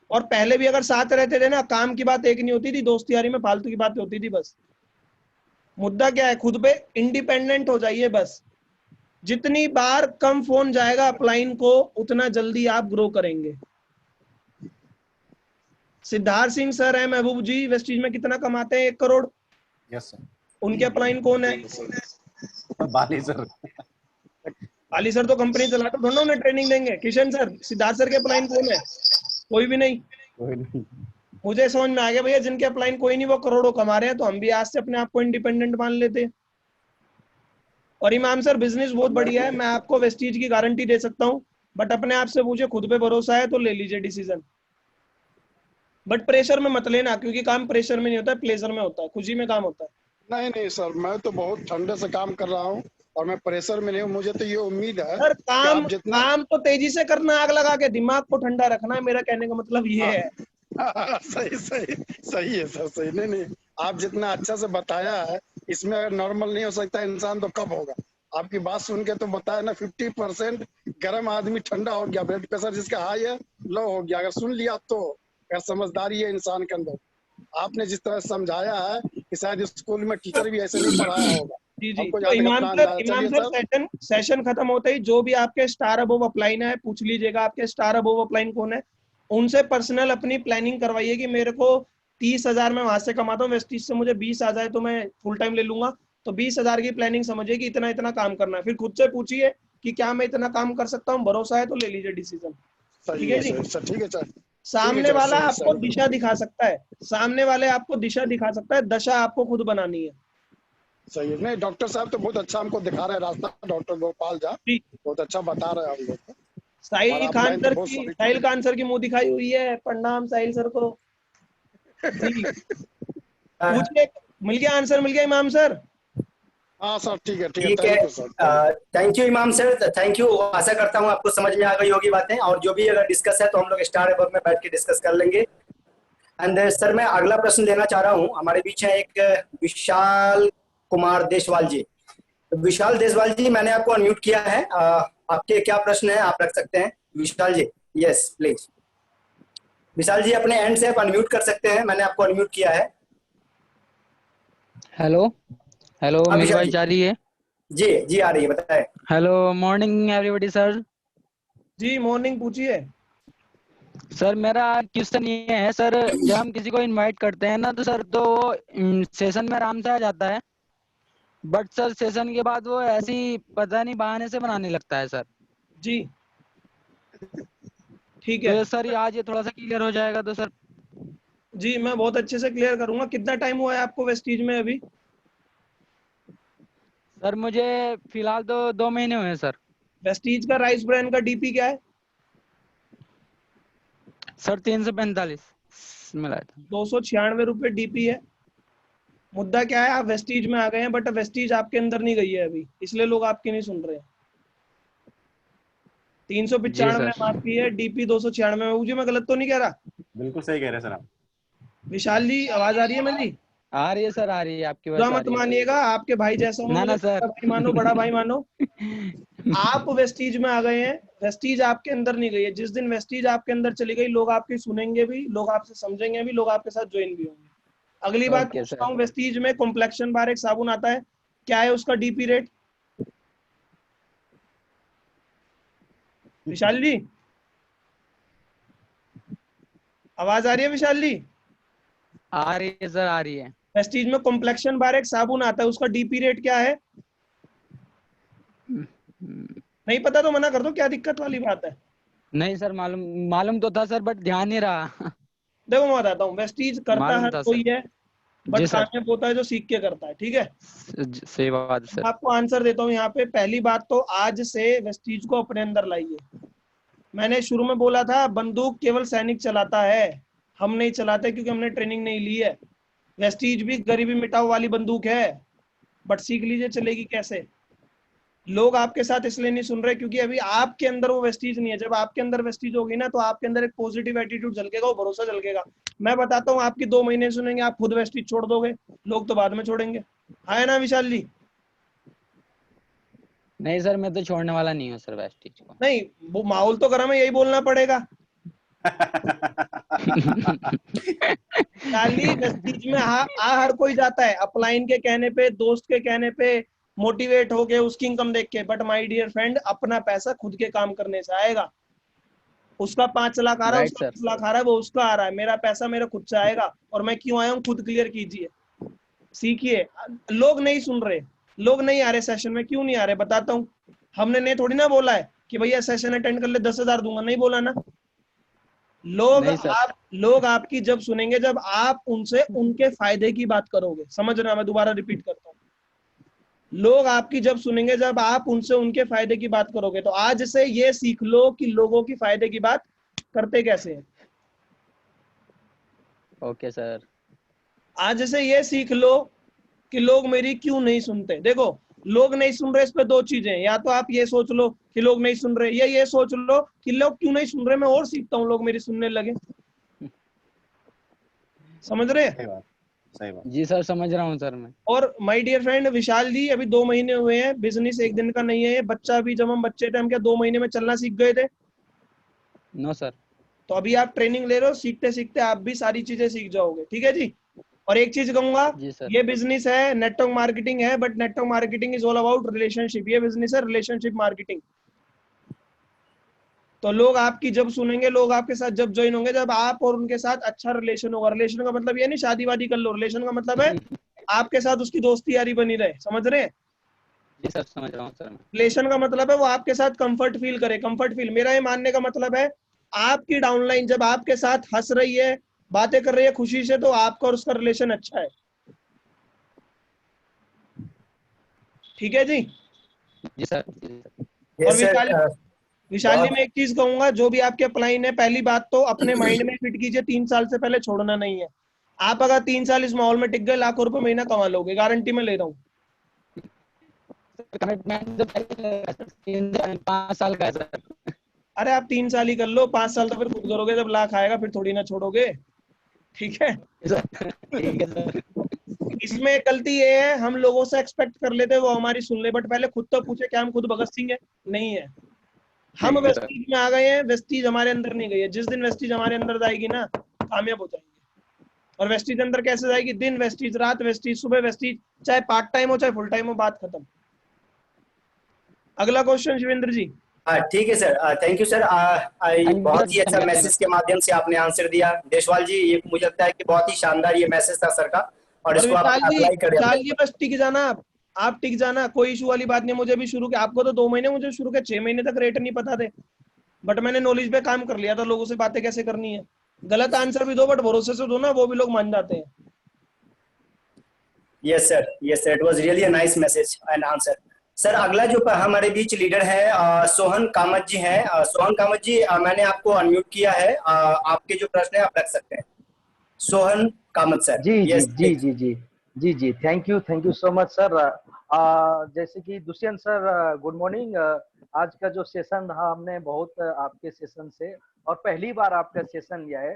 और पहले भी अगर साथ रहते थे ना, काम की बात एक नहीं होती थी, दोस्ती यारी में फालतू की बातें होती थी बस। मुद्दा क्या है, खुद पे इंडिपेंडेंट हो जाइए बस। जितनी बार कम फोन जाएगा अपलाइन को, उतना जल्दी आप ग्रो करेंगे। सिद्धार्थ सिंह सर है महबूब जी, वेस्टीज में कितना कमाते हैं? 1 करोड़। Yes sir. उनके अपलाइन कौन है? बाली सर। अली सर तो कंपनी चलाते थोड़ा ना, उन्हें ट्रेनिंग देंगे। किशन सर, सिद्धार्थ सर के अपलाइन कौन है? कोई भी नहीं। कोई नहीं। मुझे समझ में आ गया भैया, जिनके अपलाइन कोई नहीं वो करोड़ों कमा रहे हैं, तो हम भी आज से अपने आप को इंडिपेंडेंट मान लेते हैं। और इमाम सर, बिजनेस बहुत बढ़िया है, मैं आपको वेस्टीज की गारंटी दे सकता हूँ, बट अपने आप से पूछे, खुद पे भरोसा है तो ले लीजिए डिसीजन। बट प्रेशर में मत लेना, क्योंकि काम प्रेशर में नहीं होता है, प्लेजर में होता है, खुशी में काम होता है। नहीं नहीं सर, मैं तो बहुत ठंडे से काम कर रहा हूँ और मैं प्रेशर में नहीं हूँ। मुझे तो ये उम्मीद है सर, कि काम आप जितना काम तो तेजी से करना, आग लगा के, दिमाग को ठंडा रखना है, मेरा कहने का मतलब ये हाँ, है। सही सही सही है सर, सही। नहीं नहीं, आप जितना अच्छा से बताया है, इसमें अगर नॉर्मल नहीं हो सकता इंसान तो कब होगा? आपकी बात सुन के तो बताया ना, 50% गर्म आदमी ठंडा हो गया, ब्लड प्रेशर जिसका हाई है लो हो गया। अगर सुन लिया तो अगर समझदारी है इंसान के अंदर। आपने जिस तरह समझाया है कि शायद स्कूल में टीचर भी ऐसे नहीं पढ़ाया होगा। जी जी। हमको तो जहाँ तक अपना अंदाजा। इमाम चलिए सर, सर। सेशन सेशन खत्म होते ही जो भी आपके स्टार अबोव अपलाइन है, पूछ लीजिएगा आपके स्टार अबोव अपलाइन कौन है। उनसे पर्सनल अपनी प्लानिंग करवाइए कि मेरे को 30,000 मैं वहां से कमाता हूँ, वेस्टीज से मुझे 20 आ जाए तो मैं फुल टाइम ले लूंगा। तो 20,000 की प्लानिंग समझिए कि इतना इतना काम करना है। फिर खुद से पूछिए कि क्या मैं इतना काम कर सकता हूँ, भरोसा है तो ले लीजिए डिसीजन। ठीक सही है है जी। सर, सर ठीक है सर। ठीक है सामने सर, वाला सही आपको सही। दिशा दिखा सकता है, सामने वाले आपको दिशा दिखा सकता है, दशा आपको खुद बनानी है। सही है। नहीं, डॉक्टर साहब तो बहुत अच्छा हमको दिखा रहे हैं रास्ता, डॉक्टर गोपाल झा जी। बहुत अच्छा बता रहे हैं हम लोग को। हमारा साहिल खान अपलाइन तो सर बहुत की, सॉलिड। साहिल खान सर की मुंह दिखाई हुई है, प्रणाम साहिल सर को। जी, पूछिए। मिल गया आंसर, मिल गया इमाम सर। हाँ सर, ठीक है ठीक है, ठीक है। Thank you sir, thank you. Thank you इमाम सर, थैंक यू। आशा करता हूँ आपको समझ में आ गई होगी बातें, और जो भी अगर डिस्कस है तो हम लोग स्टार अबव में बैठ के डिस्कस कर लेंगे। एंड सर, मैं अगला प्रश्न लेना चाह रहा हूँ। हमारे बीच है एक विशाल कुमार देशवाल जी। विशाल देशवाल जी, मैंने आपको अनम्यूट किया है। आपके क्या प्रश्न है, आप रख सकते हैं विशाल जी। Yes please. विशाल जी, अपने एंड से आप अनम्यूट कर सकते हैं, मैंने आपको अनम्यूट किया है। हेलो हेलो, हाँ मेरी विशाल आवाज जी। जा रही है? जी जी, आ रही है, बताएं। Hello, morning everybody sir. जी, मॉर्निंग, पूछिए। सर, मेरा क्वेश्चन ये है सर, जब हम किसी को इनवाइट करते हैं ना, तो सर तो वो सेशन में आराम से आ जाता है, बट सर सेशन के बाद वो ऐसी पता नहीं बहाने से बनाने लगता है सर। जी, ठीक तो है। ये सर, ये आज ये थोड़ा सा क्लियर हो जाएगा तो सर। जी, मैं बहुत अच्छे से क्लियर करूंगा। कितना टाइम हुआ है आपको वेस्टीज में अभी? सर मुझे फिलहाल तो 2 महीने हुए हैं सर। वेस्टीज का राइस ब्रांड का डीपी क्या है? सर 345 मिला था। 296 रुपए डीपी है। मुद्दा क्या है, आप वेस्टीज में आ गए हैं, बट वेस्टीज आपके अंदर नहीं गई है अभी, इसलिए लोग आपकी नहीं सुन रहे हैं। 395 जी सर। आपकी है, डीपी 296 में। मुझे मैं गलत तो नहीं कह रहा? बिल्कुल सही कह रहे हैं सर आप। विशाल जी आवाज आ रही है मेरी? आ रही है सर, आ रही है, आपकी बुरा बात आ मत रही है। मानिएगा, आपके भाई जैसा हूं, ना मुझे ना सर। छोटा भाई मानो, बड़ा भाई मानो। आप वेस्टीज में आ गए हैं, वेस्टीज आपके अंदर नहीं गई है। जिस दिन वेस्टीज आपके अंदर चली गई, लोग आपकी सुनेंगे भी, लोग आपसे समझेंगे भी, लोग आपके साथ ज्वाइन भी होंगे। अगली बात ओके पूछता सर। हूँ, वेस्टीज में कॉम्प्लेक्शन बार एक साबुन आता है, क्या है उसका डीपी रेट? विशाल जी आवाज आ रही है विशाल जी? आ रही है सर, आ रही है। वेस्टीज में कॉम्प्लेक्शन बार एक साबुन आता है, उसका डीपी रेट क्या है? नहीं पता तो मना कर दो, क्या दिक्कत वाली बात है? नहीं सर, मालूम मालूम तो था सर, बट ध्यान नहीं रहा। देखो मैं बताता हूँ, वेस्टीज करता मालूम हर था कोई सर। है, बट जी सर। कामयाब होता है जो सीख के करता है, ठीक है? सही बात है सर। आपको आंसर देता हूँ यहाँ पे। पहली बात तो आज से वेस्टीज को अपने अंदर लाइए। मैंने शुरू में बोला था बंदूक केवल सैनिक चलाता है, हम नहीं चलाते क्योंकि हमने ट्रेनिंग नहीं ली है। वेस्टीज भी गरीबी मिटाओ वाली बंदूक है, बट सीख लीजिए चलेगी कैसे। लोग आपके साथ इसलिए नहीं सुन रहे क्योंकि अभी आपके अंदर वो वेस्टीज नहीं है। जब आपके अंदर वेस्टीज होगी ना, तो आपके अंदर एक पॉजिटिव एटीट्यूड झलकेगा, वो भरोसा झलकेगा। मैं बताता हूँ, आपकी 2 महीने सुनेंगे, आप खुद वेस्टीज छोड़ दोगे, लोग तो बाद में छोड़ेंगे। है ना विशाल जी? नहीं सर, मैं तो छोड़ने वाला नहीं हूँ सर वेस्टीज को। नहीं, वो माहौल तो गर्म है, यही बोलना पड़ेगा। चाली वेस्टीज में हर कोई जाता है, अपलाइन के कहने पे, दोस्त के कहने पे, मोटिवेट होके, उसकी इनकम देख के। बट माय डियर फ्रेंड, अपना पैसा खुद के काम करने से आएगा। उसका 5 लाख आ रहा है, राइट उसका सर। 10 लाख आ रहा है, वो उसका आ रहा है। मेरा पैसा मेरे खुद से आएगा, और मैं क्यों आया हूँ खुद क्लियर कीजिए, सीखिए। लोग नहीं सुन रहे, लोग नहीं आ रहे सेशन में। क्यों नहीं आ रहे बताता हूँ। हमने नहीं थोड़ी ना बोला है कि भैया सेशन अटेंड कर ले 10,000 दूंगा, नहीं बोला ना। नहीं सर। लोग आपकी जब सुनेंगे, जब आप उनसे उनके फायदे की बात करोगे। समझ रहे? मैं दोबारा रिपीट करता हूँ, लोग आपकी जब सुनेंगे, जब आप उनसे उनके फायदे की बात करोगे। तो आज से ये सीख लो कि लोगों की फायदे की बात करते कैसे हैं। Okay sir. आज से ये सीख लो कि लोग मेरी क्यों नहीं सुनते। देखो, लोग नहीं सुन रहे, इस पे 2 चीजें, या तो आप ये सोच लो कि लोग नहीं सुन रहे, या ये सोच लो कि लोग क्यों नहीं सुन रहे, मैं और सीखता हूँ, लोग मेरी सुनने लगे। समझ रहे? सही बात, सही बात। जी सर, समझ रहा हूँ सर मैं। और माय डियर फ्रेंड विशाल जी, अभी 2 महीने हुए हैं, बिजनेस एक दिन का नहीं है ये। बच्चा भी, जब हम बच्चे थे, हम क्या 2 महीने में चलना सीख गए थे? No sir. तो अभी आप ट्रेनिंग ले रहे हो, सीखते सीखते आप भी सारी चीजें सीख जाओगे, ठीक है जी? और एक चीज कहूंगा, जी सर। ये बिजनेस है, नेटवर्क मार्केटिंग है, but network marketing is all about relationship. ये बिजनेस है रिलेशनशिप मार्केटिंग। तो लोग आपकी जब सुनेंगे, लोग आपके साथ जब ज्वाइन होंगे, जब आप और उनके साथ अच्छा रिलेशन होगा। रिलेशन का मतलब ये नहीं शादी वादी कर लो, रिलेशन का मतलब है आपके साथ उसकी दोस्ती यारी बनी रहे। समझ रहे हैं? जी सर, समझ रहा हूँ सर मैं। रिलेशन का मतलब है वो आपके साथ कंफर्ट फील करे। कंफर्ट फील, मेरा ये मानने का मतलब है, आपकी डाउनलाइन जब आपके साथ हंस रही है, बातें कर रही है खुशी से, तो आपका और उसका रिलेशन अच्छा है। ठीक है जी? जी सर। जी सर। और यस सर। विशाल जी, मैं एक चीज कहूंगा, जो भी आपके अपलाइन है, पहली बात तो अपने माइंड में फिट कीजिए, 3 साल से पहले छोड़ना नहीं है। आप अगर 3 साल इस माहौल में टिक गए, लाखों रुपए महीना कमा लोगे, गारंटी में ले रहा हूँ। कमिटमेंट तो 5 साल का है सर। अरे आप 3 साल ही कर लो, 5 साल तो फिर खुद करोगे, जब लाख आएगा फिर थोड़ी ना छोड़ोगे। ठीक है? ठीक है सर। इसमें गलती ये है, हम लोगों से एक्सपेक्ट कर लेते हैं वो हमारी सुन ले, बट पहले खुद तो पूछे क्या हम खुद भगत सिंह है? नहीं है। हम ठीक है सर। वेस्टीज में आ गए हैं, वेस्टीज हमारे अंदर नहीं गई है। जिस दिन वेस्टीज हमारे अंदर जाएगी ना, कामयाब हो जाएंगे। और वेस्टीज अंदर कैसे जाएगी? दिन वेस्टीज, रात वेस्टीज, सुबह वेस्टीज, चाहे पार्ट टाइम हो चाहे फुल टाइम हो, बात खत्म। अगला क्वेश्चन शिवेंद्र जी। ठीक है सर, थैंक यू सर। बहुत ही अच्छा मैसेज के माध्यम से आपने आंसर दिया देशवाल जी। ये मुझे लगता है कि बहुत ही शानदार ये मैसेज था सर का, और और इसको आप अप्लाई करें अपने विशाल जी बस टिक जाना, आप टिक जाना, कोई इशू वाली बात नहीं। मुझे भी शुरू के, आपको तो 2 महीने, मुझे शुरू के 6 महीने तक रेट नहीं पता थे, बट मैंने नॉलेज पे काम कर लिया था, लोगों से बातें कैसे करनी है। गलत आंसर भी दो, बट भरोसे से दो ना, वो भी लोग मान जाते हैं। Yes sir, it was really a nice message and answer. Sir अगला जो हमारे बीच लीडर है सोहन कामत जी हैं। सोहन कामत जी, मैंने आपको अनम्यूट किया है। आपके जो प्रश्न है आप रख सकते हैं। सोहन कामत सर। जी जी यस जी जी जी जी जी, thank you so much sir. जैसे कि दुष्यंत सर, गुड मॉर्निंग। आज का जो सेशन रहा, हमने बहुत आपके सेशन से और पहली बार आपका सेशन लिया है,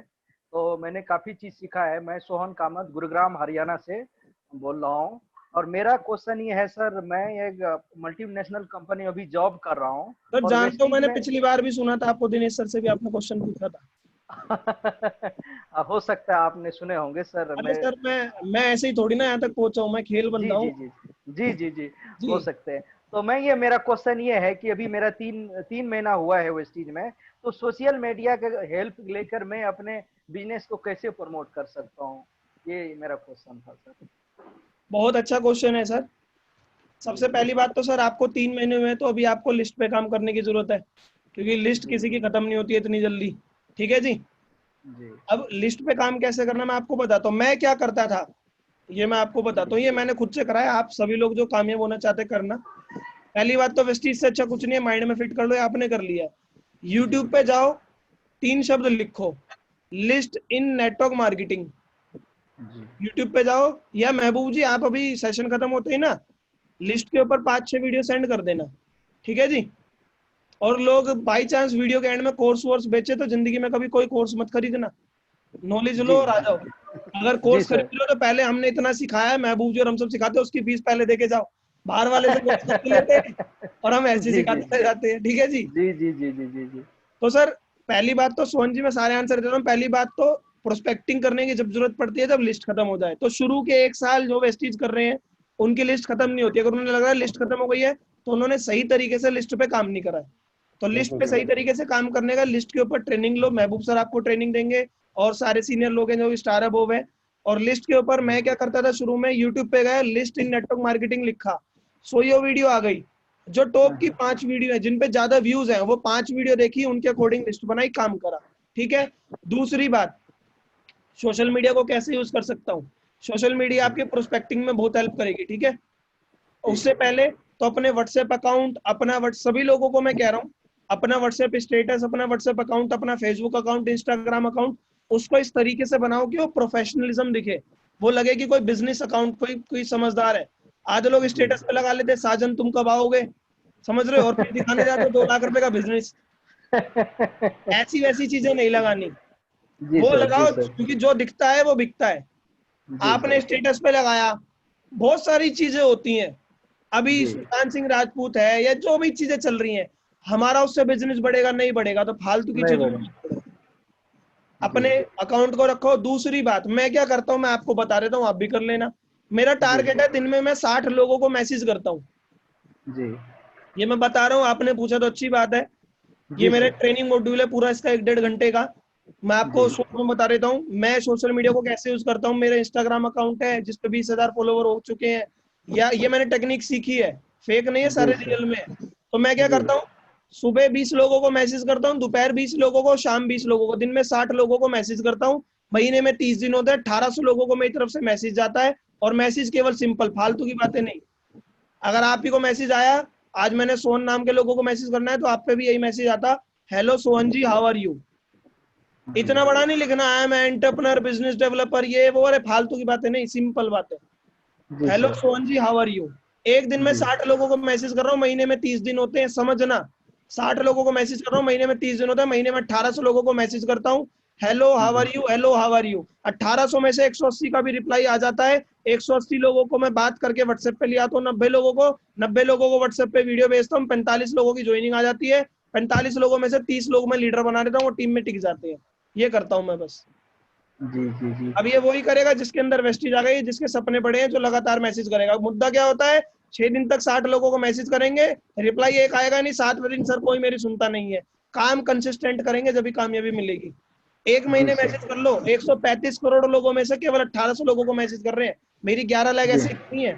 तो मैंने काफी चीज सीखा है। मैं सोहन कामत गुरुग्राम हरियाणा से बोल रहा हूँ, और मेरा क्वेश्चन ये है सर, मैं एक मल्टीनेशनल कंपनी में अभी जॉब कर रहा हूँ सर और जानते हो, वेस्टीज मैंने में पिछली बार भी सुना था आपको, दिनेश सर से भी आपने क्वेश्चन पूछा था। हो सकता है आपने सुने होंगे सर। अरे सर, मैं ऐसे ही थोड़ी ना यहाँ तक पहुंचा हूँ, मैं खेल जी बंदा जी हूँ। जी जी जी जी जी हो सकते हैं। तो मैं ये, मेरा क्वेश्चन ये है कि अभी मेरा तीन महीना हुआ है वेस्टीज में, तो सोशल मीडिया के हेल्प लेकर मैं अपने बिजनेस को कैसे प्रमोट कर सकता हूँ, ये मेरा क्वेश्चन था सर। बहुत अच्छा क्वेश्चन है सर। सबसे पहली बात तो सर, आपको 3 महीने हुए, तो अभी आपको लिस्ट पे काम करने की जरूरत है, क्योंकि लिस्ट जी किसी की खत्म नहीं होती है इतनी जल्दी। ठीक है जी। जी अब लिस्ट पे काम कैसे करना मैं आपको बताता हूँ। मैं क्या करता था ये मैं आपको बताता हूँ, ये मैंने खुद से कराया। आप सभी लोग जो कामयाब होना चाहते करना, पहली बात तो वेस्टीज से अच्छा कुछ नहीं है, माइंड में फिट कर लो, आपने कर लिया। यूट्यूब पे जाओ, 3 शब्द लिखो, लिस्ट इन नेटवर्क मार्केटिंग। जी यूट्यूब पे जाओ, या महबूब जी आप अभी सेशन खत्म होते ही ना लिस्ट के ऊपर 5-6 वीडियो सेंड कर देना। ठीक है जी। और लोग बाई चांस वीडियो के एंड में कोर्स वोर्स बेचे, तो जिंदगी में कभी कोई कोर्स मत खरीदना, नॉलेज लो जी और आ जाओ। अगर जी कोर्स सर। खरीद लो तो पहले हमने इतना सिखाया है, महबूब जी और हम सब सिखाते हैं, उसकी फीस पहले देके जाओ। बाहर वाले से कोर्स खरीद लेते हैं और हम ऐसे जी जी सिखाते जाते हैं। ठीक है जी। जी जी जी जी जी जी तो सर पहली बात तो सोहन जी, मैं सारे आंसर दे रहा हूँ। पहली बात तो प्रोस्पेक्टिंग करने की जब जरूरत पड़ती है, जब लिस्ट खत्म हो जाए। तो शुरू के 1 साल जो वेस्टीज कर रहे हैं उनकी लिस्ट खत्म नहीं होती। अगर उन्हें लग रहा है लिस्ट खत्म हो गई है, तो उन्होंने सही तरीके से लिस्ट पे काम नहीं करा है। तो लिस्ट बिल्कुल पे सही। सही तरीके से काम करने का, लिस्ट के ऊपर ट्रेनिंग लो, महबूब सर आपको ट्रेनिंग देंगे, और सारे सीनियर लोग हैं जो स्टार अबोव है। और लिस्ट के ऊपर मैं क्या करता था, शुरू में यूट्यूब पे गया, लिस्ट इन नेटवर्क मार्केटिंग लिखा, सोयो वीडियो आ गई। जो टॉप की 5 वीडियो है जिन पे ज्यादा व्यूज हैं, वो 5 वीडियो देखी, उनके अकॉर्डिंग लिस्ट बनाई, काम करा। ठीक है। दूसरी बात, सोशल मीडिया को कैसे यूज कर सकता हूँ। सोशल मीडिया आपके प्रोस्पेक्टिंग में बहुत हेल्प करेगी। ठीक है। उससे पहले तो अपने व्हाट्सएप अकाउंट, अपना सभी लोगों को मैं कह रहा हूँ, अपना व्हाट्सएप स्टेटस, अपना व्हाट्सएप अकाउंट, अपना फेसबुक अकाउंट, इंस्टाग्राम अकाउंट, उसको इस तरीके से बनाओ कि वो प्रोफेशनलिज्म दिखे, वो लगे कि कोई बिजनेस अकाउंट, कोई समझदार है। आधे लोग स्टेटस पे लगा लेते, साजन तुम कब आओगे, समझ रहे हो, और फिर दिखाने जाते 2 लाख रुपए का बिजनेस। ऐसी वैसी चीजें नहीं लगानी, जी वो सर। जी लगाओ सर। क्योंकि जो दिखता है वो बिकता है। जी आपने सर। स्टेटस पे लगाया, बहुत सारी चीजें होती हैं। अभी जी सुल्तान सिंह राजपूत है, या जो भी चीजें चल रही हैं, हमारा उससे बिजनेस बढ़ेगा नहीं बढ़ेगा, तो फालतू की नहीं चीजों मैडम। में मत पड़ो। जी अपने अकाउंट को रखो। दूसरी बात मैं क्या करता हूँ, मैं आपको बता देता हूँ, आप भी कर लेना। मेरा जी टारगेट है, दिन में मैं 60 लोगों को मैसेज करता हूँ। जी ये मैं बता रहा हूँ, आपने पूछा तो अच्छी बात है। ये जी मेरे सर। ट्रेनिंग मॉड्यूल है पूरा, इसका 1-1.5 घंटे का। मैं जी आपको शॉर्ट में बता देता हूँ, मैं सोशल मीडिया को कैसे यूज करता हूँ। मेरा इंस्टाग्राम अकाउंट है जिसपे 20,000 फॉलोवर हो चुके हैं, या ये मैंने टेक्निक सीखी है, फेक नहीं है, जी सारे सर। रियल में है। तो मैं क्या जी करता हूँ, सुबह 20 लोगों को मैसेज करता हूँ, दोपहर 20 लोगों को, शाम 20 लोगों को, दिन में 60 लोगों को मैसेज करता हूँ। महीने में 30 दिन होते हैं, 1800 लोगों को मेरी तरफ से मैसेज जाता है। और मैसेज केवल सिंपल, फालतू की बातें नहीं। अगर आप ही को मैसेज आया, आज मैंने सोहन नाम के लोगों को मैसेज करना है, तो आप पे भी यही मैसेज आता, hello Sohan ji, how are you. जी इतना बड़ा नहीं लिखना, I am entrepreneur, business developer, ये वो, अरे फालतू की बातें नहीं, सिंपल बातें। जी hello sir. Sohan ji, how are you. एक दिन में जी 60 लोगों को मैसेज कर रहा हूँ, महीने में 30 दिन होते हैं, समझना। 60 लोगों को मैसेज कर रहा हूँ, महीने में 30 दिन होता है, महीने में 1800 लोगों को मैसेज करता हूँ, hello how are you, hello how are you. 1800 में से 180 का भी रिप्लाई आ जाता है। 180 लोगों को मैं बात करके व्हाट्सएप पे ले आता हूँ, 90 लोगों को व्हाट्सएप पे वीडियो भेजता हूँ, 45 लोगों की ज्वाइनिंग आ जाती है। 45 लोगों में से 30 लोग मैं लीडर बना देता हूँ, वो टीम में टिक जाते हैं। ये करता हूँ मैं बस। जी जी जी अब ये वही करेगा जिसके अंदर वेस्टीज आ गई, जिसके सपने बड़े हैं, जो लगातार मैसेज करेगा। मुद्दा क्या होता है, 6 दिन तक 60 लोगों को मैसेज करेंगे, रिप्लाई एक आएगा नहीं, 7वें दिन सर कोई मेरी सुनता नहीं है। काम कंसिस्टेंट करेंगे जब भी कामयाबी मिलेगी। एक जी महीने सर। मैसेज कर लो, 135 करोड़ लोगों में से केवल 1800 लोगों को मैसेज कर रहे हैं। मेरी 11 लाख जी ऐसे नहीं है।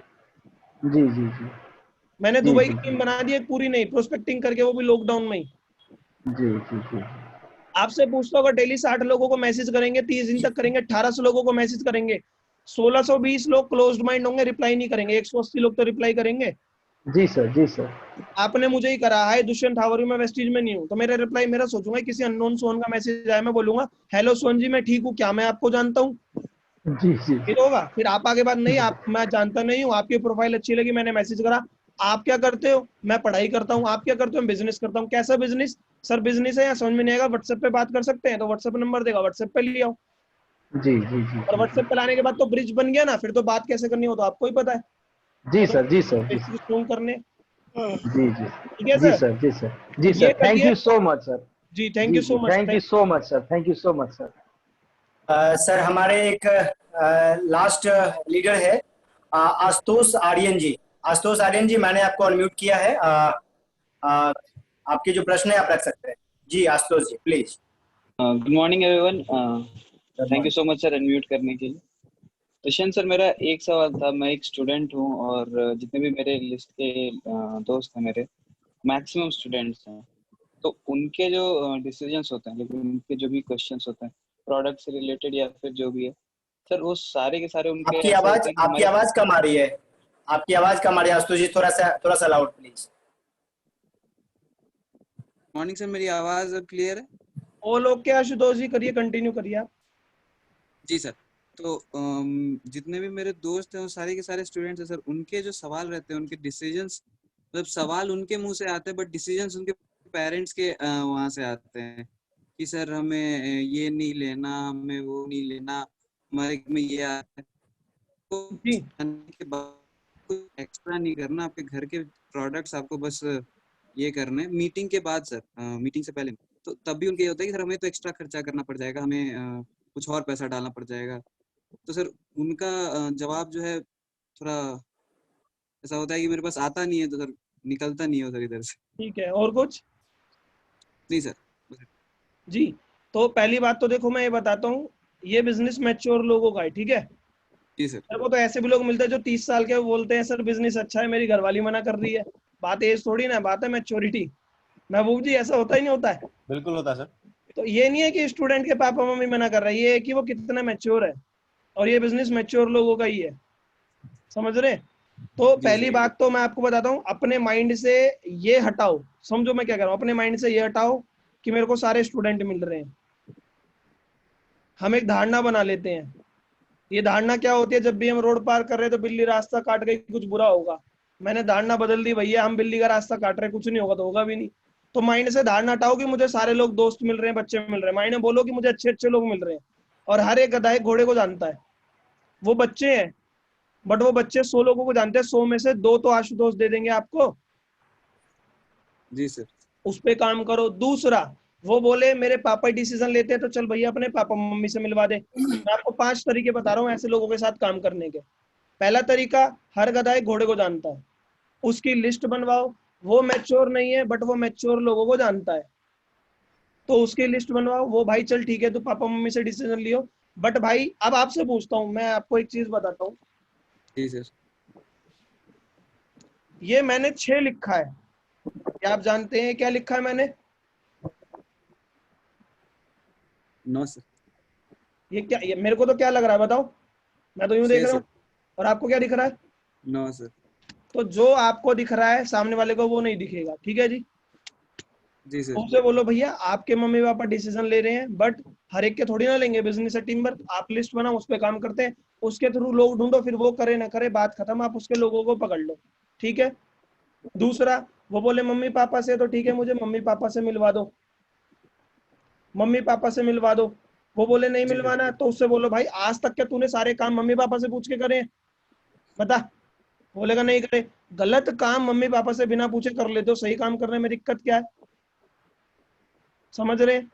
जी जी जी मैंने जी दुबई जी की टीम बना दी एक पूरी, नहीं प्रोस्पेक्टिंग करके, वो भी लॉकडाउन में ही। जी जी जी आपसे पूछता होगा, डेली 60 लोगों को मैसेज करेंगे, 30 दिन तक करेंगे, 1800 लोगों को मैसेज करेंगे, 1620 लोग क्लोज्ड माइंड होंगे, रिप्लाई नहीं करेंगे, 180 लोग तो रिप्लाई करेंगे। जी सर, जी सर। आपने मुझे ही करा, हाय दुष्यंत हाउ आर यू, मैं वेस्टीज में नहीं हूँ, तो मेरा रिप्लाई मेरा सोचूंगा किसी अननोन सोन का मैसेज आया, मैं बोलूंगा हेलो सोन जी मैं ठीक हूँ, क्या मैं आपको जानता हूँ? जी जी फिर होगा, फिर आप आगे बात नहीं, आप मैं जानता नहीं हूँ, आपकी प्रोफाइल अच्छी लगी मैंने मैसेज करा, आप क्या करते हो? मैं पढ़ाई करता हूँ। आप क्या करते हो? मैं बिजनेस करता हूँ। कैसा बिजनेस? सर बिजनेस है या समझ में नहीं आएगा, व्हाट्सएप पे बात कर सकते हैं, तो व्हाट्सएप नंबर देगा, व्हाट्सएप पे ले आओ। जी जी जी और जी जी व्हाट्सएप पे लाने के बाद तो ब्रिज बन गया ना, फिर तो बात कैसे करनी हो तो आपको ही पता है। जी वो तो सर, जी सर, जी बेसिक स्ट्रोंग करने। जी जी ठीक है जी सर, सर, जी सर, जी ये सर। थैंक करिए। You so much sir. जी थैंक जी यू जी, so much, thank you thank so much sir, thank you so much sir. Sir हमारे एक लास्ट लीडर है आशुतोष आर्यन जी। आशुतोष आर्यन जी, मैंने आपको अनम्यूट किया है। आपके जो प्रश्न है आप रख सकते हैं। जी Ashutosh ji please. Good morning everyone. Good thank you morning. So much sir unmute करने के लिए। दुष्यंत सर, मेरा एक सवाल था। मैं एक स्टूडेंट हूँ और जितने भी मेरे लिस्ट के दोस्त हैं, मेरे मैक्सिमम स्टूडेंट्स हैं, तो उनके जो डिसीजंस होते हैं, लेकिन उनके जो भी क्वेश्चंस होते हैं प्रोडक्ट से रिलेटेड या फिर जो भी है सर, वो सारे के सारे उनके ऐसे होते हैं कि आपकी हमारे। आवाज कम आ रही है। आपकी आवाज कम आ रही है आशुतोष जी, थोड़ा सा लाउड प्लीज। मॉर्निंग सर, मेरी आवाज क्लियर है? ऑल ओके आशुतोष जी, करिए कंटिन्यू करिए आप। जी सर। तो जितने भी मेरे दोस्त हैं वो सारे के सारे स्टूडेंट्स हैं सर। उनके जो सवाल रहते हैं, उनके डिसीजंस, मतलब सवाल उनके मुंह से आते हैं बट डिसीजंस उनके पेरेंट्स के वहां से आते हैं कि सर हमें ये नहीं लेना, हमें वो नहीं लेना, हमारे में ये आता है। तो जी जाने के बाद कुछ एक्स्ट्रा नहीं करना, आपके घर के प्रोडक्ट्स आपको बस ये करने हैं मीटिंग के बाद सर, मीटिंग से पहले। तो तब भी उनके ये होता है कि सर हमें तो एक्स्ट्रा खर्चा करना पड़ जाएगा, हमें कुछ और पैसा डालना पड़ जाएगा। तो सर उनका जवाब जो है थोड़ा ऐसा होता है कि मेरे पास आता नहीं है, तो सर निकलता नहीं है उधर इधर से। ठीक है, और कुछ? नहीं सर। जी, तो पहली बात तो देखो मैं ये बताता हूँ, ये बिजनेस मैच्योर लोगों का है, ठीक है। जी सर। मेरे को तो ऐसे भी लोग मिलते हैं जो 30 साल के, वो बोलते हैं सर बिजनेस अच्छा है, मेरी घरवाली मना कर रही है। बात एज थोड़ी ना, बात है मैच्योरिटी। महबूब जी ऐसा होता ही नहीं होता है। बिल्कुल होता है सर। तो ये नहीं है कि स्टूडेंट के पापा मम्मी मना कर रहे हैं, ये है कि वो कितना मैच्योर है, और ये बिजनेस मैच्योर लोगों का ही है, समझ रहे? तो जी पहली सर। बात तो मैं आपको बताता हूँ, अपने माइंड से ये हटाओ, समझो मैं क्या कर रहा हूँ, अपने माइंड से ये हटाओ कि मेरे को सारे स्टूडेंट मिल रहे हैं। हम एक धारणा बना लेते हैं, ये धारणा क्या होती है, जब भी हम रोड पार कर रहे हैं तो बिल्ली रास्ता काट गई कुछ बुरा होगा। मैंने धारणा बदल दी, भैया हम बिल्ली का रास्ता काट रहे हैं, कुछ नहीं होगा तो होगा भी नहीं। तो माइंड से धारणा हटाओ कि मुझे सारे लोग दोस्त मिल रहे हैं, बच्चे मिल रहे हैं। माइंड में बोलो कि मुझे अच्छे अच्छे लोग मिल रहे हैं, और हर एक गधा एक घोड़े को जानता है। वो बच्चे हैं, बट वो बच्चे 100 लोगों को जानते हैं, 100 में से 2 तो आशुतोष दे देंगे आपको। जी सर। उस पे काम करो। दूसरा, वो बोले मेरे पापा डिसीजन लेते हैं, तो चल भैया अपने पापा मम्मी से मिलवा दे। मैं आपको 5 तरीके बता रहा हूँ ऐसे लोगों के साथ काम करने के। पहला तरीका, हर गधा एक घोड़े को जानता है, उसकी लिस्ट बनवाओ। वो मैच्योर नहीं है बट वो मैच्योर लोगों को जानता है, तो उसकी लिस्ट बनवाओ। वो भाई चल ठीक है, तो पापा मम्मी से डिसीजन लियो। बट भाई अब आपसे पूछता हूँ, मैं आपको एक चीज बताता हूँ, जी सर। ये मैंने 6 लिखा है, क्या आप जानते हैं क्या लिखा है मैंने? No sir. ये क्या, ये मेरे को तो क्या लग रहा है बताओ, मैं तो यूं देख 6 रहा सर। हूँ, और आपको क्या दिख रहा है? No sir. तो जो आपको दिख रहा है सामने वाले को वो नहीं दिखेगा, ठीक है जी। जी सर। उनसे बोलो भैया आपके मम्मी पापा डिसीजन ले रहे हैं, बट हर एक के थोड़ी ना लेंगे, बिजनेस है, टीम वर्क। आप लिस्ट बनाओ, उस पर काम करते हैं, उसके थ्रू लोग ढूंढो, फिर वो करे ना करे बात खत्म, आप उसके लोगों को पकड़ लो, ठीक है। दूसरा, वो बोले मम्मी पापा से, तो ठीक है मुझे मम्मी पापा से मिलवा दो, मम्मी पापा से मिलवा दो। वो बोले नहीं जी सर। मिलवाना, तो उससे बोलो भाई आज तक क्या तूने सारे काम मम्मी पापा से पूछ के करे हैं? बता। बोलेगा नहीं करे। गलत काम मम्मी पापा से बिना पूछे कर लेते हो, सही काम करने में दिक्कत क्या है? समझ रहे हैं?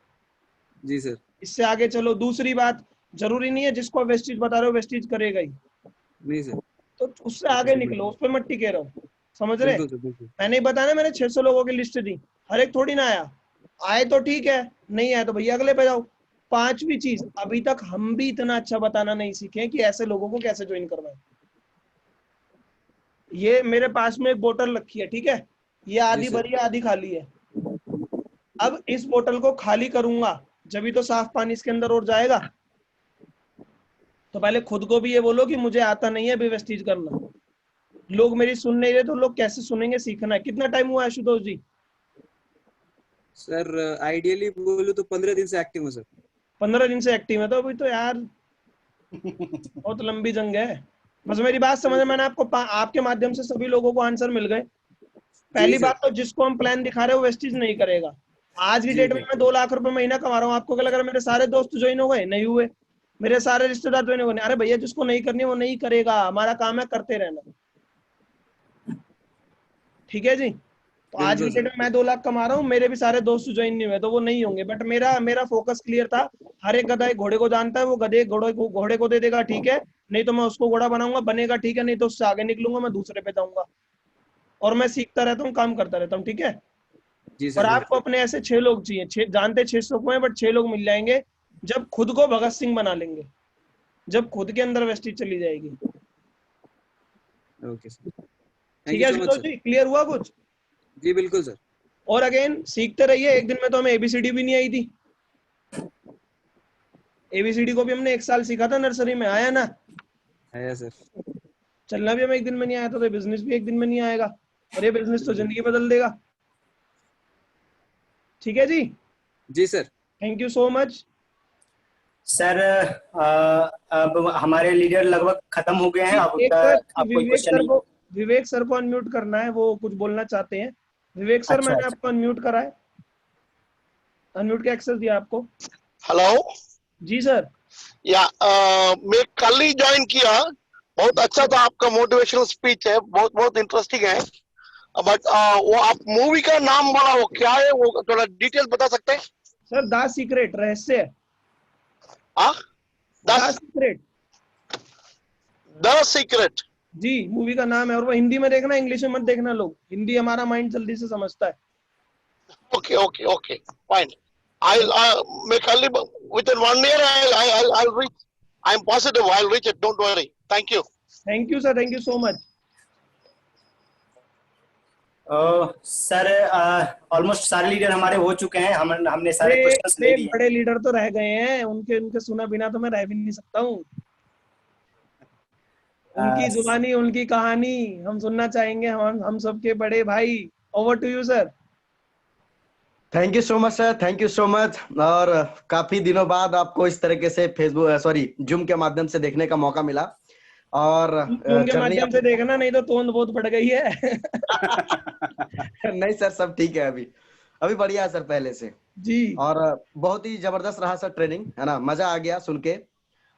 जी सर। इससे आगे चलो। दूसरी बात, जरूरी नहीं है जिसको वेस्टीज बता रहे हो वेस्टीज करेगा ही, नहीं सर। तो उससे आगे निकलो, उस पर मत टिके रहो, समझ रहे? बिल्कुल सर, बिल्कुल। मैंने ही बताया, मैंने 600 लोगों की लिस्ट दी, हर एक थोड़ी ना आया, आए तो ठीक है, नहीं आए तो भैया अगले पे जाओ। पांचवी चीज, अभी तक हम भी इतना अच्छा बताना नहीं सीखे कि ऐसे लोगों को कैसे ज्वाइन करवाएं। ये मेरे पास में एक बोतल रखी है, ठीक है, ये जी आधी सर। भरी है आधी खाली है। अब इस बोतल को खाली करूंगा, जब तो साफ पानी इसके अंदर और जाएगा। तो पहले खुद को भी ये बोलो कि मुझे आता नहीं है अभी वेस्टीज करना। लोग मेरी सुन नहीं रहे तो लोग कैसे सुनेंगे? सीखना है। कितना टाइम हुआ आशुतोष जी? सर आइडियली बोलूं तो 15 दिन से एक्टिव हूँ सर। 15 दिन से एक्टिव है, तो अभी तो यार बहुत लंबी जंग है। बस मेरी बात समझ में, मैंने आपको आपके माध्यम से सभी लोगों को आंसर मिल गए। पहली बात तो जिसको हम प्लान दिखा रहे हैं वो वेस्टेज नहीं करेगा। आज की डेट में मैं 2 लाख रुपए महीना कमा रहा हूँ, आपको क्या लग रहा है मेरे सारे दोस्त ज्वाइन हो गए? नहीं हुए। मेरे सारे रिश्तेदार ज्वाइन हो गए? अरे भैया, जिसको नहीं करनी वो नहीं करेगा, हमारा काम है करते रहना। ठीक है जी। तो आज की डेट में मैं 2 लाख कमा रहा हूँ, मेरे भी सारे दोस्त ज्वाइन नहीं हुए तो वो नहीं होंगे। बट मेरा फोकस क्लियर था। हर एक गधा एक घोड़े को जानता है, वो गधे घोड़े को दे देगा, ठीक है, नहीं तो मैं उसको घोड़ा बनाऊंगा, बनेगा, ठीक है, नहीं तो उससे आगे निकलूंगा, मैं दूसरे पे जाऊंगा। और मैं सीखता रहता हूँ, काम करता रहता हूँ, ठीक है। और आपको अपने ऐसे 6 लोग चाहिए, जानते 600 को है, बट 6 लोग मिल जाएंगे जब खुद को भगत सिंह बना लेंगे, जब खुद के अंदर वेस्टेज चली जाएगी। ओके सर, ठीक है आशुतोष जी, क्लियर हुआ कुछ? जी बिल्कुल सर। और अगेन सीखते रहिए। एक दिन में तो हमें एबीसीडी भी नहीं आई थी। एबीसीडी को भी हमने 1 साल सीखा था नर्सरी में, आया ना? आया सर। चलना भी हमें 1 दिन में नहीं आया था, तो बिजनेस भी 1 दिन में नहीं आएगा, और ये बिजनेस तो जिंदगी बदल देगा। ठीक है जी? जी sir, thank you so much sir. अब हमारे लीडर लगभग खत्म हो गए हैं। अब विवेक सर को अनम्यूट करना है, वो कुछ बोलना चाहते हैं। विवेक सर, मैंने आपको अनम्यूट करा है, अनम्यूट का एक्सेस दिया आपको। हेलो जी सर। या मैं कल ही ज्वाइन किया, बहुत अच्छा था आपका मोटिवेशनल स्पीच है, बहुत बहुत इंटरेस्टिंग है। बट वो आप मूवी का नाम बोला, वो क्या है, वो थोड़ा डिटेल बता सकते हैं? सर द सीक्रेट, रहस्य। द सीक्रेट जी मूवी का नाम है, और वो हिंदी में देखना, इंग्लिश में मत देखना लोग, हिंदी हमारा माइंड जल्दी से समझता है। Okay okay okay fine. मैं कल within 1 year I'll reach. I'm positive I'll reach it, don't worry. Thank you sir, thank you so much. Sir almost सारे लीडर हमारे हो चुके हैं, हमने सारे क्वेश्चंस ले लिए। बड़े लीडर तो रह गए हैं, उनके सुना बिना तो मैं रह भी नहीं सकता हूँ। उनकी जुबानी, उनकी कहानी हम सुनना चाहेंगे, हम सबके बड़े भाई। Over to you sir. Thank you so much sir, thank you so much. और काफी दिनों बाद आपको इस तरीके से जूम के माध्यम से देखने का मौका मिला। और जूम के माध्यम से देखना, नहीं तो तोंद बहुत बढ़ गई है। नहीं सर, सब ठीक है, अभी बढ़िया है सर पहले से जी। और बहुत ही जबरदस्त रहा सर ट्रेनिंग, है ना, मजा आ गया सुन के।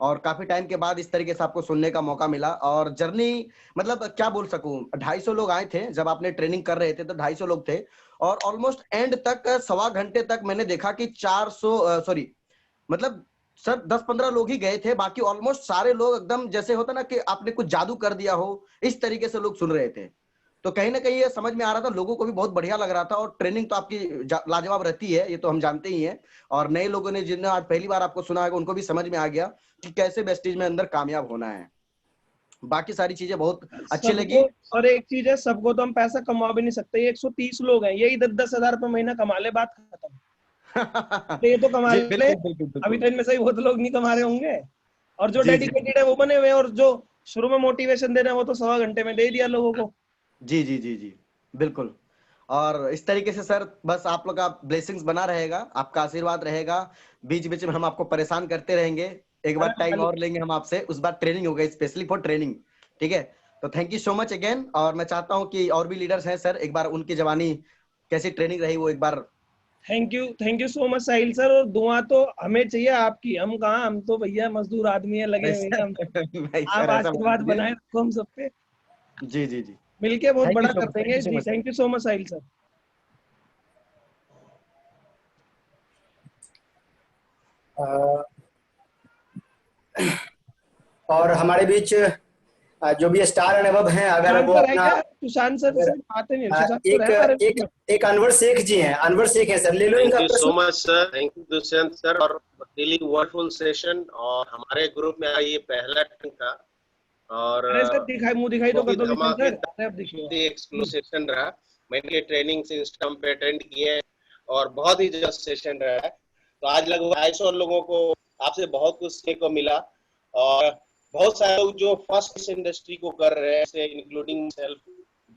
और काफी टाइम के बाद इस तरीके से आपको सुनने का मौका मिला। और जर्नी मतलब क्या बोल सकूं, 250 लोग आए थे जब आपने ट्रेनिंग कर रहे थे, तो 250 लोग थे। और ऑलमोस्ट एंड तक 1.25 घंटे तक मैंने देखा कि 400 मतलब सर 10-15 लोग ही गए थे, बाकी ऑलमोस्ट सारे लोग एकदम जैसे होता ना कि आपने कुछ जादू कर दिया हो, इस तरीके से लोग सुन रहे थे। तो कहीं ना कहीं ये समझ में आ रहा था, लोगों को भी बहुत बढ़िया लग रहा था। और ट्रेनिंग तो आपकी लाजवाब रहती है, ये तो हम जानते ही हैं। और नए लोगों ने जिन्हें आज पहली बार आपको सुना है, उनको भी समझ में आ गया कि कैसे वेस्टेज में अंदर कामयाब होना है। बाकी सारी चीजें बहुत अच्छी लगी। और एक चीज है, सबको तो हम पैसा कमा भी नहीं सकते। ये 130 लोग हैं, यही 10-10 हजार रुपए महीना कमा ले, बात खत्म। तो ये तो कमा ले, अभी तो इनमें से बहुत लोग नहीं कमा रहे होंगे। और जो डेडिकेटेड है वो बने हुए, और जो शुरू में मोटिवेशन दे रहे हैं वो तो 1.25 घंटे में दे दिया लोगों को। जी जी जी जी बिल्कुल। और इस तरीके से सर बस आप लोग का ब्लेसिंग्स बना रहेगा, आपका आशीर्वाद रहेगा। बीच बीच में हम आपको परेशान करते रहेंगे। एक बार टाइम और लेंगे हम आपसे, उस बार ट्रेनिंग होगा स्पेशली फॉर ट्रेनिंग, ठीक है। तो thank you so much again. और मैं चाहता हूं कि और भी लीडर्स हैं सर, एक बार उनकी जवानी कैसी ट्रेनिंग रही वो एक बार। Thank you so much Sahil sir. और दुआ तो हमें चाहिए आपकी, हम कहाँ, हम तो भैया मजदूर आदमी है, लगे हुए हैं। आप आशीर्वाद बनाए रखो हम सब पे। जी जी जी मिलके बहुत बड़ा कर देंगे जी। Thank you so much Sahil sir. और हमारे बीच जो भी स्टार एंड अबव हैं, अगर वो अपना सुशांत सर से आते नहीं, एक अनवर शेख जी हैं, अनवर शेख हैं सर, ले लो इनका। Thank you so much sir, thank you Dushyant sir, और रियली वंडरफुल सेशन। और हमारे ग्रुप में ये पहला टाइम था, और मुंह दिखाई तो कर दो, एक्सक्लूसिव सेशन रहा। मैंने ट्रेनिंग सिस्टम पे अटेंड किए और बहुत ही जस्ट सेशन रहा है। तो आज लगभग 250 लोगों को आपसे बहुत कुछ सीखने को मिला, और बहुत सारे लोग जो फर्स्ट इस इंडस्ट्री को कर रहे हैं, इंक्लूडिंग सेल्फ,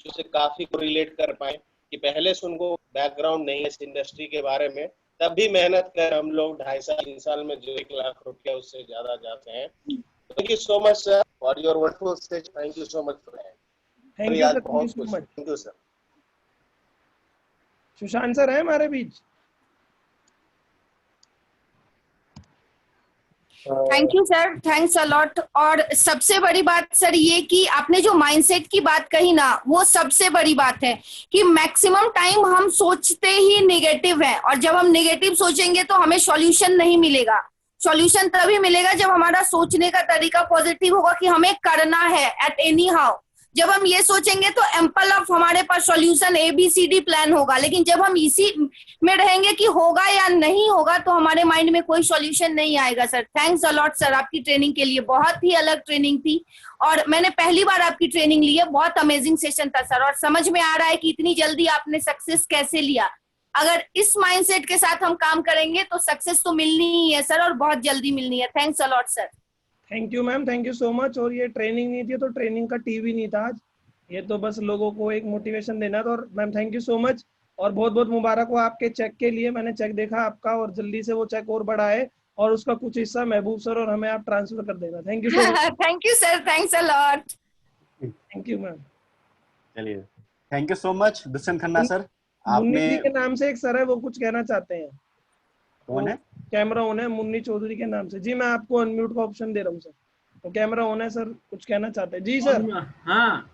जो से काफी को रिलेट कर पाए कि पहले से उनको बैकग्राउंड नहीं है इस इंडस्ट्री के बारे में, तब भी मेहनत कर हम लोग 2.5 साल 3 साल में जो 1 लाख रुपया उससे ज्यादा जाते हैं। Thank you so much sir for your wonderful stage. Thank you so much for that. Thank you sir, thank you so much. Thank you sir. Sushant sir है हमारे बीच? Thank you sir, thanks a lot. और सबसे बड़ी बात सर ये कि आपने जो माइंडसेट की बात कही ना, वो सबसे बड़ी बात है कि मैक्सिमम टाइम हम सोचते ही नेगेटिव है, और जब हम नेगेटिव सोचेंगे तो हमें सॉल्यूशन नहीं मिलेगा। सॉल्यूशन तभी मिलेगा जब हमारा सोचने का तरीका पॉजिटिव होगा कि हमें करना है एट एनी हाउ। जब हम ये सोचेंगे तो एम्पल ऑफ हमारे पास सॉल्यूशन ABCD प्लान होगा, लेकिन जब हम इसी में रहेंगे कि होगा या नहीं होगा तो हमारे माइंड में कोई सॉल्यूशन नहीं आएगा। Sir thanks a lot sir आपकी ट्रेनिंग के लिए, बहुत ही अलग ट्रेनिंग थी और मैंने पहली बार आपकी ट्रेनिंग ली है। बहुत अमेजिंग सेशन था सर, और समझ में आ रहा है कि इतनी जल्दी आपने सक्सेस कैसे लिया। अगर इस माइंडसेट के साथ हम काम करेंगे तो सक्सेस तो मिलनी ही है सर, और बहुत जल्दी मिलनी है। Thanks a lot sir. Thank you ma'am, thank you so much. और ये ट्रेनिंग नहीं थी तो ट्रेनिंग का टीवी नहीं था आज, ये तो बस लोगों को एक मोटिवेशन देना था। और ma'am thank you so much, और बहुत बहुत मुबारक हो आपके चेक के लिए। मैंने चेक देखा आपका, और जल्दी से वो चेक और बढ़ाए और उसका कुछ हिस्सा महबूब सर और हमें आप ट्रांसफर कर देना। Thank you so much. Thank you sir, thanks a lot. Thank you ma'am. चलिए, thank you so much Dushyant Khanna sir. Munni आपने जी के नाम से एक सर है, वो कुछ कहना चाहते हैं। कौन है? कैमरा ऑन है, मुन्नी चौधरी के नाम से। जी मैं आपको अनम्यूट का ऑप्शन दे रहा हूँ सर, तो कैमरा ऑन है सर, कुछ कहना चाहते हैं। जी सर। हाँ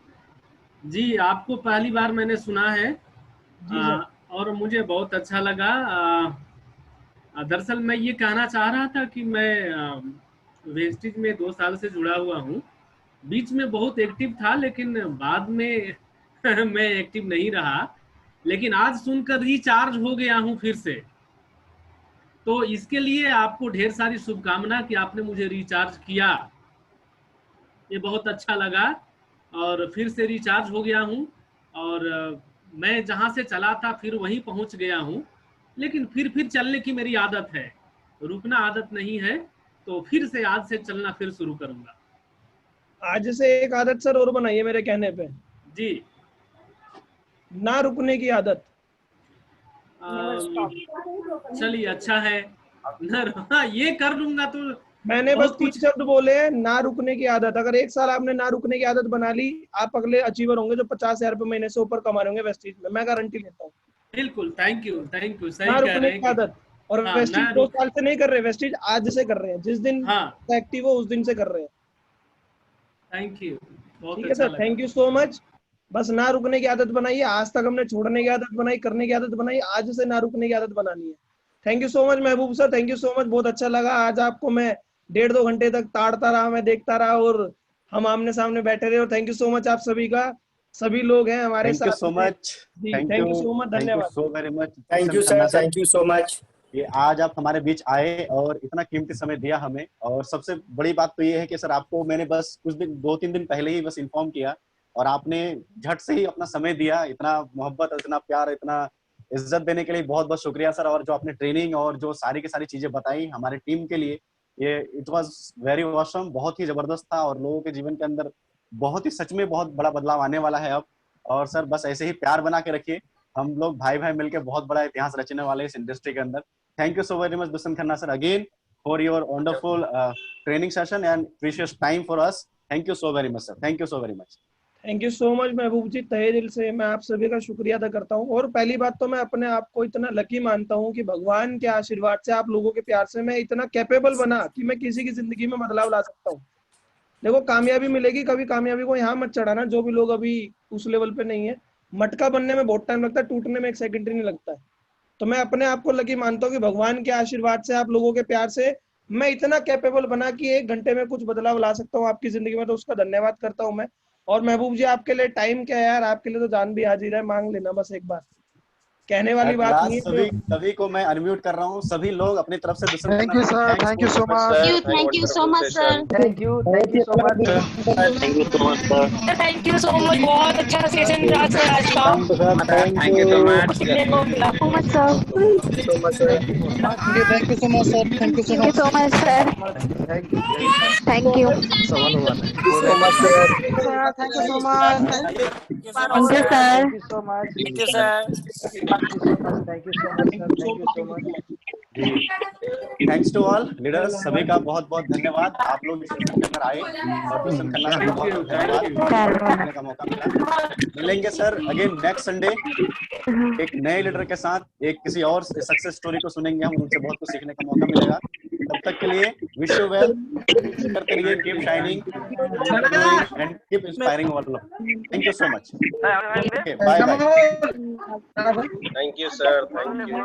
जी, आपको पहली बार मैंने सुना है जी सर। और मुझे बहुत अच्छा लगा। दरअसल मैं ये कहना चाह रहा था कि मैं वेस्टेज में 2 साल से जुड़ा हुआ हूँ। बीच में बहुत एक्टिव था, लेकिन बाद में मैं एक्टिव नहीं रहा, लेकिन आज सुनकर रिचार्ज हो गया हूँ फिर से। तो इसके लिए आपको ढेर सारी शुभकामना कि आपने मुझे रिचार्ज किया, ये बहुत अच्छा लगा। और फिर से रिचार्ज हो गया हूँ, और मैं जहाँ से चला था फिर वहीं पहुँच गया हूँ। लेकिन फिर चलने की मेरी आदत है, रुकना आदत नहीं है, तो फिर से आज से चलना फिर शुरू करूँगा। आज से एक आदत सर और बनाइए मेरे कहने पे। जी। ना रुकने की आदत। चलिए अच्छा है, ये कर लूंगा तो। मैंने बस 3 शब्द बोले, ना रुकने की आदत। अगर 1 साल आपने ना रुकने की आदत बना ली, आप अगले अचीवर होंगे जो 50,000 रुपए महीने से ऊपर कमा रहे होंगे वेस्टेज में, मैं गारंटी लेता हूँ। बिल्कुल, थैंक यू, सही ना कह रुकने रहे की हैं। आदत। और हाँ, वेस्टेज 2 साल से नहीं कर रहे, वेस्टेज आज से कर रहे हैं, जिस दिन एक्टिव हो उस दिन से कर रहे हैं। थैंक यू, बहुत ठीक है अच्छा सर, लगा। Thank you so much. बस ना रुकने की आदत बनाइए। आज तक हमने छोड़ने की आदत बनाई, करने की आदत बनाई, आज से ना रुकने की आदत बनानी है। Thank you so much Mehboob sir, thank you so much. बहुत अच्छा लगा आज आपको मैं 1.5-2 घंटे तक ताड़ता रहा, मैं देखता रहा और हम आमने सामने बैठे रहे। और थैंक यू सो मच आप सभी का, सभी लोग हैं हमारे साथ। Thank you so much. Thank you so much, धन्यवाद। So very much. Thank you sir, thank you so much. ये आज आप हमारे बीच आए और इतना कीमती समय दिया हमें। और सबसे बड़ी बात तो ये है कि सर आपको मैंने बस कुछ दिन 2-3 दिन पहले ही बस इन्फॉर्म किया और आपने झट से ही अपना समय दिया। इतना मोहब्बत, इतना प्यार, इतना इज्जत देने के लिए बहुत बहुत शुक्रिया सर। और जो आपने ट्रेनिंग और जो सारी की सारी चीजें बताई हमारे टीम के लिए, ये इट वाज वेरी ऑसम, बहुत ही जबरदस्त था और लोगों के जीवन के अंदर बहुत ही सच में बहुत बड़ा बदलाव आने वाला है अब। और सर बस ऐसे ही प्यार बना के रखिए, हम लोग भाई भाई मिलकर बहुत बड़ा इतिहास रचने वाले हैं इस इंडस्ट्री के अंदर। Thank you so very much, Dushyanth Khanna sir, again for your wonderful training session and precious time for us. Thank you so very much, sir. Thank you so very much. Thank you so much महबूब जी, तहे दिल से मैं आप सभी का शुक्रिया अदा करता हूँ। और पहली बात तो मैं अपने आप को इतना लकी मानता हूँ कि भगवान के आशीर्वाद से, आप लोगों के प्यार से मैं इतना कैपेबल बना कि मैं किसी की जिंदगी में बदलाव ला सकता हूँ। देखो कामयाबी मिलेगी, कभी कामयाबी को यहाँ मत चढ़ाना, जो भी लोग अभी उस लेवल पे नहीं है। मटका बनने में बहुत टाइम लगता है, टूटने में 1 सेकंड नहीं लगता है। तो मैं अपने आप को लकी मानता हूँ कि भगवान के आशीर्वाद से, आप लोगों के प्यार से मैं इतना कैपेबल बना कि 1 घंटे में कुछ बदलाव ला सकता हूँ आपकी जिंदगी में, तो उसका धन्यवाद करता हूँ मैं। और महबूब जी आपके लिए टाइम क्या है यार, आपके लिए तो जान भी हाजिर है, मांग लेना बस एक बार। कहने वाली बात नहीं है। सभी सभी को मैं अनम्यूट कर रहा हूँ। सभी लोग अपनी तरफ से Dushyant thank you sir, thank you so much, thank you so much sir, thank you so much. Thank you so much sir. Thank you so much, बहुत अच्छा सेशन रहा सर आज का। Thank you so much. सीखने को मिला सो much sir, thank you so much sir, thank you so much sir, thank you सवाल हुआ नहीं। Sir, thank you so much. Thank you sir, thank you so much. Thank you sir. Thank you so much sir, thank you so much. Thanks to all leaders, सभी का बहुत बहुत धन्यवाद। आप लोग इस सेशन के अंदर आए और दुष्यंत खन्ना सर का बहुत बहुत धन्यवाद, देखने का मौका मिला। मिलेंगे सर अगेन नेक्स्ट संडे एक नए लीडर के साथ, एक किसी और सक्सेस स्टोरी को सुनेंगे हम, उनसे बहुत कुछ सीखने का मौका मिलेगा। तब तक के लिए विश यू वेल, करते रहिए, keep shining and keep inspiring all. Thank you so much, bye bye. Thank you sir, thank you.